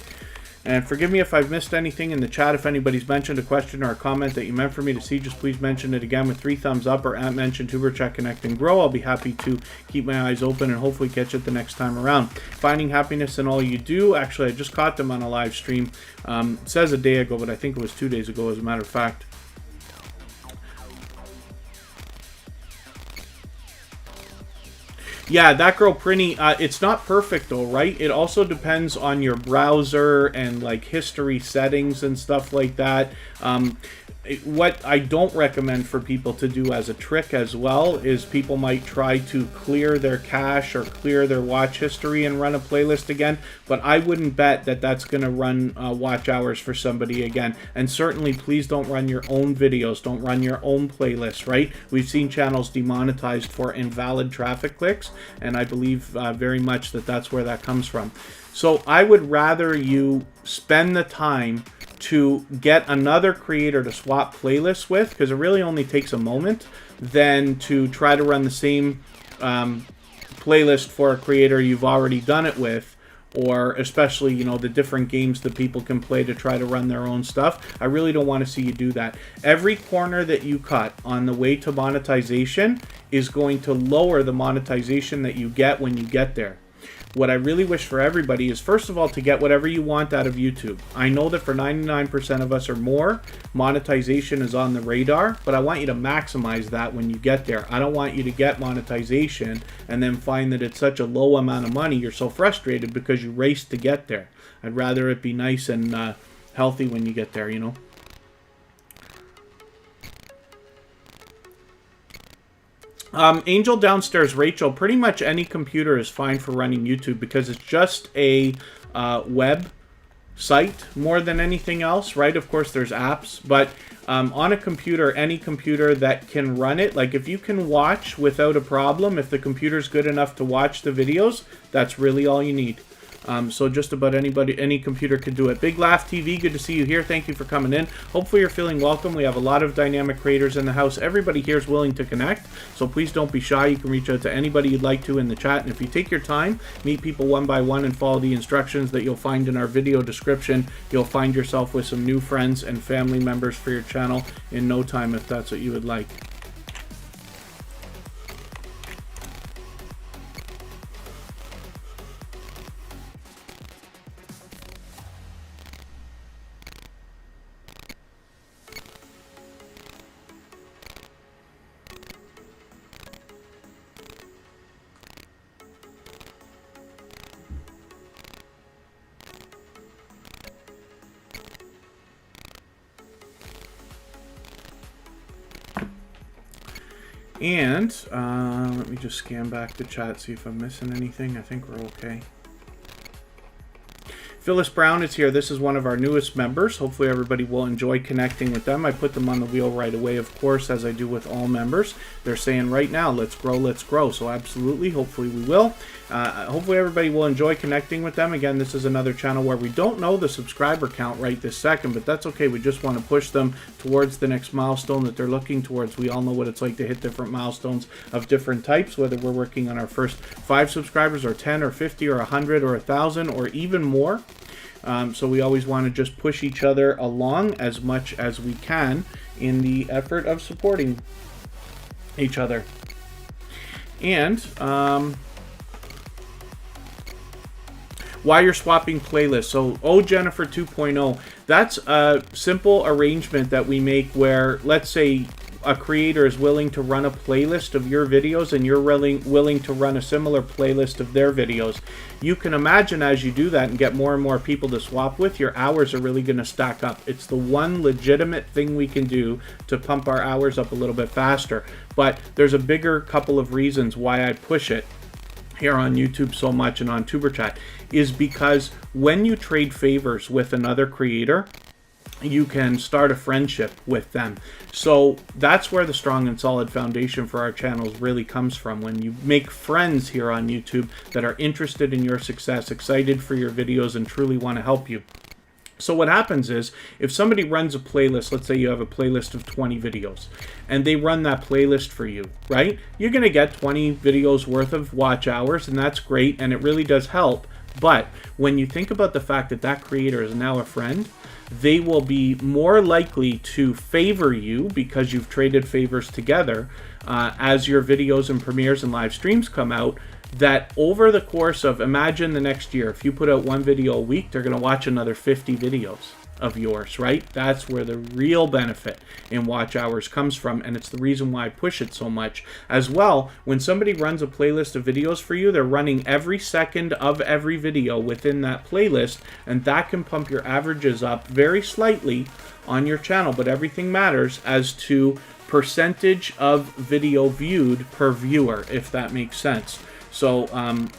And forgive me if I've missed anything in the chat. If anybody's mentioned a question or a comment that you meant for me to see, just please mention it again with 3 thumbs up or at mention Superchat Connect and Grow. I'll be happy to keep my eyes open and hopefully catch it the next time around. Finding happiness in all you do. Actually, I just caught them on a live stream. It says a day ago, but I think it was 2 days ago as a matter of fact. Yeah, that girl Prinny, it's not perfect though, right? It also depends on your browser and like history settings and stuff like that. What I don't recommend for people to do as a trick as well is people might try to clear their cache or clear their watch history and run a playlist again, but I wouldn't bet that that's going to run watch hours for somebody again. And certainly please don't run your own videos, don't run your own playlists, right? We've seen channels demonetized for invalid traffic clicks, and I believe very much that that's where that comes from. So I would rather you spend the time to get another creator to swap playlists with, because it really only takes a moment, than to try to run the same playlist for a creator you've already done it with, or especially, you know, the different games that people can play to try to run their own stuff. I really don't want to see you do that. Every corner that you cut on the way to monetization is going to lower the monetization that you get when you get there. What I really wish for everybody is, first of all, to get whatever you want out of YouTube. I know that for 99% of us or more, monetization is on the radar, but I want you to maximize that when you get there. I don't want you to get monetization and then find that it's such a low amount of money, you're so frustrated because you raced to get there. I'd rather it be nice and healthy when you get there, you know? Angel downstairs, Rachel, pretty much any computer is fine for running YouTube because it's just a web site more than anything else, right? Of course, there's apps, but on a computer, any computer that can run it, like if you can watch without a problem, if the computer's good enough to watch the videos, that's really all you need. So just about anybody, any computer can do it. Big Laugh TV, good to see you here. Thank you for coming in. Hopefully you're feeling welcome. We have a lot of dynamic creators in the house. Everybody here is willing to connect, so please don't be shy. You can reach out to anybody you'd like to in the chat, and if you take your time, meet people one by one and follow the instructions that you'll find in our video description, you'll find yourself with some new friends and family members for your channel in no time if that's what you would like. And let me just scan back the chat, see if I'm missing anything. I think we're okay. Phyllis Brown is here. This is one of our newest members. Hopefully everybody will enjoy connecting with them. I put them on the wheel right away, of course, as I do with all members. They're saying right now, let's grow, let's grow. So absolutely, hopefully we will. Hopefully everybody will enjoy connecting with them. Again, this is another channel where we don't know the subscriber count right this second, but that's okay. We just want to push them towards the next milestone that they're looking towards. We all know what it's like to hit different milestones of different types, whether we're working on our first 5 subscribers or 10 or 50 or 100 or 1,000 or even more. So we always want to just push each other along as much as we can in the effort of supporting each other. And why you're swapping playlists. So, Jennifer 2.0, that's a simple arrangement that we make where, let's say, a creator is willing to run a playlist of your videos and you're willing to run a similar playlist of their videos. You can imagine as you do that and get more and more people to swap with, your hours are really going to stack up. It's the one legitimate thing we can do to pump our hours up a little bit faster. But there's a bigger couple of reasons why I push it here on YouTube so much and on Superchat, is because when you trade favors with another creator, you can start a friendship with them. So that's where the strong and solid foundation for our channels really comes from. When you make friends here on YouTube that are interested in your success, excited for your videos, and truly want to help you. So what happens is, if somebody runs a playlist, let's say you have a playlist of 20 videos, and they run that playlist for you, right? You're going to get 20 videos worth of watch hours, and that's great, and it really does help. But when you think about the fact that that creator is now a friend, they will be more likely to favor you because you've traded favors together as your videos and premieres and live streams come out. That over the course of, imagine the next year, if you put out one video a week, they're going to watch another 50 videos of yours, right? That's where the real benefit in watch hours comes from, and it's the reason why I push it so much. As well, when somebody runs a playlist of videos for you, they're running every second of every video within that playlist, and that can pump your averages up very slightly on your channel, but everything matters as to percentage of video viewed per viewer, if that makes sense. So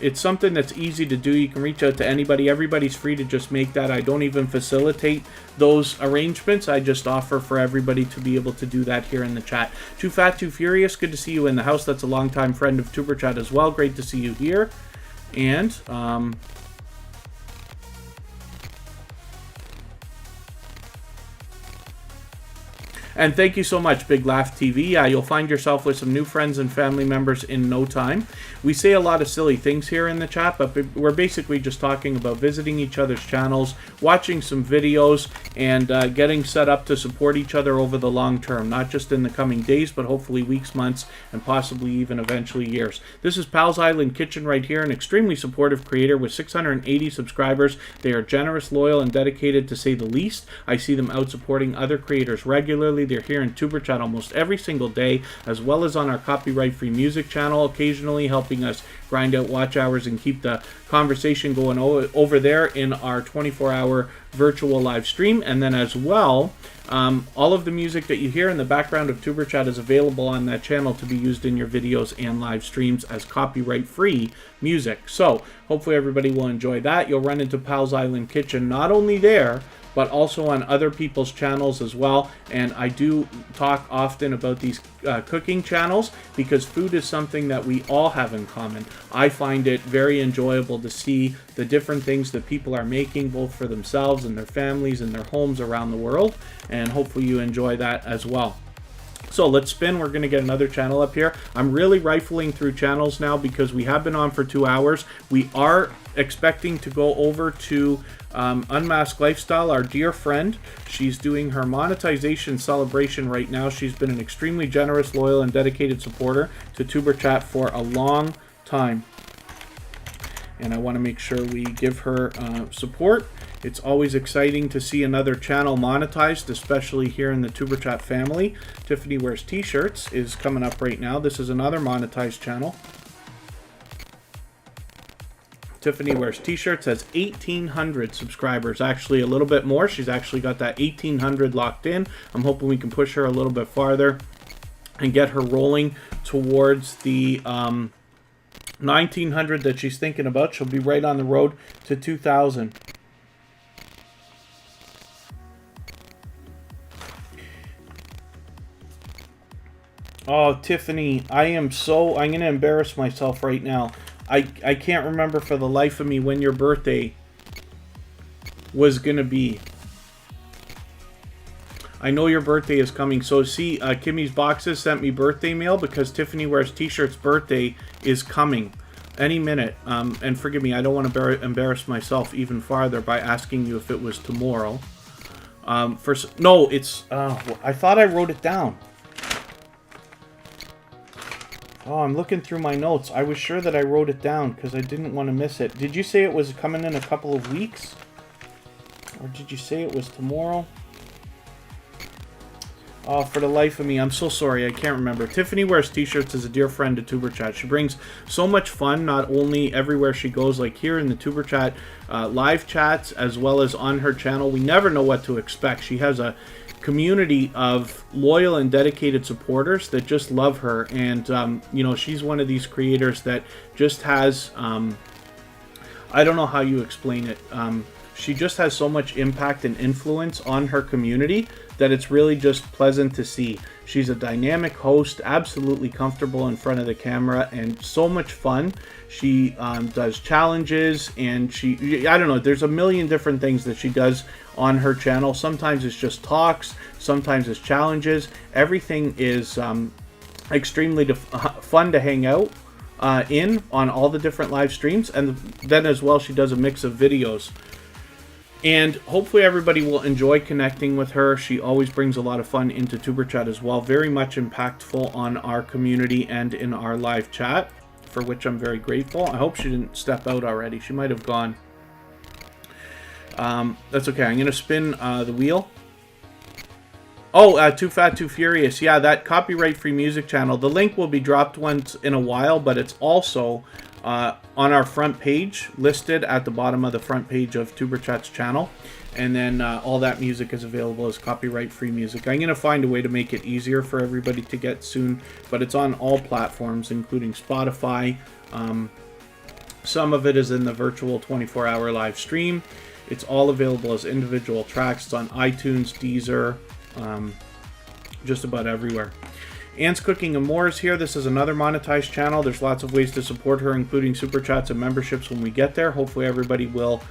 it's something that's easy to do. You can reach out to anybody. Everybody's free to just make that. I don't even facilitate those arrangements. I just offer for everybody to be able to do that here in the chat. Too Fat, Too Furious, good to see you in the house. That's a longtime friend of Superchat as well. Great to see you here. And and thank you so much, Big Laugh TV. Yeah, you'll find yourself with some new friends and family members in no time. We say a lot of silly things here in the chat, but we're basically just talking about visiting each other's channels, watching some videos, and getting set up to support each other over the long term, not just in the coming days, but hopefully weeks, months, and possibly even eventually years. This is Pal's Island Kitchen right here, an extremely supportive creator with 680 subscribers. They are generous, loyal, and dedicated to say the least. I see them out supporting other creators regularly. They're here in Superchat almost every single day, as well as on our copyright-free music channel, occasionally helping us grind out watch hours and keep the conversation going over there in our 24-hour virtual live stream. And then as well, all of the music that you hear in the background of Superchat is available on that channel to be used in your videos and live streams as copyright-free music. So hopefully everybody will enjoy that. You'll run into Pal's Island Kitchen not only there, but also on other people's channels as well. And I do talk often about these cooking channels because food is something that we all have in common. I find it very enjoyable to see the different things that people are making, both for themselves and their families and their homes around the world. And hopefully you enjoy that as well. So let's spin. We're going to get another channel up here. I'm really rifling through channels now because we have been on for 2 hours. We are expecting to go over to Unmasked Lifestyle, our dear friend. She's doing her monetization celebration right now. She's been an extremely generous, loyal, and dedicated supporter to Superchat for a long time. And I want to make sure we give her support. It's always exciting to see another channel monetized, especially here in the Superchat family. Tiffany Wears T-Shirts is coming up right now. This is another monetized channel. Tiffany Wears T-Shirts has 1,800 subscribers, actually a little bit more. She's actually got that 1,800 locked in. I'm hoping we can push her a little bit farther and get her rolling towards the 1,900 that she's thinking about. She'll be right on the road to 2,000. Oh, Tiffany, I'm going to embarrass myself right now. I can't remember for the life of me when your birthday was going to be. I know your birthday is coming. So see, Kimmy's Boxes sent me birthday mail because Tiffany Wears T-Shirts' birthday is coming any minute. And forgive me, I don't want to embarrass myself even farther by asking you if it was tomorrow. No, it's... I thought I wrote it down. Oh, I'm looking through my notes. I was sure that I wrote it down because I didn't want to miss it. Did you say it was coming in a couple of weeks? Or did you say it was tomorrow? Oh, for the life of me, I'm so sorry. I can't remember. Tiffany Wears T-Shirts is a dear friend to Superchat. She brings so much fun, not only everywhere she goes, like here in the Superchat live chats, as well as on her channel. We never know what to expect. She has a community of loyal and dedicated supporters that just love her. And, you know, she's one of these creators that just has, I don't know how you explain it. She just has so much impact and influence on her community that it's really just pleasant to see. She's a dynamic host, absolutely comfortable in front of the camera, and so much fun. She does challenges, and I don't know, there's a million different things that she does on her channel. Sometimes it's just talks, sometimes it's challenges. Everything is extremely fun to hang out in on all the different live streams, and then as well she does a mix of videos. And hopefully everybody will enjoy connecting with her. She always brings a lot of fun into Tuber Chat as well. Very much impactful on our community and in our live chat, for which I'm very grateful. I hope she didn't step out already. She might have gone. That's okay. I'm going to spin the wheel. Oh, Too Fat, Too Furious. Yeah, that copyright-free music channel. The link will be dropped once in a while, but it's also on our front page, listed at the bottom of the front page of Tuber Chat's channel. And then all that music is available as copyright-free music. I'm going to find a way to make it easier for everybody to get soon, but it's on all platforms, including Spotify. Some of it is in the virtual 24-hour live stream. It's all available as individual tracks. It's on iTunes, Deezer, just about everywhere. Anne's Cooking and More is here. This is another monetized channel. There's lots of ways to support her, including super chats and memberships when we get there. Hopefully everybody will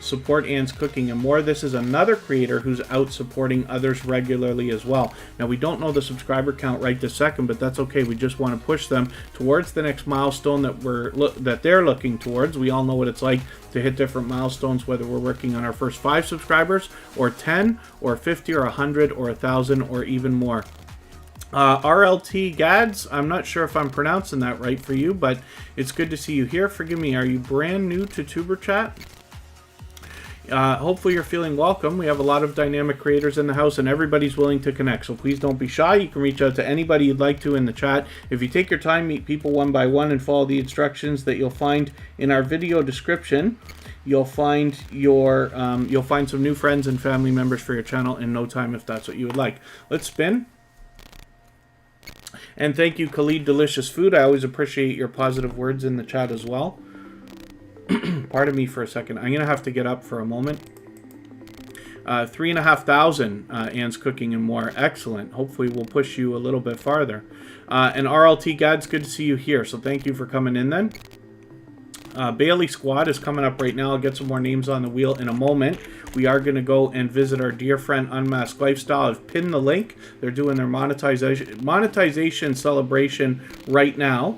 support Anne's Cooking and More. This is another creator who's out supporting others regularly as well. Now, we don't know the subscriber count right this second, but that's okay. We just want to push them towards the next milestone that they're looking towards. We all know what it's like to hit different milestones, whether we're working on our first 5 subscribers, or 10, or 50, or 100, or 1,000, or even more. RLT Gads, I'm not sure if I'm pronouncing that right for you, but it's good to see you here. Forgive me, are you brand new to Tuber Chat? Hopefully you're feeling welcome. We have a lot of dynamic creators in the house, and everybody's willing to connect, so please don't be shy. You can reach out to anybody you'd like to in the chat. If you take your time, meet people one by one, and follow the instructions that you'll find in our video description, you'll find some new friends and family members for your channel in no time, if that's what you would like. Let's spin. And thank you, Khalid Delicious Food. I always appreciate your positive words in the chat as well. Pardon me for a second. I'm going to have to get up for a moment. 3,500, Anne's Cooking and More. Excellent. Hopefully we'll push you a little bit farther. And RLT Gads, good to see you here. So thank you for coming in then. Bailey Squad is coming up right now. I'll get some more names on the wheel in a moment. We are going to go and visit our dear friend Unmasked Lifestyle. I've pinned the link. They're doing their monetization celebration right now.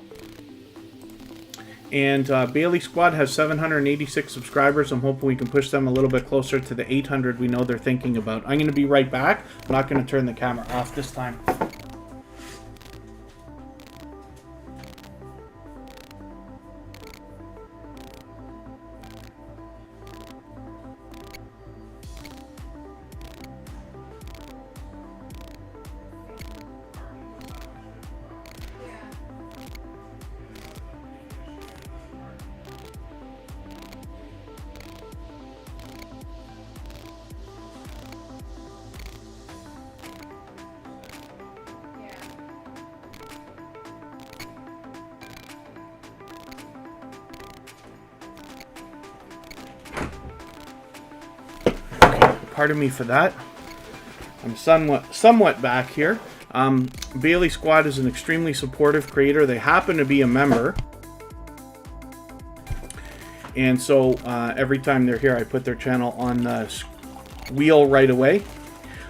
And Bailey Squad has 786 subscribers. I'm hoping we can push them a little bit closer to the 800 we know they're thinking about. I'm going to be right back. I'm not going to turn the camera off this time. Pardon me for that. I'm somewhat back here. Bailey Squad is an extremely supportive creator. They happen to be a member. And so every time they're here, I put their channel on the wheel right away.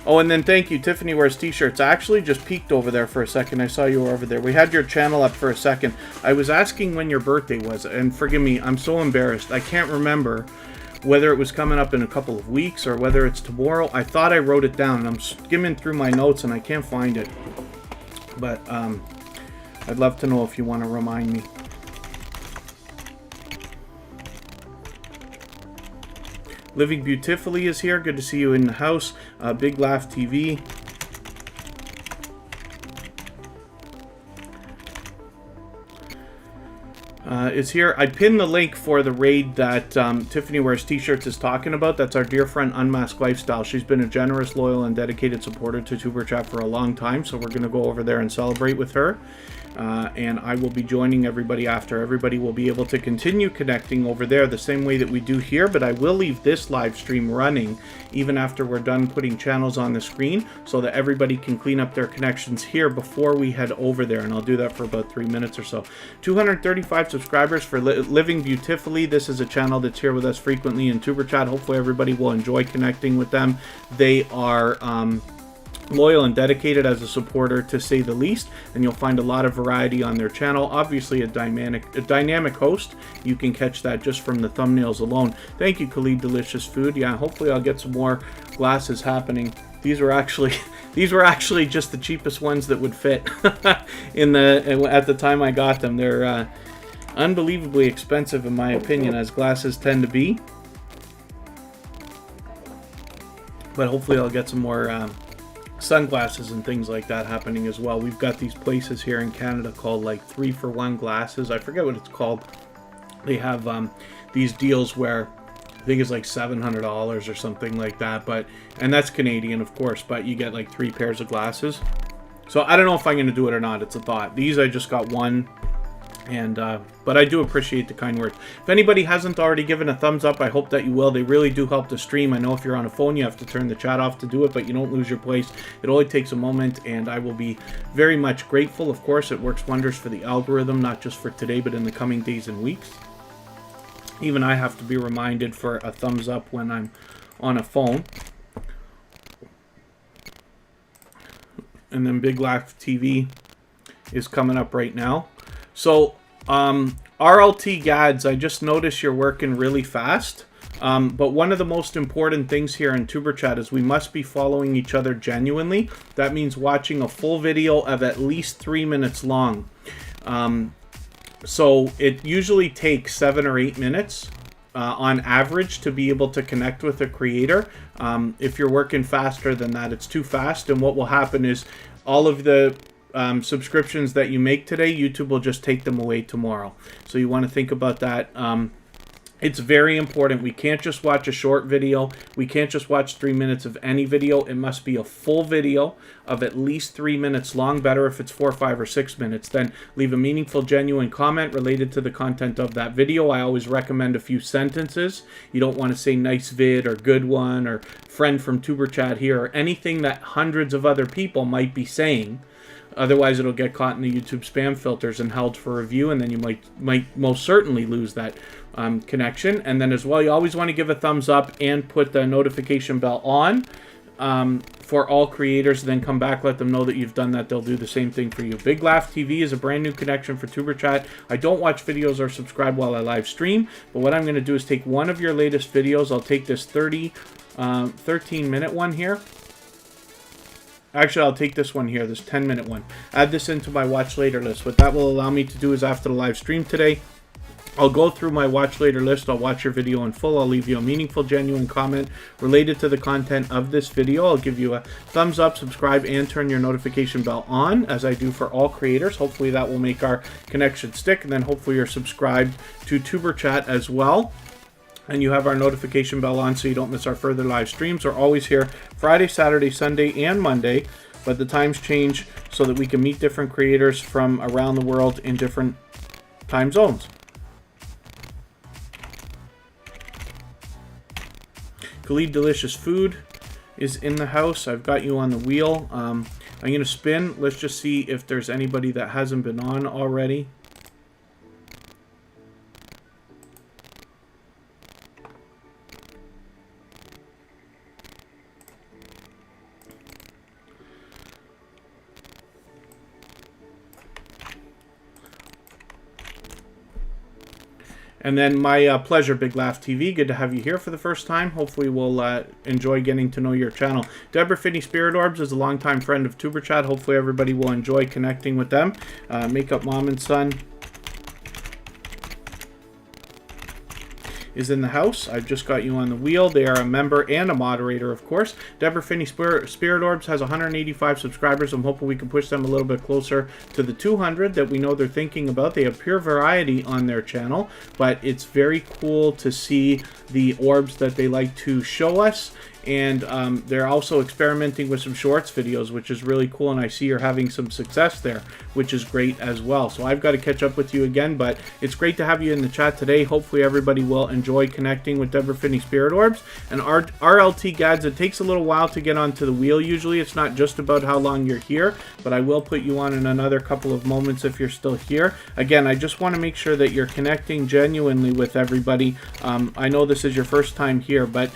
Oh, and then thank you, Tiffany Wears T-shirts. I actually just peeked over there for a second. I saw you were over there. We had your channel up for a second. I was asking when your birthday was, and forgive me, I'm so embarrassed. I can't remember whether it was coming up in a couple of weeks or whether it's tomorrow. I thought I wrote it down, and I'm skimming through my notes and I can't find it. But I'd love to know if you want to remind me. Living Beautifully is here. Good to see you in the house. Big Laugh TV. Is here. I pinned the link for the raid that Tiffany Wears T-shirts is talking about. That's our dear friend Unmasked Lifestyle. She's been a generous, loyal, and dedicated supporter to Tuber Chat for a long time, so we're going to go over there and celebrate with her. and I will be joining everybody after. Everybody will be able to continue connecting over there the same way that we do here, but I will leave this live stream running even after we're done putting channels on the screen so that everybody can clean up their connections here before we head over there, and I'll do that for about 3 minutes or so. 235 subscribers for Living Beautifully. This is a channel that's here with us frequently in Superchat. Hopefully everybody will enjoy connecting with them. They are loyal and dedicated as a supporter, to say the least, and you'll find a lot of variety on their channel. Obviously a dynamic host. You can catch that just from the thumbnails alone. Thank you, Khalid Delicious Food. Yeah, hopefully I'll get some more glasses happening. These were actually just the cheapest ones that would fit at the time I got them. They're unbelievably expensive in my opinion, as glasses tend to be, but hopefully I'll get some more sunglasses and things like that happening as well. We've got these places here in Canada called like 3-for-1 glasses. I forget what it's called. They have these deals where I think it's like $700 or something like that, and that's Canadian, of course, but you get like 3 pairs of glasses. So I don't know if I'm going to do it or not. It's a thought. These, I just got one. And but I do appreciate the kind words. If anybody hasn't already given a thumbs up, I hope that you will. They really do help the stream. I know if you're on a phone, you have to turn the chat off to do it, but you don't lose your place. It only takes a moment, and I will be very much grateful. Of course, it works wonders for the algorithm, not just for today, but in the coming days and weeks. Even I have to be reminded for a thumbs up when I'm on a phone. And then Big Laugh TV is coming up right now. So, RLT Gads, I just noticed you're working really fast. But one of the most important things here in Superchat is we must be following each other genuinely. That means watching a full video of at least 3 minutes long. So it usually takes 7 or 8 minutes on average to be able to connect with a creator. If you're working faster than that, it's too fast. And what will happen is all of the subscriptions that you make today, YouTube will just take them away tomorrow. So you want to think about that. It's very important. We can't just watch a short video. We can't just watch 3 minutes of any video. It must be a full video of at least 3 minutes long. Better if it's 4, 5, or 6 minutes. Then leave a meaningful, genuine comment related to the content of that video. I always recommend a few sentences. You don't want to say nice vid or good one or friend from Tuberchat here or anything that hundreds of other people might be saying. Otherwise, it'll get caught in the YouTube spam filters and held for review, and then you might most certainly lose that connection. And then as well, you always want to give a thumbs up and put the notification bell on for all creators. Then come back, let them know that you've done that. They'll do the same thing for you. Big Laugh TV is a brand new connection for Tuberchat. I don't watch videos or subscribe while I live stream, but what I'm going to do is take one of your latest videos. I'll take this 13-minute one here. Actually, I'll take this one here, this 10-minute one. Add this into my watch later list. What that will allow me to do is after the live stream today, I'll go through my watch later list. I'll watch your video in full. I'll leave you a meaningful, genuine comment related to the content of this video. I'll give you a thumbs up, subscribe, and turn your notification bell on, as I do for all creators. Hopefully that will make our connection stick. And then hopefully you're subscribed to Tuberchat as well. And you have our notification bell on so you don't miss our further live streams. We're always here Friday, Saturday, Sunday, and Monday. But the times change so that we can meet different creators from around the world in different time zones. Khalid Delicious Food is in the house. I've got you on the wheel. I'm going to spin. Let's just see if there's anybody that hasn't been on already. And then my pleasure, Big Laugh TV. Good to have you here for the first time. Hopefully we'll enjoy getting to know your channel. Deborah Finney Spirit Orbs is a longtime friend of Tuberchat. Hopefully everybody will enjoy connecting with them. Makeup Mom and Son is in the house. I've just got you on the wheel. They are a member and a moderator, of course. Deborah Finney Spirit Orbs has 185 subscribers. I'm hoping we can push them a little bit closer to the 200 that we know they're thinking about. They have pure variety on their channel, but it's very cool to see the orbs that they like to show us. and they're also experimenting with some shorts videos, which is really cool, and I see you're having some success there, which is great as well. So I've got to catch up with you again, but it's great to have you in the chat today. Hopefully everybody will enjoy connecting with Deborah Finney Spirit Orbs. And RLT Gads, it takes a little while to get onto the wheel usually. It's not just about how long you're here, but I will put you on in another couple of moments if you're still here. Again, I just want to make sure that you're connecting genuinely with everybody. I know this is your first time here, but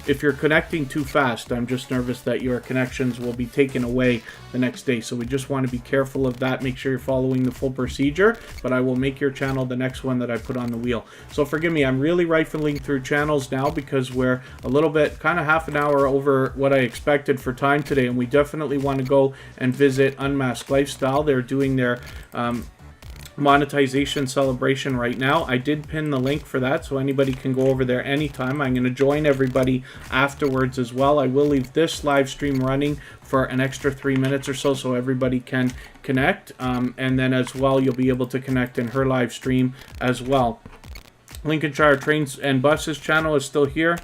if you're connecting too fast, I'm just nervous that your connections will be taken away the next day. So we just want to be careful of that. Make sure you're following the full procedure, but I will make your channel the next one that I put on the wheel. So forgive me, I'm really rifling through channels now because we're a little bit, kind of half an hour over what I expected for time today, and we definitely want to go and visit Unmasked Lifestyle. They're doing their monetization celebration right now. I did pin the link for that, so anybody can go over there anytime. I'm going to join everybody afterwards as well. I will leave this live stream running for an extra 3 minutes or so, so everybody can connect, and then as well you'll be able to connect in her live stream as well. Lincolnshire Trains and Buses channel is still here.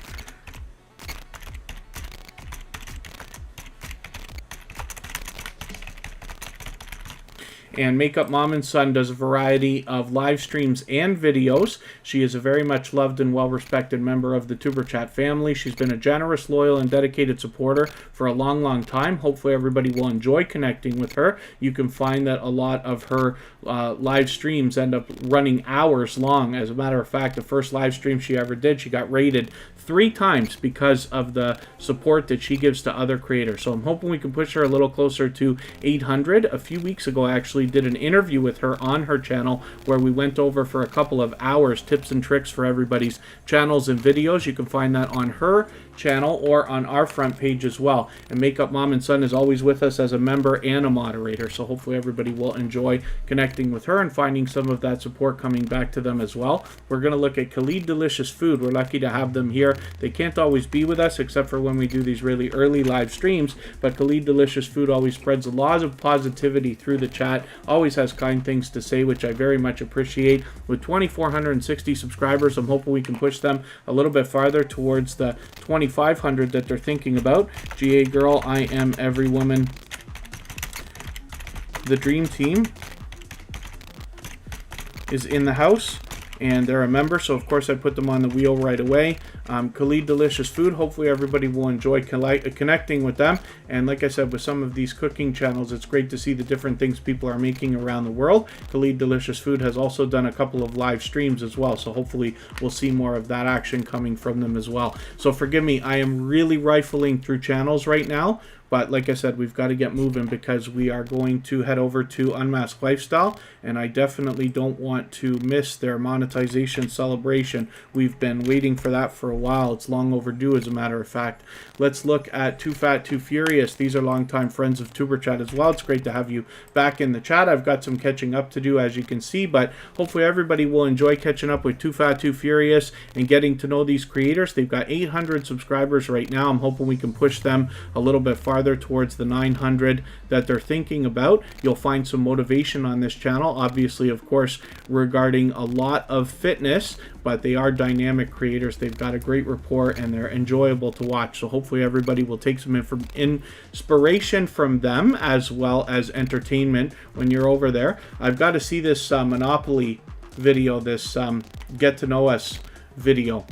And Makeup Mom and Son does a variety of live streams and videos. She is a very much loved and well-respected member of the Tuber Chat family. She's been a generous, loyal, and dedicated supporter for a long, long time. Hopefully everybody will enjoy connecting with her. You can find that a lot of her live streams end up running hours long. As a matter of fact, the first live stream she ever did, she got rated 3 times because of the support that she gives to other creators. So I'm hoping we can push her a little closer to 800. A few weeks ago, I actually did an interview with her on her channel where we went over for a couple of hours tips and tricks for everybody's channels and videos. You can find that on her channel or on our front page as well. And Makeup Mom and Son is always with us as a member and a moderator, so hopefully everybody will enjoy connecting with her and finding some of that support coming back to them as well. We're going to look at Khalid Delicious Food. We're lucky to have them here. They can't always be with us except for when we do these really early live streams, but Khalid Delicious Food always spreads a lot of positivity through the chat, always has kind things to say, which I very much appreciate. With 2,460 subscribers, I'm hoping we can push them a little bit farther towards the 2,500 that they're thinking about. GA Girl, I Am Every Woman, the Dream Team is in the house, and they're a member, so of course I put them on the wheel right away. Khalid Delicious Food, hopefully everybody will enjoy connecting with them. And like I said, with some of these cooking channels, it's great to see the different things people are making around the world. Khalid Delicious Food has also done a couple of live streams as well, so hopefully we'll see more of that action coming from them as well. So forgive me, I am really rifling through channels right now. But like I said, we've got to get moving because we are going to head over to Unmasked Lifestyle, and I definitely don't want to miss their monetization celebration. We've been waiting for that for a while. It's long overdue, as a matter of fact. Let's look at Too Fat, Too Furious. These are longtime friends of Tuber Chat as well. It's great to have you back in the chat. I've got some catching up to do, as you can see, but hopefully everybody will enjoy catching up with Too Fat, Too Furious and getting to know these creators. They've got 800 subscribers right now. I'm hoping we can push them a little bit farther towards the 900 that they're thinking about. You'll find some motivation on this channel, obviously, of course, regarding a lot of fitness, but they are dynamic creators. They've got a great rapport and they're enjoyable to watch. So hopefully everybody will take some inspiration from them as well as entertainment when you're over there. I've got to see this Monopoly video, this Get to Know Us video.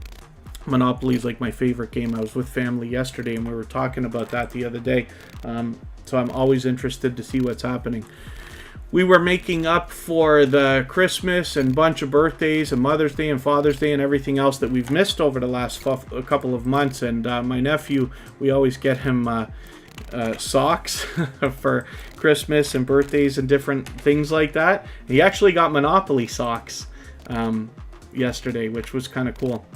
Monopoly is like my favorite game. I was with family yesterday and we were talking about that the other day. So I'm always interested to see what's happening. We were making up for the Christmas and bunch of birthdays and Mother's Day and Father's Day and everything else that we've missed over the last couple of months. And my nephew, we always get him socks for Christmas and birthdays and different things like that. He actually got Monopoly socks yesterday, which was kind of cool.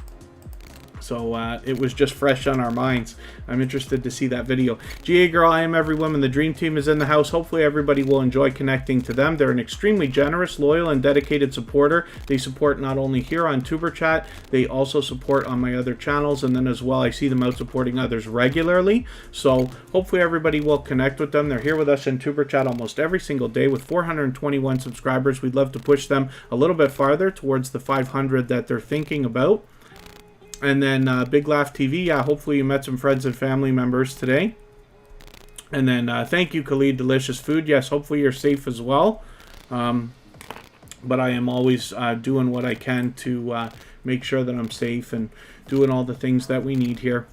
So it was just fresh on our minds. I'm interested to see that video. GA Girl, I Am Every Woman, the Dream Team is in the house. Hopefully everybody will enjoy connecting to them. They're an extremely generous, loyal, and dedicated supporter. They support not only here on Tuber Chat, they also support on my other channels. And then as well, I see them out supporting others regularly. So hopefully everybody will connect with them. They're here with us in Tuber Chat almost every single day with 421 subscribers. We'd love to push them a little bit farther towards the 500 that they're thinking about. And then Big Laugh TV, yeah, hopefully you met some friends and family members today. And then thank you, Khalid, Delicious Food. Yes, hopefully you're safe as well. But I am always doing what I can to make sure that I'm safe and doing all the things that we need here.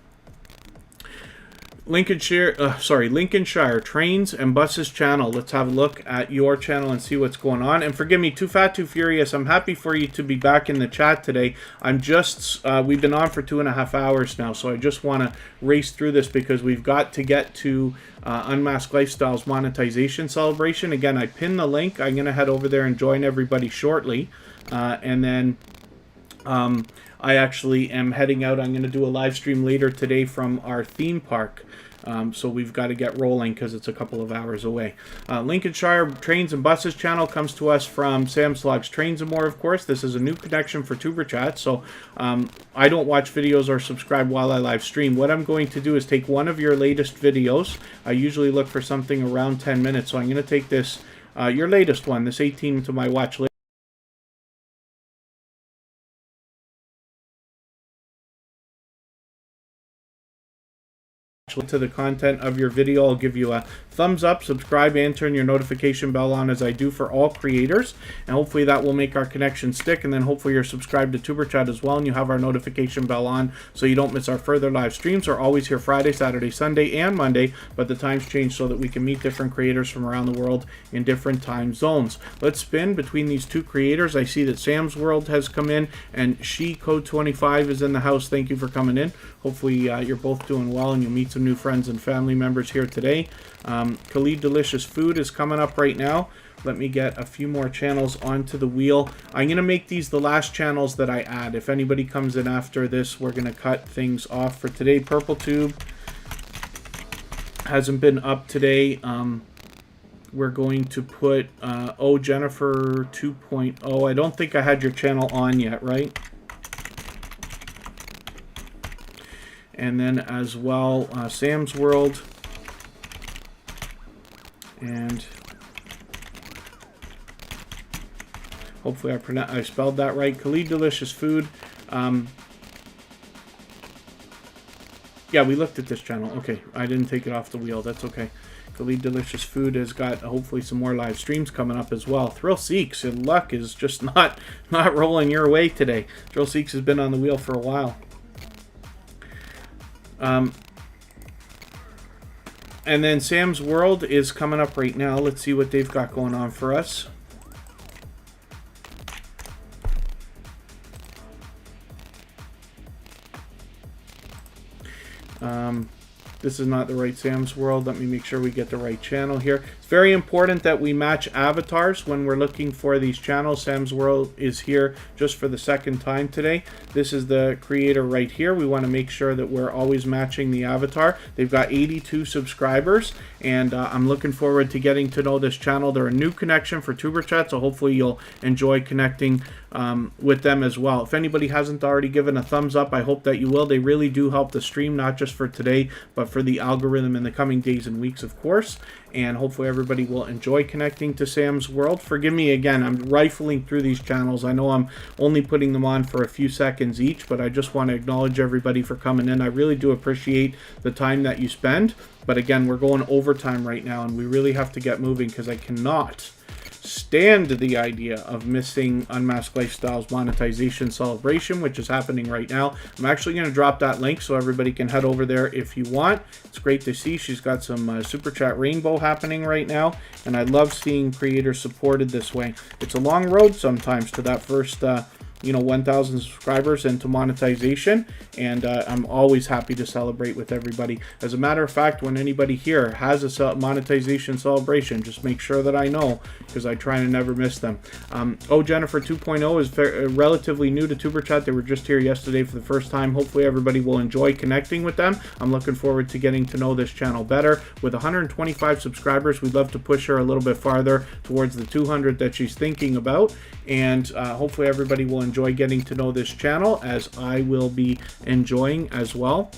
Lincolnshire Trains and Buses channel. Let's have a look at your channel and see what's going on. And forgive me, Too Fat, Too Furious. I'm happy for you to be back in the chat today. I'm just, we've been on for 2.5 hours now, so I just want to race through this because we've got to get to Unmasked Lifestyles monetization celebration. Again, I pinned the link. I'm going to head over there and join everybody shortly. And then I actually am heading out. I'm going to do a live stream later today from our theme park. So we've got to get rolling because it's a couple of hours away. Lincolnshire Trains and Buses channel comes to us from Sam Slog's Trains and More, of course. This is a new connection for Tuber Chat. So I don't watch videos or subscribe while I live stream. What I'm going to do is take one of your latest videos. I usually look for something around 10 minutes. So I'm going to take this, your latest one, this 18 to my watch list. To the content of your video. I'll give you a thumbs up, subscribe, and turn your notification bell on as I do for all creators, and hopefully that will make our connection stick. And then hopefully you're subscribed to Tuber Chat as well and you have our notification bell on so you don't miss our further live streams. We're always here Friday, Saturday, Sunday, and Monday, but the times change so that we can meet different creators from around the world in different time zones. Let's spin between these two creators. I see that Sam's World has come in and She Code 25 is in the house. Thank you for coming in. Hopefully you're both doing well and you'll meet some new friends and family members here today. Khalid Delicious Food is coming up right now. Let me get a few more channels onto the wheel. I'm going to make these the last channels that I add. If anybody comes in after this, we're going to cut things off for today. Purple Tube hasn't been up today. We're going to put, Jennifer 2.0. I don't think I had your channel on yet, right? And then as well, Sam's World. And hopefully I spelled that right. Khalid Delicious Food. Yeah, we looked at this channel. Okay, I didn't take it off the wheel. That's okay. Khalid Delicious Food has got hopefully some more live streams coming up as well. Thrill Seeks, your luck is just not rolling your way today. Thrill Seeks has been on the wheel for a while. And then Sam's World is coming up right now. Let's see what they've got going on for us. This is not the right Sam's World. Let me make sure we get the right channel here. It's very important that we match avatars when we're looking for these channels. Sam's World is here just for the second time today. This is the creator right here. We want to make sure that we're always matching the avatar. They've got 82 subscribers, and I'm looking forward to getting to know this channel. They're a new connection for Tuber Chat, so hopefully you'll enjoy connecting with them as well. If anybody hasn't already given a thumbs up, I hope that you will. They really do help the stream, not just for today, but for the algorithm in the coming days and weeks, of course. And hopefully everybody will enjoy connecting to Sam's World. Forgive me again, I'm rifling through these channels. I know I'm only putting them on for a few seconds each, but I just want to acknowledge everybody for coming in. I really do appreciate the time that you spend. But again, we're going overtime right now, and we really have to get moving because I cannot stand the idea of missing Unmasked Lifestyles monetization celebration, which is happening right now. I'm actually going to drop that link so everybody can head over there if you want. It's great to see. She's got some Super Chat Rainbow happening right now, and I love seeing creators supported this way. It's a long road sometimes to that first 1,000 subscribers and to monetization, and I'm always happy to celebrate with everybody. As a matter of fact, when anybody here has a monetization celebration, just make sure that I know, because I try to never miss them. Jennifer 2.0 is relatively new to Tuber Chat. They were just here yesterday for the first time. Hopefully everybody will enjoy connecting with them. I'm looking forward to getting to know this channel better. With 125 subscribers, we'd love to push her a little bit farther towards the 200 that she's thinking about, and hopefully everybody will enjoy getting to know this channel, as I will be enjoying as well.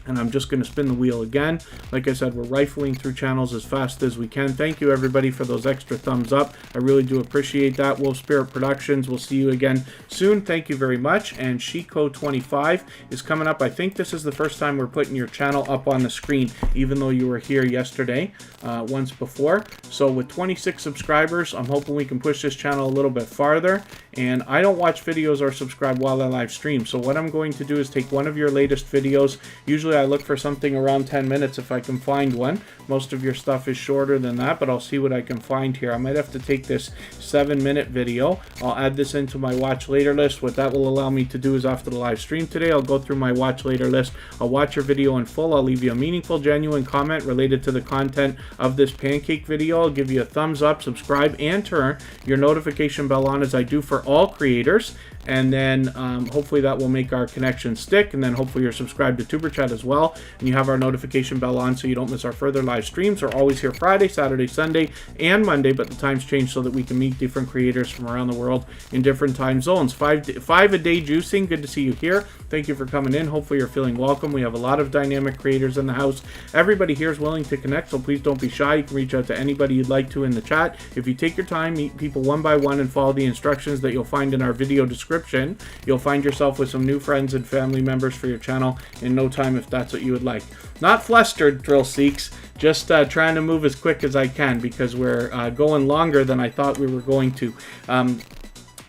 And I'm just going to spin the wheel again. Like I said, we're rifling through channels as fast as we can. Thank you, everybody, for those extra thumbs up. I really do appreciate that. Wolf Spirit Productions, we'll see you again soon. Thank you very much. And Shiko25 is coming up. I think this is the first time we're putting your channel up on the screen, even though you were here yesterday, once before. So with 26 subscribers, I'm hoping we can push this channel a little bit farther. And I don't watch videos or subscribe while I live stream. So what I'm going to do is take one of your latest videos. Usually I look for something around 10 minutes if I can find one. Most of your stuff is shorter than that, but I'll see what I can find here. I might have to take this 7-minute video. I'll add this into my watch later list. What that will allow me to do is after the live stream today, I'll go through my watch later list. I'll watch your video in full. I'll leave you a meaningful, genuine comment related to the content of this pancake video. I'll give you a thumbs up, subscribe, and turn your notification bell on as I do for all creators. And then hopefully that will make our connection stick. And then hopefully you're subscribed to Superchat as well. And you have our notification bell on so you don't miss our further live streams. We're always here Friday, Saturday, Sunday, and Monday. But the times change so that we can meet different creators from around the world in different time zones. Five a day juicing. Good to see you here. Thank you for coming in. Hopefully you're feeling welcome. We have a lot of dynamic creators in the house. Everybody here is willing to connect, so please don't be shy. You can reach out to anybody you'd like to in the chat. If you take your time, meet people one by one, and follow the instructions that you'll find in our video description, you'll find yourself with some new friends and family members for your channel in no time if that's what you would like. Not flustered, Thrill Seeks. Just trying to move as quick as I can because we're going longer than I thought we were going to.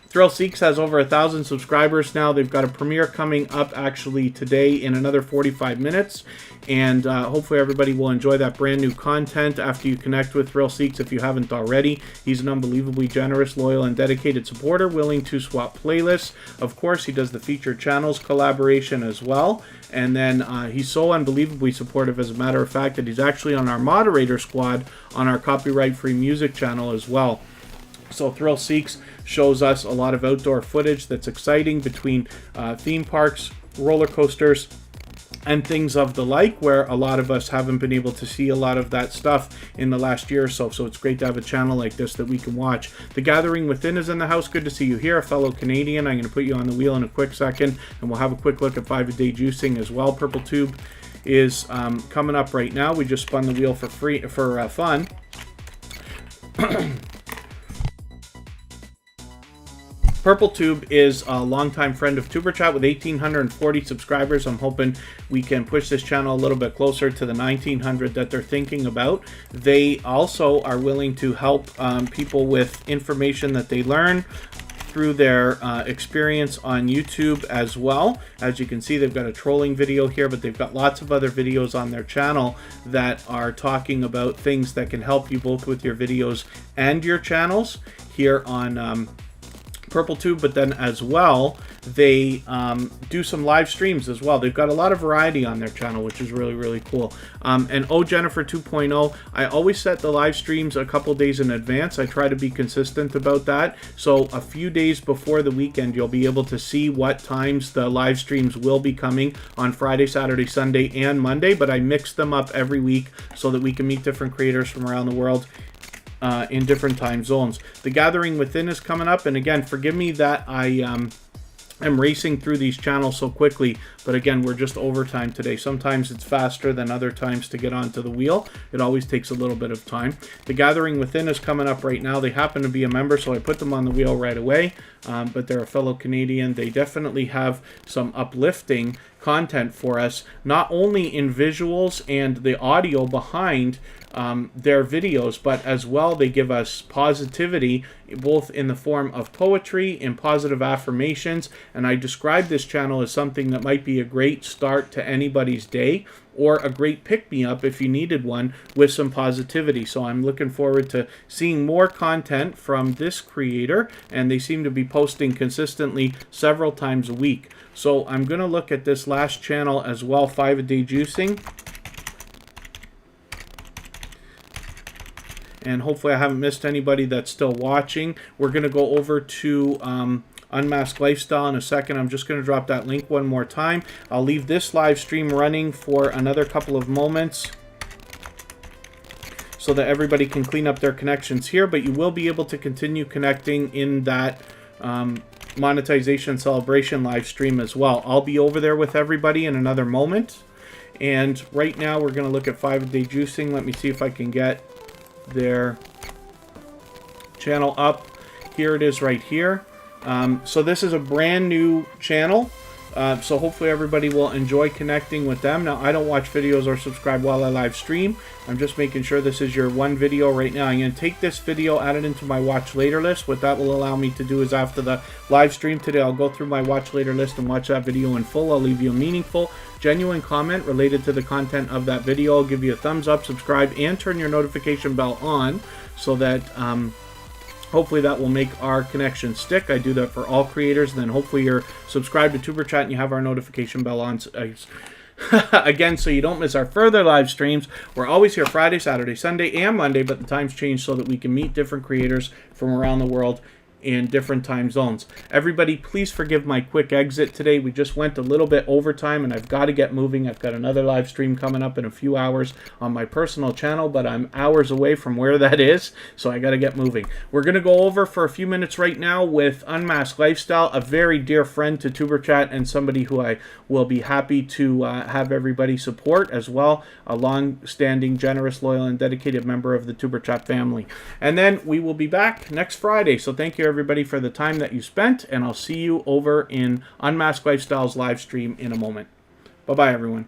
Thrill Seeks has over 1,000 subscribers now. They've got a premiere coming up actually today in another 45 minutes. And hopefully everybody will enjoy that brand new content after you connect with Thrill Seeks if you haven't already. He's an unbelievably generous, loyal, and dedicated supporter, willing to swap playlists. Of course, he does the featured channels collaboration as well. And then he's so unbelievably supportive, as a matter of fact, that he's actually on our moderator squad on our copyright-free music channel as well. So Thrill Seeks shows us a lot of outdoor footage that's exciting between theme parks, roller coasters, and things of the like, where a lot of us haven't been able to see a lot of that stuff in the last year or so. So it's great to have a channel like this that we can watch. The Gathering Within is in the house. Good to see you here, a fellow Canadian. I'm going to put you on the wheel in a quick second, and we'll have a quick look at 5-a-day juicing as well. Purple Tube is coming up right now. We just spun the wheel for fun. Purple Tube is a longtime friend of Superchat with 1,840 subscribers. I'm hoping we can push this channel a little bit closer to the 1,900 that they're thinking about. They also are willing to help people with information that they learn through their experience on YouTube as well. As you can see, they've got a trolling video here, but they've got lots of other videos on their channel that are talking about things that can help you both with your videos and your channels here on Purple Tube, but then as well they do some live streams as well. They've got a lot of variety on their channel, which is really, really cool. And Jennifer 2.0, I always set the live streams a couple days in advance. I try to be consistent about that. So a few days before the weekend, you'll be able to see what times the live streams will be coming on Friday, Saturday, Sunday, and Monday, but I mix them up every week so that we can meet different creators from around the world in different time zones. The Gathering Within is coming up, and again, forgive me that I am racing through these channels so quickly, but again, we're just overtime today. Sometimes it's faster than other times to get onto the wheel. It always takes a little bit of time. The Gathering Within is coming up right now. They happen to be a member, so I put them on the wheel right away, but they're a fellow Canadian. They definitely have some uplifting content for us, not only in visuals and the audio behind their videos, but as well they give us positivity, both in the form of poetry and positive affirmations. And I describe this channel as something that might be a great start to anybody's day, or a great pick-me-up if you needed one with some positivity. So I'm looking forward to seeing more content from this creator, and they seem to be posting consistently several times a week. So I'm going to look at this last channel as well, 5-a-day juicing. And hopefully I haven't missed anybody that's still watching. We're going to go over to Unmasked Lifestyle in a second. I'm just going to drop that link one more time. I'll leave this live stream running for another couple of moments so that everybody can clean up their connections here, but you will be able to continue connecting in that monetization celebration live stream as well. I'll be over there with everybody in another moment. And right now we're going to look at 5-a-day juicing. Let me see if I can get their channel up. Here it is right here. So this is a brand new channel. So hopefully everybody will enjoy connecting with them. Now, I don't watch videos or subscribe while I live stream. I'm just making sure this is your one video right now. I'm going to take this video, add it into my watch later list. What that will allow me to do is after the live stream today, I'll go through my watch later list and watch that video in full. I'll leave you a meaningful, genuine comment related to the content of that video. I'll give you a thumbs up, subscribe, and turn your notification bell on so that hopefully that will make our connection stick. I do that for all creators. And then hopefully you're subscribed to Tuber Chat and you have our notification bell on again, so you don't miss our further live streams. We're always here Friday, Saturday, Sunday, and Monday, but the times change so that we can meet different creators from around the world in different time zones. Everybody, please forgive my quick exit today. We just went a little bit overtime, and I've got to get moving. I've got another live stream coming up in a few hours on my personal channel, but I'm hours away from where that is, so I got to get moving. We're going to go over for a few minutes right now with Unmasked Lifestyle, a very dear friend to Tuber Chat and somebody who I will be happy to have everybody support as well, a long-standing, generous, loyal, and dedicated member of the Tuber Chat family. And then we will be back next Friday, so thank you everybody for the time that you spent, and I'll see you over in Unmasked Lifestyle's live stream in a moment. Bye-bye, everyone.